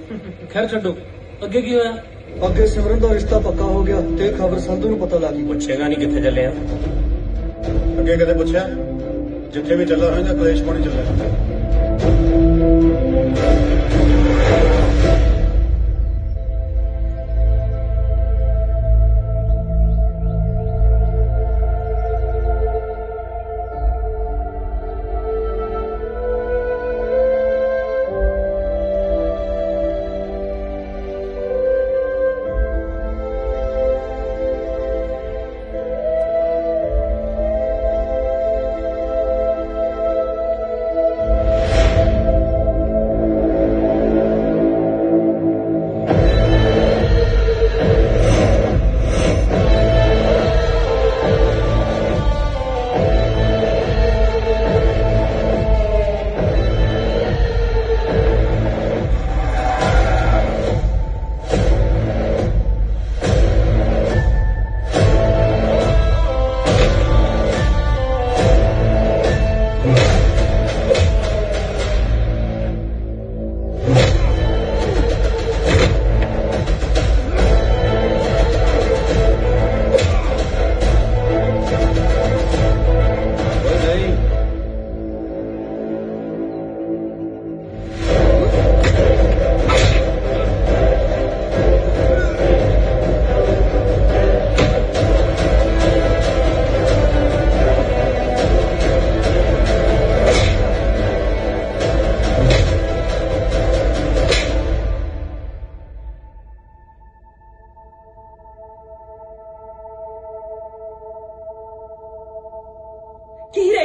ਖੈਰ ਛੱਡੋ, ਅੱਗੇ ਕੀ ਹੋਇਆ? ਅੱਗੇ ਸਿਮਰਨ ਦਾ ਰਿਸ਼ਤਾ ਪੱਕਾ ਹੋ ਗਿਆ ਤੇ ਖਬਰ ਸੰਧੂ ਨੂੰ ਪਤਾ ਲੱਗ ਗਈ। ਪੁੱਛੇਗਾ ਨਹੀਂ ਕਿੱਥੇ ਚੱਲੇ ਆ? ਅੱਗੇ ਕਦੇ ਪੁੱਛਿਆ? ਜਿੱਥੇ ਵੀ ਚੱਲਾ ਹੋਏਗਾ ਕਲੇਸ਼ ਪਾਣੀ ਚੱਲਿਆ।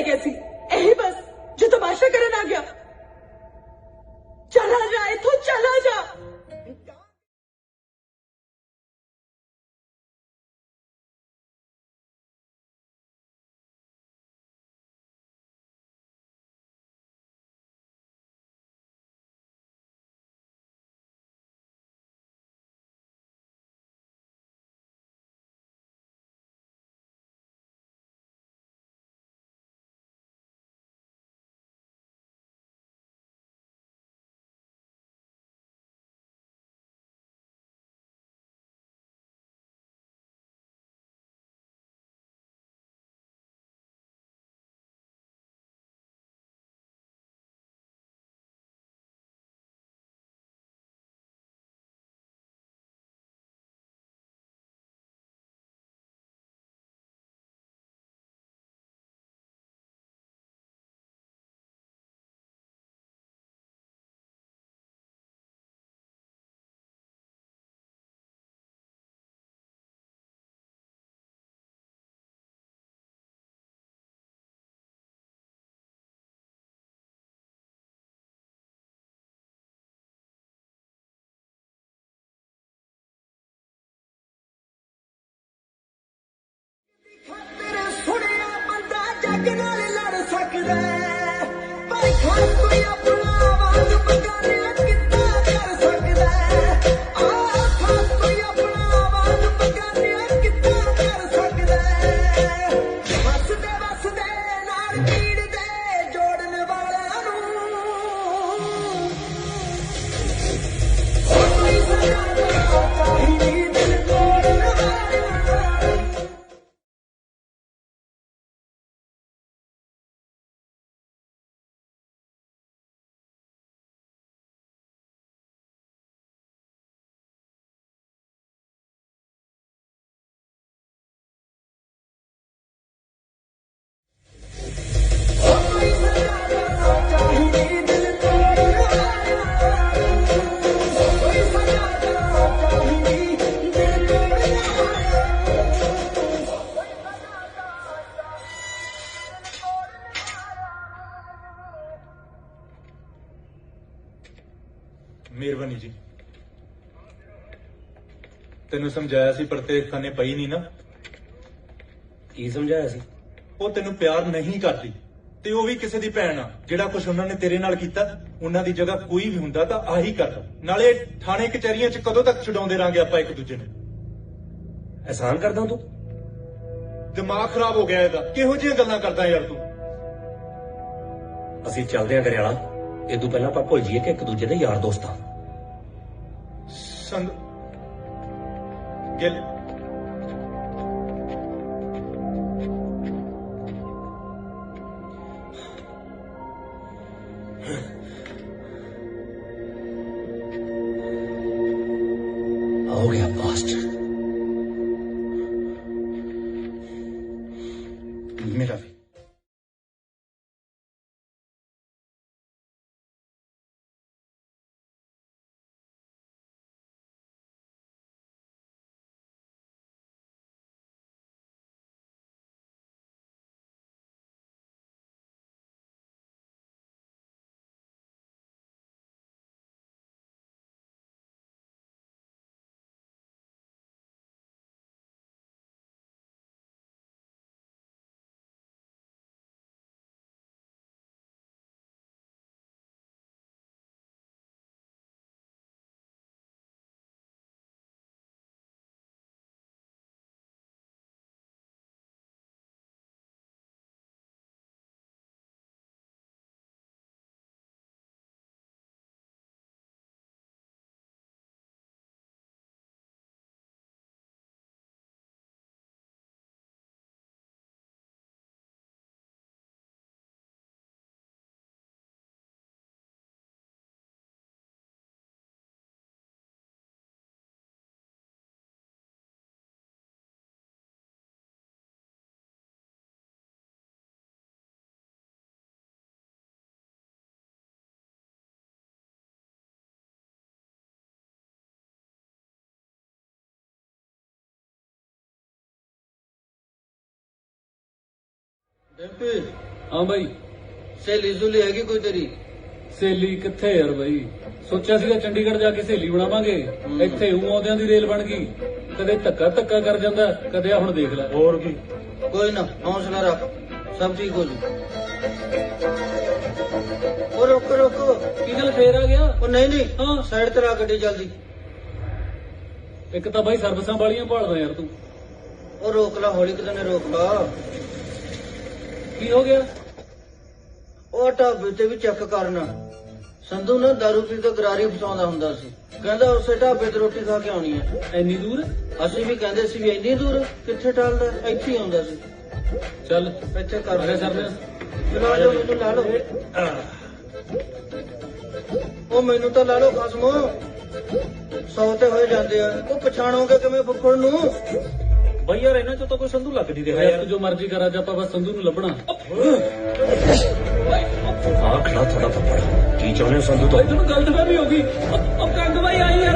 ਗਿਆ ਸੀ? ਇਹੀ ਬਸ ਜੋ ਤਮਾਸ਼ਾ ਕਰਨ ਆ ਗਿਆ? ਚਲਾ ਜਾ ਇੱਥੋਂ, ਚਲਾ ਜਾ। ਤੇਰੇ ਸੁਣਿਆ ਬੰਦਾ ਜੱਗ ਨਾਲ ਲੜ ਸਕਦਾ, ਪਰ ਖਾਸ ਕੋਈ ਆਪਣਾ ਆਵਾਜ਼ ਬਗਾਨਿਆ ਕਿੱਦਾਂ ਕਰ ਸਕਦਾ। ਖਾਸ ਕੋਈ ਆਪਣਾ ਆਵਾਜ਼ ਬਗਾਨਿਆ ਕਿੱਦਾਂ ਕਰ ਸਕਦਾ। ਵਸਦੇ ਵਸਦੇ ਨਾਲ ਪੀੜ ਦੇ ਜੋੜਨ ਵਾਲਿਆਂ ਨੂੰ ਕੋਈ ਸਜ਼ਾ ਚਾਹੀਦੀ ਦਿਲ ਤੋੜਨ ਵਾਲਿਆਂ ਨੂੰ। ਮਿਹਰਬਾਨੀ ਜੀ। ਤੈਨੂੰ ਸਮਝਾਇਆ ਸੀ ਪਰ ਤੇਰੇ ਕੰਨੇ ਪਈ ਨਹੀਂ ਨਾ। ਕੀ ਸਮਝਾਇਆ ਸੀ? ਉਹ ਤੈਨੂੰ ਪਿਆਰ ਨਹੀਂ ਕਰਦੀ ਤੇ ਉਹ ਵੀ ਕਿਸੇ ਦੀ ਭੈਣ ਆ। ਜਿਹੜਾ ਕੁਝ ਉਹਨਾਂ ਨੇ ਤੇਰੇ ਨਾਲ ਕੀਤਾ, ਉਹਨਾਂ ਦੀ ਜਗ੍ਹਾ ਕੋਈ ਵੀ ਹੁੰਦਾ ਤਾਂ ਆਹੀ ਕਰਦਾ। ਨਾਲੇ ਥਾਣੇ ਕਚਹਿਰੀਆਂ 'ਚ ਕਦੋਂ ਤੱਕ ਛਡਾਉਂਦੇ ਰਾਂਗੇ ਆਪਾਂ ਇੱਕ ਦੂਜੇ ਨੂੰ। ਐਹਸਾਨ ਕਰਦਾ ਤੂੰ? ਦਿਮਾਗ ਖਰਾਬ ਹੋ ਗਿਆ ਇਹਦਾ। ਕਿਹੋ ਜਿਹੀਆਂ ਗੱਲਾਂ ਕਰਦਾ ਯਾਰ ਤੂੰ? ਅਸੀਂ ਚੱਲਦੇ ਆਂ ਗਰੇਵਾਲਾ। ਇਹ ਤੋਂ ਪਹਿਲਾਂ ਆਪਾਂ ਭੁੱਲ ਜਾਈਏ ਕਿ ਇੱਕ ਦੂਜੇ ਦੇ ਯਾਰ ਦੋਸਤ ਆ। ਸੰਗ ਗਿਲ हो गया पास्ट। मेरा भी। ਡੈਂਪੀ ਹਾਂ ਬਾਈ। ਸਹੇਲੀ ਸੁਲੀ ਹੈਗੀ ਕੋਈ ਤੇਰੀ? ਸਹੇਲੀ ਕਿੱਥੇ ਯਾਰ ਬਾਈ, ਸੋਚਿਆ ਸੀਗਾ ਚੰਡੀਗੜ੍ਹ ਜਾ ਕੇ ਸਹੇਲੀ ਬਣਾਵਾਂਗੇ, ਇੱਥੇ ਊਂ ਆਉਂਦਿਆਂ ਦੀ ਰੇਲ ਬਣ ਗਈ। ਕਦੇ ਧੱਕਾ ਕਰ ਜਾਂਦਾ, ਕਦੇ ਆ ਹੁਣ ਦੇਖ ਲੈ। ਹੋਰ ਕੀ, ਕੋਈ ਨਾ ਹੌਸਲਾ ਰੱਖ, ਸਭ ਠੀਕ ਹੋ ਜੂ। ਉਹ ਰੁਕ ਕੀ ਗੱਲ ਫੇਰ ਆ ਗਿਆ? ਉਹ ਨਹੀਂ ਹਾਂ ਸਾਈਡ ਤੇ ਲਾ ਗੱਡੀ ਜਲਦੀ। ਇੱਕ ਤਾਂ ਬਾਈ ਸਰਵਿਸਾਂ ਵਾਲੀਆਂ ਭਾਲਦਾ ਯਾਰ ਤੂੰ। ਉਹ ਰੋਕ ਲਾ, ਹੌਲੀ ਕਿਤੇ ਨੇ ਰੋਕ ਲਾ। ਕੀ ਹੋ ਗਿਆ? ਉਹ ਢਾਬੇ ਤੇ ਵੀ ਚੈੱਕ ਕਰਨਾ। ਸੰਧੂ ਨਾ ਦਾਰੂ ਪੀ ਕੇ ਗਰਾਰੀ ਫਸਾਉਂਦਾ ਹੁੰਦਾ ਸੀ, ਕਹਿੰਦਾ ਉਸੇ ਢਾਬੇ ਤੇ ਰੋਟੀ ਖਾ ਕੇ ਆਉਣੀ ਹੈ। ਇੰਨੀ ਦੂਰ? ਅਸੀਂ ਵੀ ਕਹਿੰਦੇ ਸੀ ਵੀ ਇੰਨੀ ਦੂਰ ਕਿੱਥੇ ਟਲਦਾ, ਇੱਥੇ ਹੀ ਆਉਂਦਾ ਸੀ। ਚੱਲ ਇੱਥੇ ਕਰ ਲੈ ਸਰ। ਲਾ ਲਓ ਮੈਨੂੰ, ਲਾ ਲਓ। ਉਹ ਮੈਨੂੰ ਤਾਂ ਲਾ ਲਓ ਖਸਮੋ, 100 ਤੇ ਹੋਏ ਜਾਂਦੇ ਆ। ਉਹ ਪਛਾਣੋਗੇ ਕਿਵੇਂ ਫੁੱਫੜ ਨੂੰ? ਬਈ ਯਾਰ ਇਹਨਾਂ ਚੋਂ ਤਾਂ ਕੋਈ ਸੰਧੂ ਲੱਗ ਨਹੀਂ ਰਿਹਾ ਯਾਰ। ਜੋ ਮਰਜ਼ੀ ਕਰ, ਅੱਜ ਆਪਾਂ ਬਸ ਸੰਧੂ ਨੂੰ ਲੱਭਣਾ। ਆ ਖੜਾ ਤੁਹਾਡਾ ਫੁੱਫੜ, ਕੀ ਚਾਹੁੰਦੇ ਹੋ ਸੰਧੂ ਤੋਂ? ਤੈਨੂੰ ਗਲਤਫਹਿਮੀ ਹੋ ਗਈ। ਉਹ ਕੰਗ ਬਾਈ ਆਈ ਯਾਰ।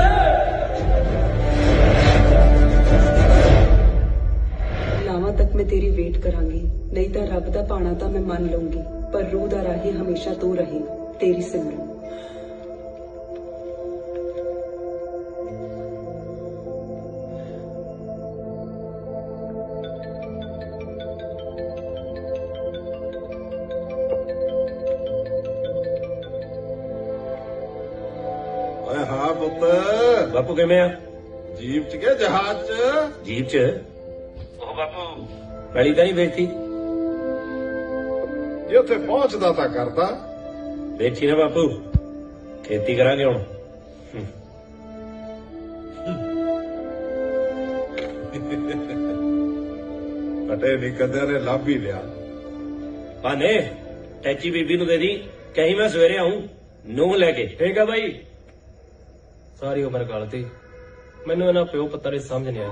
ਲਾਵਾਂ ਤੱਕ ਮੈਂ ਤੇਰੀ ਵੇਟ ਕਰਾਂਗੀ, ਨਹੀਂ ਤਾਂ ਰੱਬ ਦਾ ਪਾਣਾ ਤਾਂ ਮੈਂ ਮੰਨ ਲਊਂਗੀ, ਪਰ ਰੂਹ ਦਾ ਰਾਹੀ ਹਮੇਸ਼ਾ ਤੂੰ ਰਹੇਗਾ। ਤੇਰੀ ਸਿਮਰਨ। ਓਏ ਹਾਂ ਪੁੱਤ, ਬਾਪੂ ਕਿਵੇਂ ਆ? ਜੀਪ ਚ ਗਿਆ ਜਹਾਜ਼ ਚ? ਜੀਪ ਚ। ਉਹ ਬਾਪੂ ਪਹਿਲੀ ਤਾਂ ਨਹੀਂ ਵੇਚੀ? ਜੇ ਉੱਥੇ ਪਹੁੰਚਦਾ ਤਾਂ ਕਰਦਾ। ਵੇਚੀ ਨਾ ਬਾਪੂ, ਖੇਤੀ ਕਰਾਂਗੇ ਹੁਣ। ਫਟੇ ਨਹੀਂ ਕਦੇ ਨੇ ਲੱਭ ਹੀ ਲਿਆ। ਭਾਨੇ ਟੈਚੀ ਬੀਬੀ ਨੂੰ ਦੇ ਦੀ, ਕਹੀਂ ਮੈਂ ਸਵੇਰੇ ਆऊं ਨੂੰਹ ਲੈ ਕੇ। ਠੀਕ ਹੈ ਬਾਈ। ਸਾਰੀ ਉਮਰ ਗਲਤੀ, ਮੈਨੂੰ ਇਹਨਾਂ ਪਿਓ ਪੁੱਤਾਂ ਦੀ ਸਮਝ ਨਹੀਂ ਆਈ।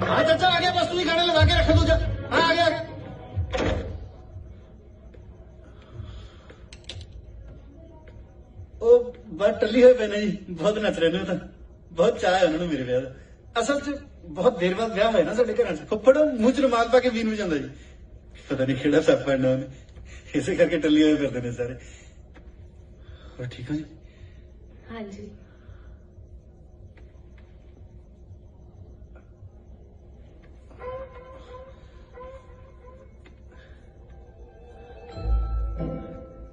हाँ चाचा आ गया, बस तू ही गाने लगा के रख दूजा। हाँ आ गया। ਉਹ ਬਾਤ ਟੱਲੀ ਹੋਏ ਪਏ ਨੇ ਜੀ, ਬਹੁਤ ਨੱਚ ਰਹੇ ਨੇ। ਉਹ ਤਾਂ ਬਹੁਤ ਚਾਹ ਹੈ ਉਹਨਾਂ ਨੂੰ ਮੇਰੇ ਵਿਆਹ ਦਾ। ਅਸਲ 'ਚ ਬਹੁਤ ਦੇਰ ਬਾਅਦ ਵਿਆਹ ਹੋਇਆ ਨਾ ਸਾਡੇ ਘਰਾਂ 'ਚ। ਫੁੱਫੜ ਮੂੰਹ 'ਚ ਰੁਮਾਲ ਪਾ ਕੇ ਵੀਨ ਨੂੰ ਜਾਂਦਾ ਜੀ, ਪਤਾ ਨਹੀਂ ਕਿਹੜਾ ਸੱਪ ਪੈਣਾ ਉਹਨੇ, ਇਸੇ ਕਰਕੇ ਟੱਲੀ ਹੋਏ ਫਿਰਦੇ ਨੇ ਸਾਰੇ। ਹੋਰ ਠੀਕ ਹੋ ਜੀ? ਹਾਂਜੀ।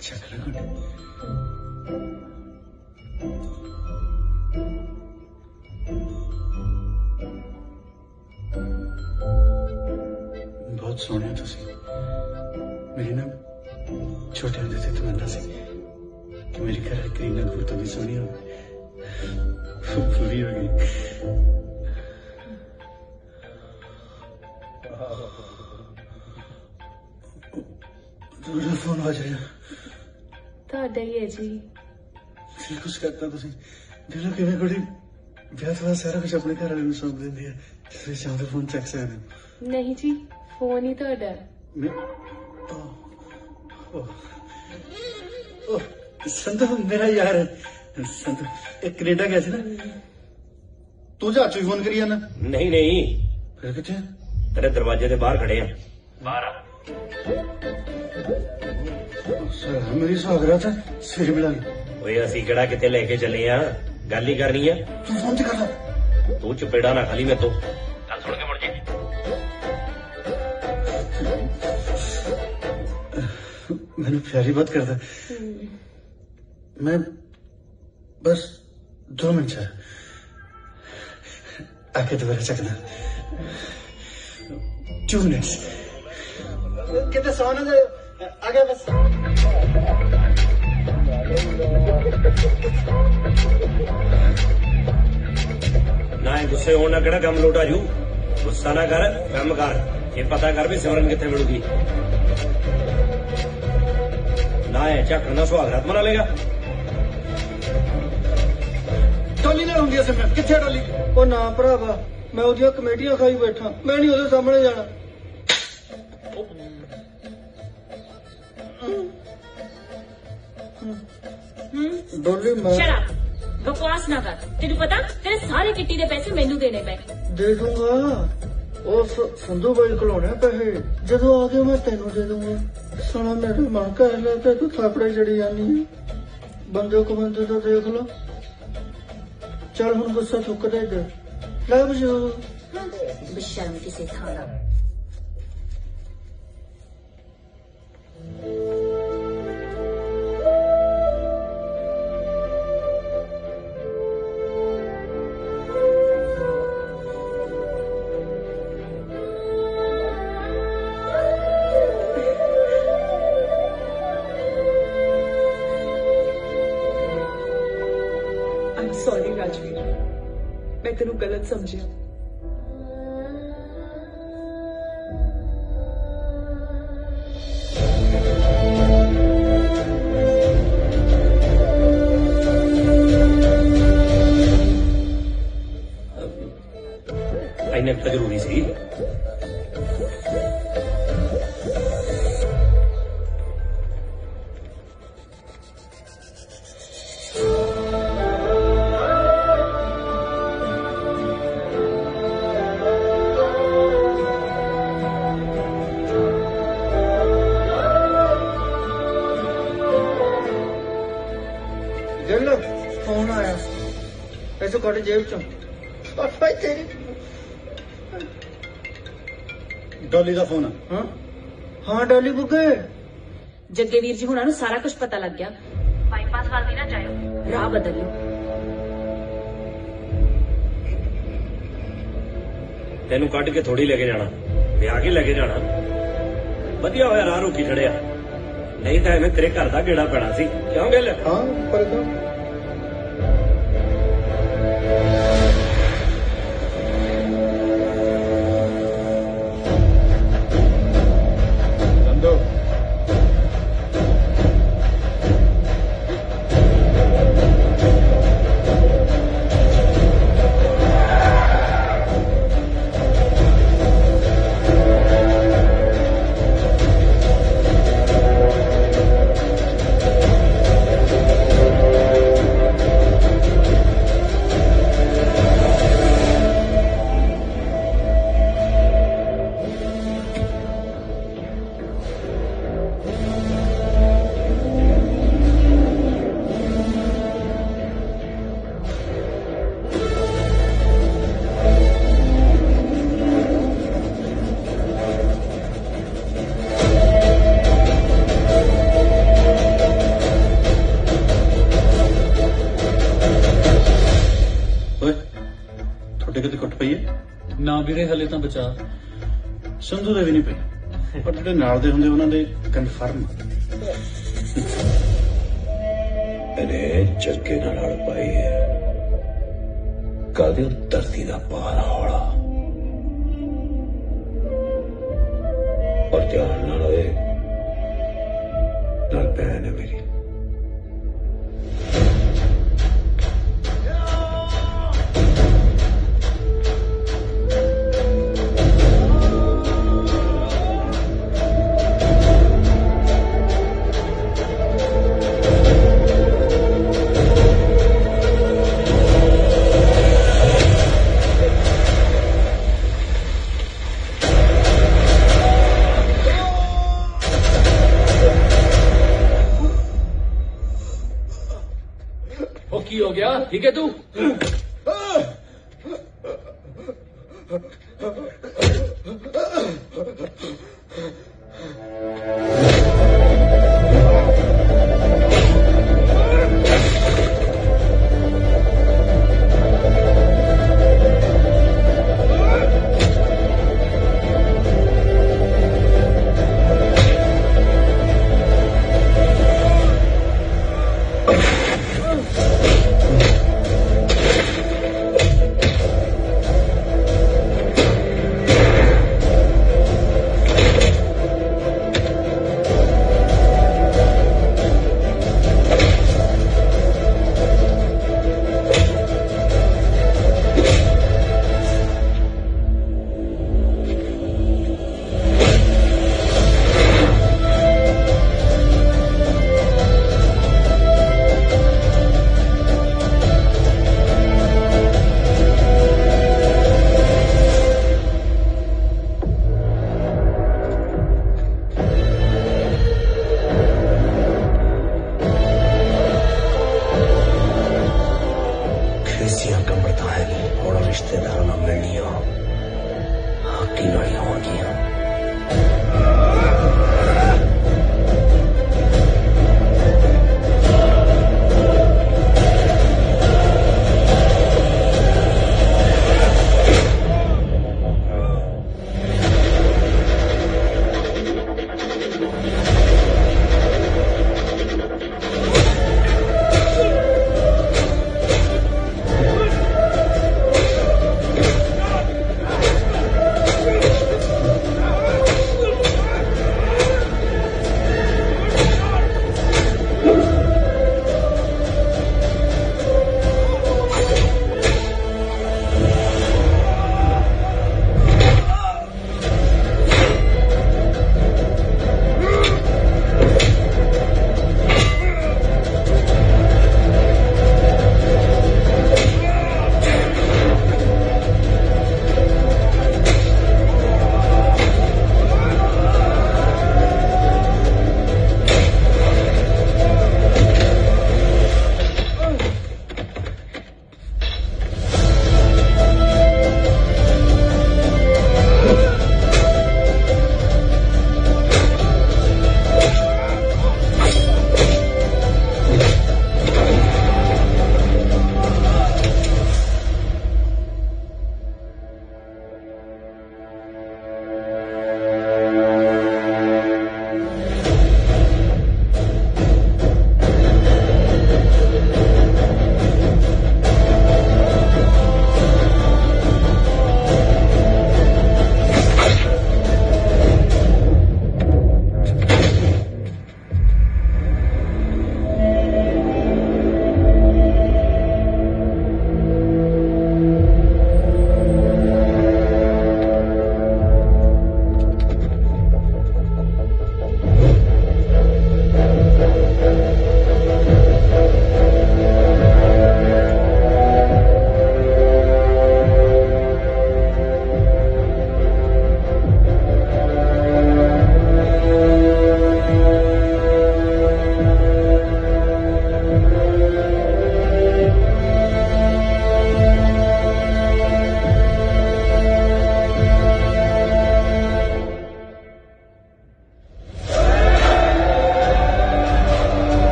ਚੱਕ ਲੈ ਗੁੱਡੀ। ਬਹੁਤ ਸੋਹਣੇ ਹੋ ਤੁਸੀਂ। ਮੇਰੀ ਨਾ ਛੋਟੇ ਹੁੰਦੇ ਤੇ ਤਮੰਨਾ ਸੀ ਕਿ ਮੇਰੀ ਘਰ ਕਰੀਨਾ ਕਪੂਰ ਤੋਂ ਵੀ ਸੋਹਣੀ ਹੋਵੇ। ਪੂਰੀ ਹੋ ਗਈ। ਤੁਹਾਡਾ ਫੋਨ ਆ ਜਾਏਗਾ। ਤੁਹਾਡਾ ਹੀ ਹੈ ਜੀ। ਦਿਲ ਕੁਛ ਕਰਤਾ ਤੁਸੀਂ। ਦਿਲੋਂ ਕਿਵੇਂ ਕੁੜੀ ਵਿਆਹ ਤੋਂ ਬਾਅਦ ਸਾਰਾ ਕੁਝ ਆਪਣੇ ਘਰ ਵਾਲੇ ਨੂੰ ਸੌਂਪ ਦਿੰਦੀ ਹੈ। ਤੁਸੀਂ ਚਾਹੋ ਤਾਂ ਫੋਨ ਚੱਕ ਸਕਦੇ ਹੋ। ਨਹੀਂ ਜੀ, ਫੋਨ ਹੀ ਤੁਹਾਡਾ। ਸੰਧੂ ਮੇਰਾ ਯਾਰ ਹੈ। ਸੰਧੂ ਇਹ ਕੈਨੇਡਾ ਗਿਆ ਸੀ ਨਾ। ਤੂੰ ਜਾ ਚੋਂ ਫੋਨ ਕਰੀ ਜਾਣਾ। ਨਹੀਂ ਨਹੀਂ, ਫਿਰ ਕਿੱਥੇ? ਤੇਰੇ ਦਰਵਾਜ਼ੇ ਦੇ ਬਾਹਰ ਖੜੇ ਆ। ਬਾਹਰ ਆ। ਸਰ ਮੇਰੀ ਸੁਹਾਗਰਾਤ ਹੈ, ਸਿਰ ਮਿਲਾ ਲਈ। ਓਏ ਅਸੀਂ ਕਿਹੜਾ ਕਿਤੇ ਲੈ ਕੇ ਚੱਲੇ ਆ, ਗੱਲ ਹੀ ਕਰਨੀ ਆ। ਤੂੰ ਫੋਨ ਤੇ ਕਰ ਲੈ। ਤੂੰ ਚਪੇੜਾ ਨਾ ਖਾਲੀ ਮੇਰੇ ਤੋਂ। ਗੱਲ ਸੁਣ ਕੇ ਮੁੜ ਜੇ। मैंने प्यारी बात करता। मैं बस 2 मिनट है, आके दोबारा चकना। 2 मिनट्स कितने सोने दे आ गया बस। ना गुस्से होना केड़ा काम लोटा जू। गुस्सा ना कर, काम कर। ये पता कर भी सिमरन कितने मिलूगी। ना है झकना सुहागरात मना लेगा। टोली ना होंगी सिमरन, किथे टोली? ਉਹ ਨਾ ਭਰਾਵਾ, ਮੈਂ ਉਹਦੀਆਂ ਕਮੇਟੀਆਂ ਖਾਈ ਬੈਠਾ, ਮੈਂ ਨਹੀਂ ਉਹਦੇ ਸਾਹਮਣੇ ਜਾਣਾ। ਡੋਲੀ ਮੈਂ बकवास ना कर, तेनू पता तेरे सारे किट्टी दे पैसे मैनू देने पे। दे दूंगा, उस संधू भाई को होने पैसे, जदों आ गए मैं तेनू दे दूंगा। सुना मेरे मां कह लेते तू थापड़े चढ़ी जानी है, बंदे को बंदे तो देख लो। चल हुण गुस्सा थुक दे दे, लव यू। बेशर्म किसे थाना। सॉरी राजवीर, मैं तेनू गलत समझिया। ਇੰਨਾ ਤਾਂ ਜ਼ਰੂਰੀ ਸੀ। गिल फोन आया, पैसे कट जेब चो। पापा तेरी डॉली का फोन है। हाँ हाँ डॉली बुके। जग्गे वीर जी हुणां नूं सारा कुछ पता लग गया। बाईपास वाल दी ना जायो, राह बदल लो। ਤੈਨੂੰ ਕੱਢ ਕੇ ਥੋੜੀ ਲੈ ਕੇ ਜਾਣਾ, ਵਿਆਹ ਕੇ ਲੈ ਕੇ ਜਾਣਾ। ਵਧੀਆ ਹੋਇਆ ਰਾਹ ਰੋਕੀ ਛੜਿਆ, ਨਹੀਂ ਤਾਂ ਐਵੇਂ ਤੇਰੇ ਘਰ ਦਾ ਗੇੜਾ ਪੈਣਾ ਸੀ। ਕਿਉਂ ਗੱਲ? हाँ पर ना वीरे हले तो बचा। संधू दे भी नहीं पई, पर ਜਿਹੜੇ ਨਾਲ ਦੇ ਹੁੰਦੇ ਉਹਨਾਂ ਦੇ ਕਨਫਰਮ। ਇਹਨੇ ਚੱਕੇ ਨਾਲ ਲੜ ਪਾਈ ਹੈ, ਕਾਹਦੇ ਧਰਤੀ ਦਾ ਪਾਰ ਹੌਲਾ। ਔਰ ਧਿਆਨ ਨਾਲ ਹੋਏ, ਨਾਲ ਭੈਣ ਹੈ ਮੇਰੀ। की हो गया? ठीक है तू?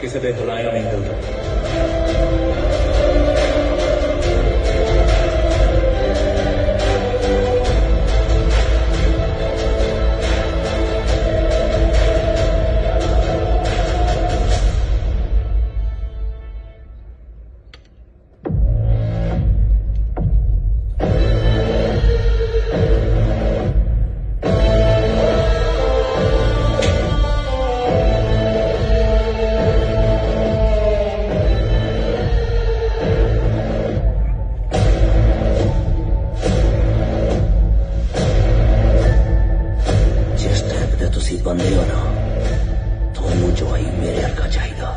ਕਿਸੇ ਦੇ ਹਲਾਇਆ ਨਹੀਂ ਹਿਲਦਾ। ਬੰਦੇ ਹੋ ਨਾ, ਤੁਹਾਨੂੰ ਜਵਾਈ ਮੇਰੇ ਹਰਕਾ ਚਾਹੀਦਾ,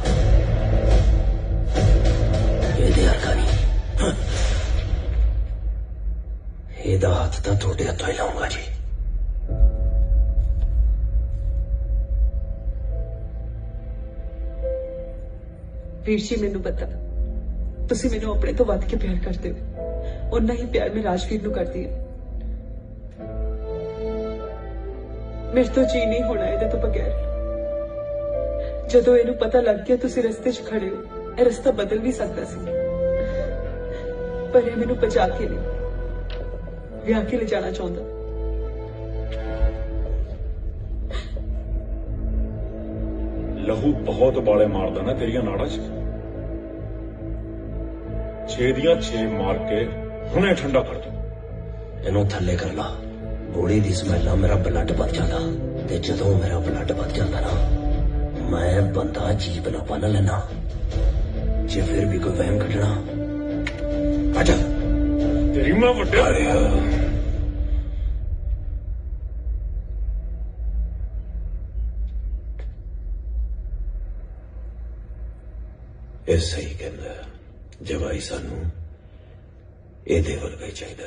ਇਹਦੇ ਹਰਕਾ ਨਹੀਂ। ਇਹਦਾ ਹੱਥ ਤਾਂ ਤੁਹਾਡੇ ਹੱਥੋਂ ਹੀ ਲਾਉਂਗਾ ਜੀ। ਵੀਰ ਜੀ ਮੈਨੂੰ ਪਤਾ ਤੁਸੀਂ ਮੈਨੂੰ ਆਪਣੇ ਤੋਂ ਵੱਧ ਕੇ ਪਿਆਰ ਕਰਦੇ ਹੋ, ਉਨਾ ਹੀ ਪਿਆਰ ਮੈਂ ਰਾਜਵੀਰ ਨੂੰ ਕਰਦੀ ਹਾਂ। ਮੇਰੇ ਤੋਂ ਜੀ ਨਹੀਂ ਹੋਣਾ ਇਹਦੇ ਤੋਂ ਬਗੈਰ। ਜਦੋਂ ਇਹਨੂੰ ਪਤਾ ਲੱਗ ਗਿਆ ਤੁਸੀਂ ਰਸਤੇ 'ਚ ਖੜੇ ਹੋ, ਇਹ ਰਸਤਾ ਬਦਲ ਵੀ ਸਕਦਾ ਸੀ, ਪਰ ਇਹ ਮੈਨੂੰ ਬਚਾ ਕੇ ਨਹੀਂ ਵਿਆਹ ਕੇ ਲੈ ਜਾਣਾ ਚਾਹੁੰਦਾ। ਲਹੂ ਬਹੁਤ ਬਾਲੇ ਮਾਰਦਾ ਨਾ ਤੇਰੀਆਂ ਨਾੜਾਂ 'ਚ। 6 ਦੀਆਂ 6 ਮਾਰ ਕੇ ਹੁਣੇ ਠੰਡਾ ਕਰ ਦੋ। ਇਹਨੂੰ ਥੱਲੇ ਕਰ ਲਾ। ਗੋਲੀ ਦੀ ਸਮੈਲ ਨਾਲ ਮੇਰਾ ਬਲੱਡ ਵੱਧ ਜਾਂਦਾ, ਤੇ ਜਦੋਂ ਮੇਰਾ ਬਲੱਡ ਵੱਧ ਜਾਂਦਾ ਨਾ, ਮੈਂ ਬੰਦਾ ਜੀਬ ਨਾ ਬੰਨ ਲੈਣਾ। ਜੇ ਫਿਰ ਵੀ ਕੋਈ ਵਹਿਮ ਕੱਢਣਾ, ਆਜਾ ਤੇਰੀ ਮਾਂ ਵੱਡਿਆ ਇਹ ਸਹੀ ਕਹਿੰਦਾ, ਜਵਾਈ ਸਾਨੂੰ ਇਹਦੇ ਵਰਗਾ ਹੀ ਚਾਹੀਦਾ।